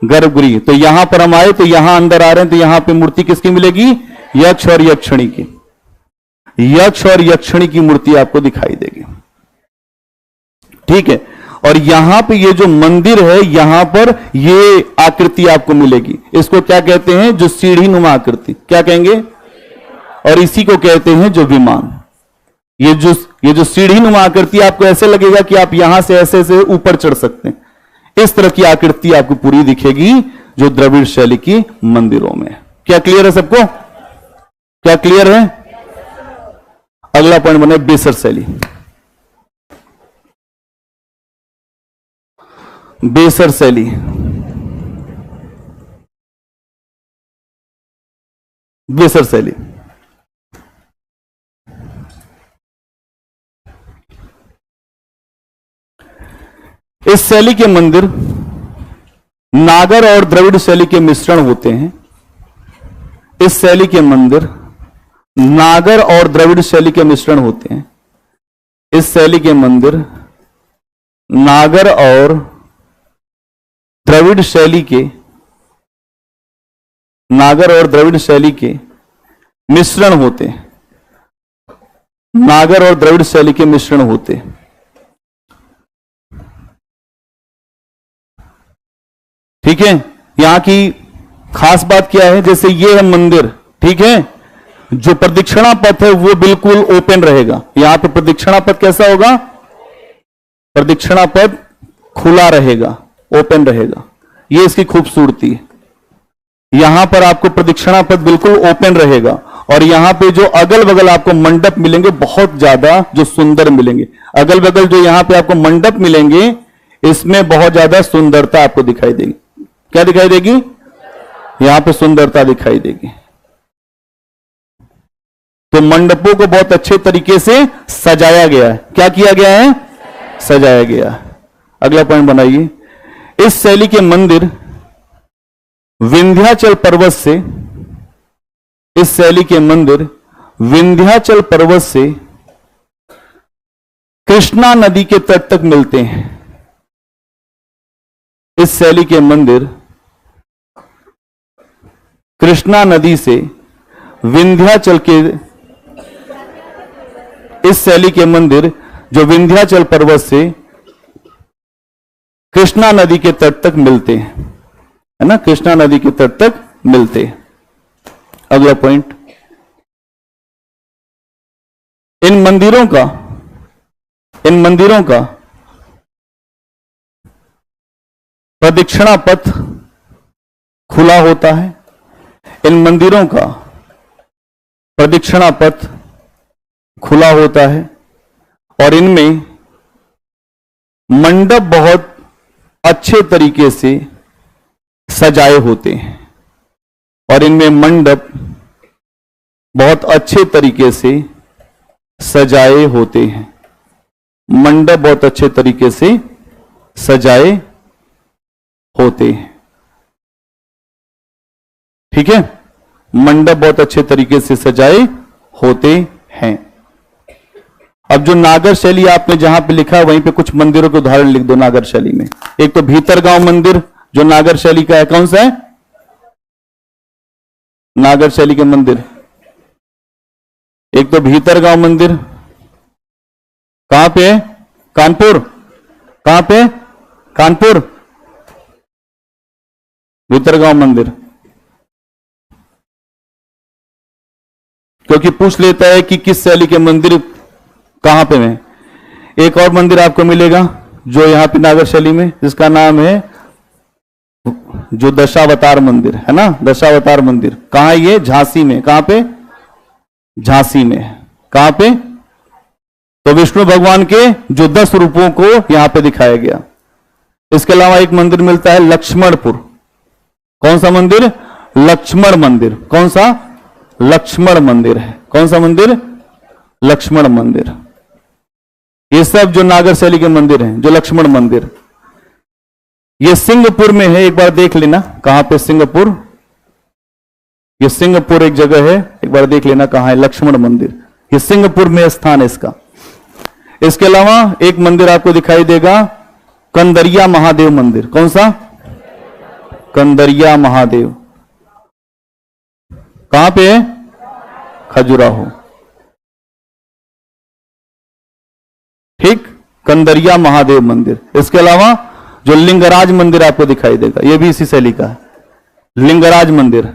A: गर्भगृह। तो यहां पर हम आए, तो यहां अंदर आ रहे हैं, तो यहां पे मूर्ति किसकी मिलेगी? यक्ष और यक्षिणी की। यक्ष और यक्षिणी की मूर्ति आपको दिखाई देगी, ठीक है। और यहां पे ये जो मंदिर है, यहां पर ये आकृति आपको मिलेगी। इसको क्या कहते हैं? जो सीढ़ी नुमा आकृति। क्या कहेंगे? और इसी को कहते हैं जो विमान। ये जो सीढ़ी नुमा आकृति, आपको ऐसे लगेगा कि आप यहां से ऐसे से ऊपर चढ़ सकते हैं। इस तरह की आकृति आपको पूरी दिखेगी जो द्रविड़ शैली की मंदिरों में। क्या क्लियर है सबको? क्या क्लियर है? अगला पॉइंट बने बेसर शैली। बेसर शैली, बेसर शैली इस शैली के मंदिर नागर और द्रविड़ शैली के मिश्रण होते हैं। इस शैली के मंदिर नागर और द्रविड़ शैली के मिश्रण होते हैं। इस शैली के मंदिर नागर और द्रविड़ शैली के, नागर और द्रविड़ शैली के मिश्रण होते हैं। नागर और द्रविड़ शैली के मिश्रण होते हैं। ठीक है। यहां की खास बात क्या है? जैसे ये है मंदिर, ठीक है, जो प्रदक्षिणा पथ है वो बिल्कुल ओपन रहेगा। यहां पे प्रदक्षिणा पथ कैसा होगा? प्रदक्षिणा पथ खुला रहेगा, ओपन रहेगा। ये इसकी खूबसूरती है। यहां पर आपको प्रदक्षिणा पथ बिल्कुल ओपन रहेगा, और यहां पे जो अगल बगल आपको मंडप मिलेंगे बहुत ज्यादा जो सुंदर मिलेंगे। अगल बगल जो यहां पे आपको मंडप मिलेंगे, इसमें बहुत ज्यादा सुंदरता आपको दिखाई देगी। क्या दिखाई देगी? यहां पे सुंदरता दिखाई देगी। तो मंडपों को बहुत अच्छे तरीके से सजाया गया है। क्या किया गया है? सजाया गया है। अगला पॉइंट बनाइए। इस शैली के मंदिर विंध्याचल पर्वत से, इस शैली के मंदिर विंध्याचल पर्वत से कृष्णा नदी के तट तक मिलते हैं। इस शैली के मंदिर कृष्णा नदी से विंध्याचल के, इस शैली के मंदिर जो विंध्याचल पर्वत से कृष्णा नदी के तट तक मिलते हैं, है ना, कृष्णा नदी के तट तक मिलते हैं। अगला पॉइंट, इन मंदिरों का प्रदक्षिणा पथ खुला होता है। इन मंदिरों का प्रदक्षिणा पथ खुला होता है, और इनमें मंडप बहुत अच्छे तरीके से सजाए होते हैं। और इनमें मंडप बहुत अच्छे तरीके से सजाए होते हैं। मंडप बहुत अच्छे तरीके से सजाए होते हैं। ठीक है। मंडप बहुत अच्छे तरीके से सजाए होते हैं। अब जो नागर शैली आपने जहां पे लिखा है वहीं पे कुछ मंदिरों के उदाहरण लिख दो नागर शैली में। एक तो भीतरगांव मंदिर जो नागर शैली का है, कौन सा है नागर शैली के मंदिर? एक तो भीतरगांव मंदिर, कहां पे है? कानपुर। कहां पे? कानपुर। भीतरगांव मंदिर, क्योंकि पूछ लेता है कि किस शैली के मंदिर कहां पे हैं। एक और मंदिर आपको मिलेगा जो यहां पे नागर शैली में, जिसका नाम है जो दशावतार मंदिर है ना, दशावतार मंदिर। कहां है ये? झांसी में। कहां पे? झांसी में। कहां पे? तो विष्णु भगवान के जो 10 रूपों को यहां पे दिखाया गया। इसके अलावा एक मंदिर मिलता है लक्ष्मणपुर। कौन सा मंदिर? लक्ष्मण मंदिर। कौन सा? लक्ष्मण मंदिर है। कौन सा मंदिर? लक्ष्मण मंदिर। ये सब जो नागर शैली के मंदिर हैं, जो लक्ष्मण मंदिर, ये सिंगापुर में है। एक बार देख लेना कहां पे सिंगापुर, ये सिंगापुर एक जगह है, एक बार देख लेना कहां है लक्ष्मण मंदिर। ये सिंगापुर में स्थान है इसका। इसके अलावा एक मंदिर आपको दिखाई देगा कंदरिया महादेव मंदिर। कौन सा? कंदरिया महादेव। कहां पे है? खजुराहो। ठीक, कंदरिया महादेव मंदिर। इसके अलावा जो लिंगराज मंदिर आपको दिखाई देगा, यह भी इसी शैली का है, लिंगराज मंदिर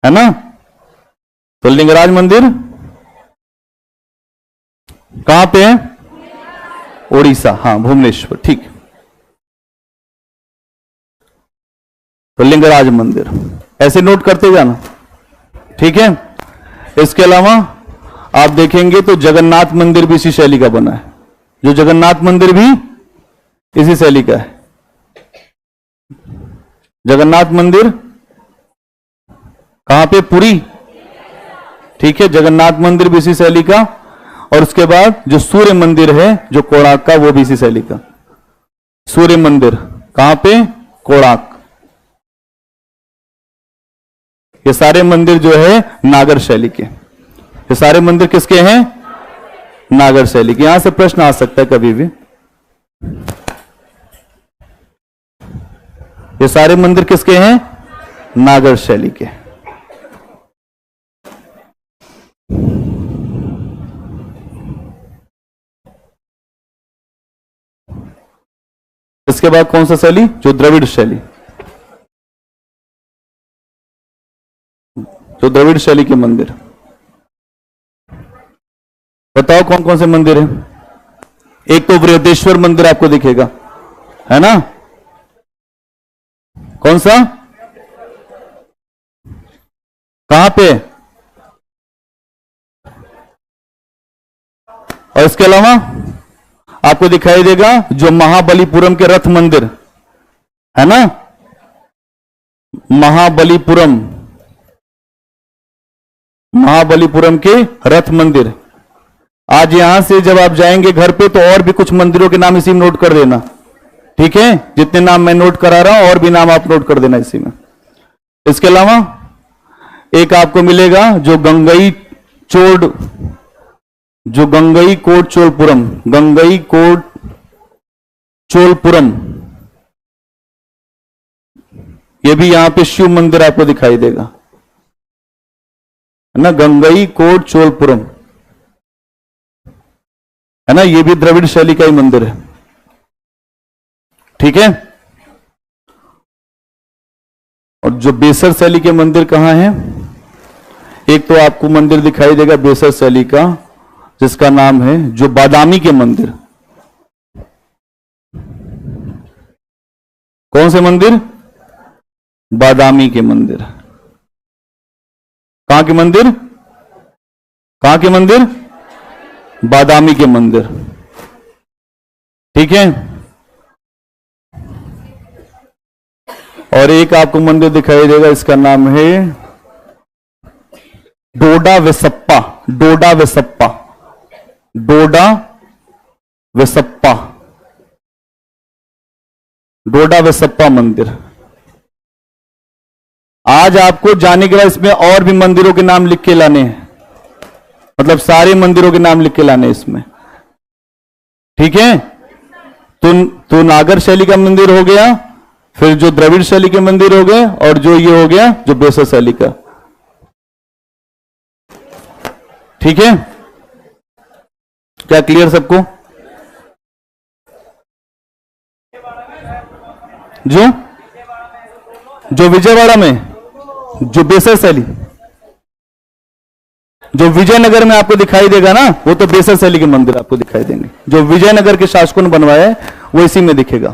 A: है ना। तो लिंगराज मंदिर कहां पे है? ओडिशा, हां भुवनेश्वर। ठीक, तो लिंगराज मंदिर ऐसे नोट करते जाना, ठीक है। इसके अलावा आप देखेंगे तो जगन्नाथ मंदिर भी इसी शैली का बना है, जो जगन्नाथ मंदिर भी इसी शैली का है। जगन्नाथ मंदिर कहां पे? पुरी। ठीक है, जगन्नाथ मंदिर भी इसी शैली का। और उसके बाद जो सूर्य मंदिर है जो कोणार्क का, वो भी इसी शैली का। सूर्य मंदिर कहां पे? कोणार्क। ये सारे मंदिर जो है नागर शैली के। ये सारे मंदिर किसके हैं? नागर शैली के। यहां से प्रश्न आ सकता है कभी भी। ये सारे मंदिर किसके हैं? नागर शैली के। इसके बाद कौन सा शैली? जो द्रविड़ शैली, जो द्रविड़ शैली के मंदिर। बताओ कौन कौन से मंदिर हैं? एक तो बृहदेश्वर मंदिर आपको दिखेगा, है ना। कौन सा? कहां पे? और इसके अलावा आपको दिखाई देगा जो महाबलीपुरम के रथ मंदिर है ना, महाबलीपुरम, महाबलीपुरम के रथ मंदिर। आज यहां से जब आप जाएंगे घर पे तो और भी कुछ मंदिरों के नाम इसी में नोट कर देना, ठीक है। जितने नाम मैं नोट करा रहा हूं और भी नाम आप नोट कर देना इसी में। इसके अलावा एक आपको मिलेगा जो गंगई चोड़, जो गंगई कोट चोलपुरम, गंगई कोट चोलपुरम, ये भी यहां पे शिव मंदिर आपको दिखाई देगा, है ना। गंगई कोट चोलपुरम, है ना। ये भी द्रविड़ शैली का ही मंदिर है, ठीक है। और जो बेसर शैली के मंदिर कहां हैं? एक तो आपको मंदिर दिखाई देगा बेसर शैली का, जिसका नाम है जो बादामी के मंदिर। कौन से मंदिर? बादामी के मंदिर। कहां के मंदिर? कहां के मंदिर? बादामी के मंदिर, ठीक है। और एक आपको मंदिर दिखाई देगा, इसका नाम है डोडा वेसप्पा, डोडा वेसप्पा, डोडा वेसप्पा, डोडा वेसप्पा मंदिर। आज आपको जाने के बाद इसमें और भी मंदिरों के नाम लिख के लाने हैं, मतलब सारे मंदिरों के नाम लिख के लाने इसमें, ठीक है। तो नागर शैली का मंदिर हो गया, फिर जो द्रविड़ शैली के मंदिर हो गए, और जो ये हो गया जो बेसर शैली का, ठीक है। क्या क्लियर सबको? जो विजयवाड़ा में जो बेसर शैली, जो विजयनगर में आपको दिखाई देगा ना, वो तो बेसर शैली के मंदिर आपको दिखाई देंगे। जो विजयनगर के शासकों ने बनवाया है वो इसी में दिखेगा।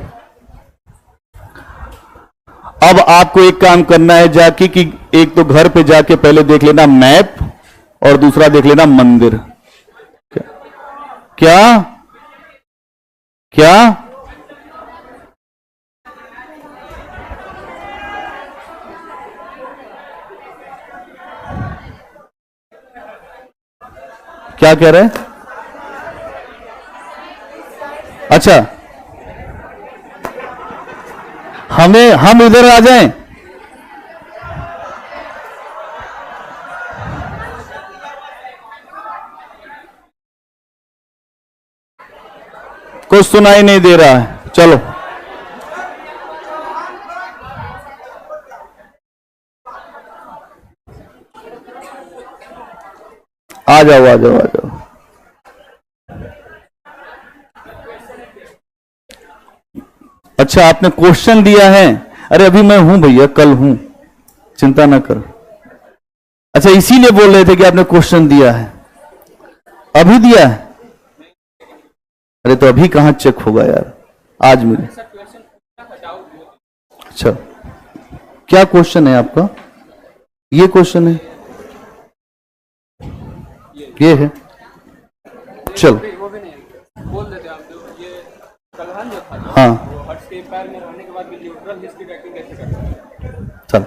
A: अब आपको एक काम करना है जाके कि एक तो घर पे जाके पहले देख लेना मैप, और दूसरा देख लेना मंदिर। क्या क्या क्या कह रहे हैं? अच्छा, हम इधर आ जाएं। कुछ सुनाई नहीं दे रहा है, चलो आ जाओ आ जाओ आ जाओ। अच्छा, आपने क्वेश्चन दिया है? अरे अभी मैं हूं भैया, कल हूं, चिंता ना करो। अच्छा, इसीलिए बोल रहे थे कि आपने क्वेश्चन दिया है, अभी दिया है? अरे तो अभी कहां चेक होगा यार, आज मिले। अच्छा, क्या क्वेश्चन है आपका? ये क्वेश्चन है, ये है, चलो। हाँ, चल।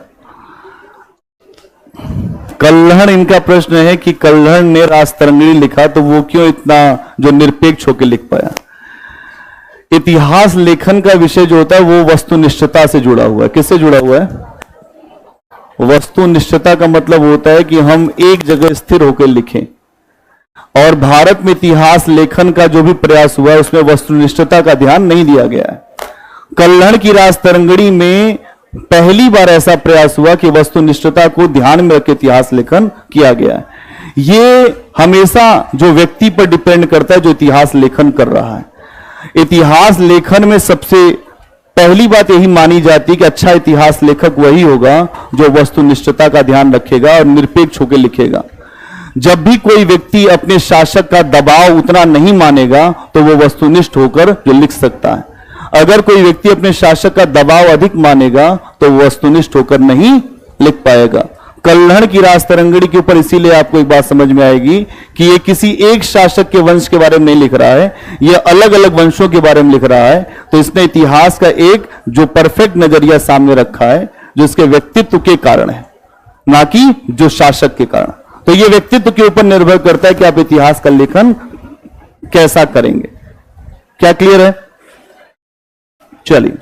A: कल्हण इनका प्रश्न है कि कल्हण ने राजतरंगिणी लिखा तो वो क्यों इतना जो निरपेक्ष होकर लिख पाया। इतिहास लेखन का विषय जो होता है वो वस्तुनिष्ठता से जुड़ा हुआ है। किससे जुड़ा हुआ है? वस्तुनिष्ठता का मतलब होता है कि हम एक जगह स्थिर होकर लिखें, और भारत में इतिहास लेखन का जो भी प्रयास हुआ है उसमें वस्तुनिष्ठता का ध्यान नहीं दिया गया है। कल्हण की राजतरंगिणी में पहली बार ऐसा प्रयास हुआ कि वस्तुनिष्ठता को ध्यान में रख इतिहास लेखन किया गया है। ये हमेशा जो व्यक्ति पर डिपेंड करता है जो इतिहास लेखन कर रहा है। इतिहास लेखन में सबसे पहली बात यही मानी जाती है कि अच्छा इतिहास लेखक वही होगा जो वस्तुनिष्ठता का ध्यान रखेगा और निरपेक्ष होकर लिखेगा। जब भी कोई व्यक्ति अपने शासक का दबाव उतना नहीं मानेगा तो वो वस्तुनिष्ठ होकर जो लिख सकता है। अगर कोई व्यक्ति अपने शासक का दबाव अधिक मानेगा तो वो वस्तुनिष्ठ होकर नहीं लिख पाएगा। कल्हण की राजतरंगिणी के ऊपर इसीलिए आपको एक बात समझ में आएगी कि ये किसी एक शासक के वंश के बारे में नहीं लिख रहा है, ये अलग अलग वंशों के बारे में लिख रहा है। तो इसने इतिहास का एक जो परफेक्ट नजरिया सामने रखा है जो इसके व्यक्तित्व के कारण है, ना कि जो शासक के कारण। तो ये व्यक्तित्व के ऊपर निर्भर करता है कि आप इतिहास का लेखन कैसा करेंगे। क्या क्लियर है? चलिए।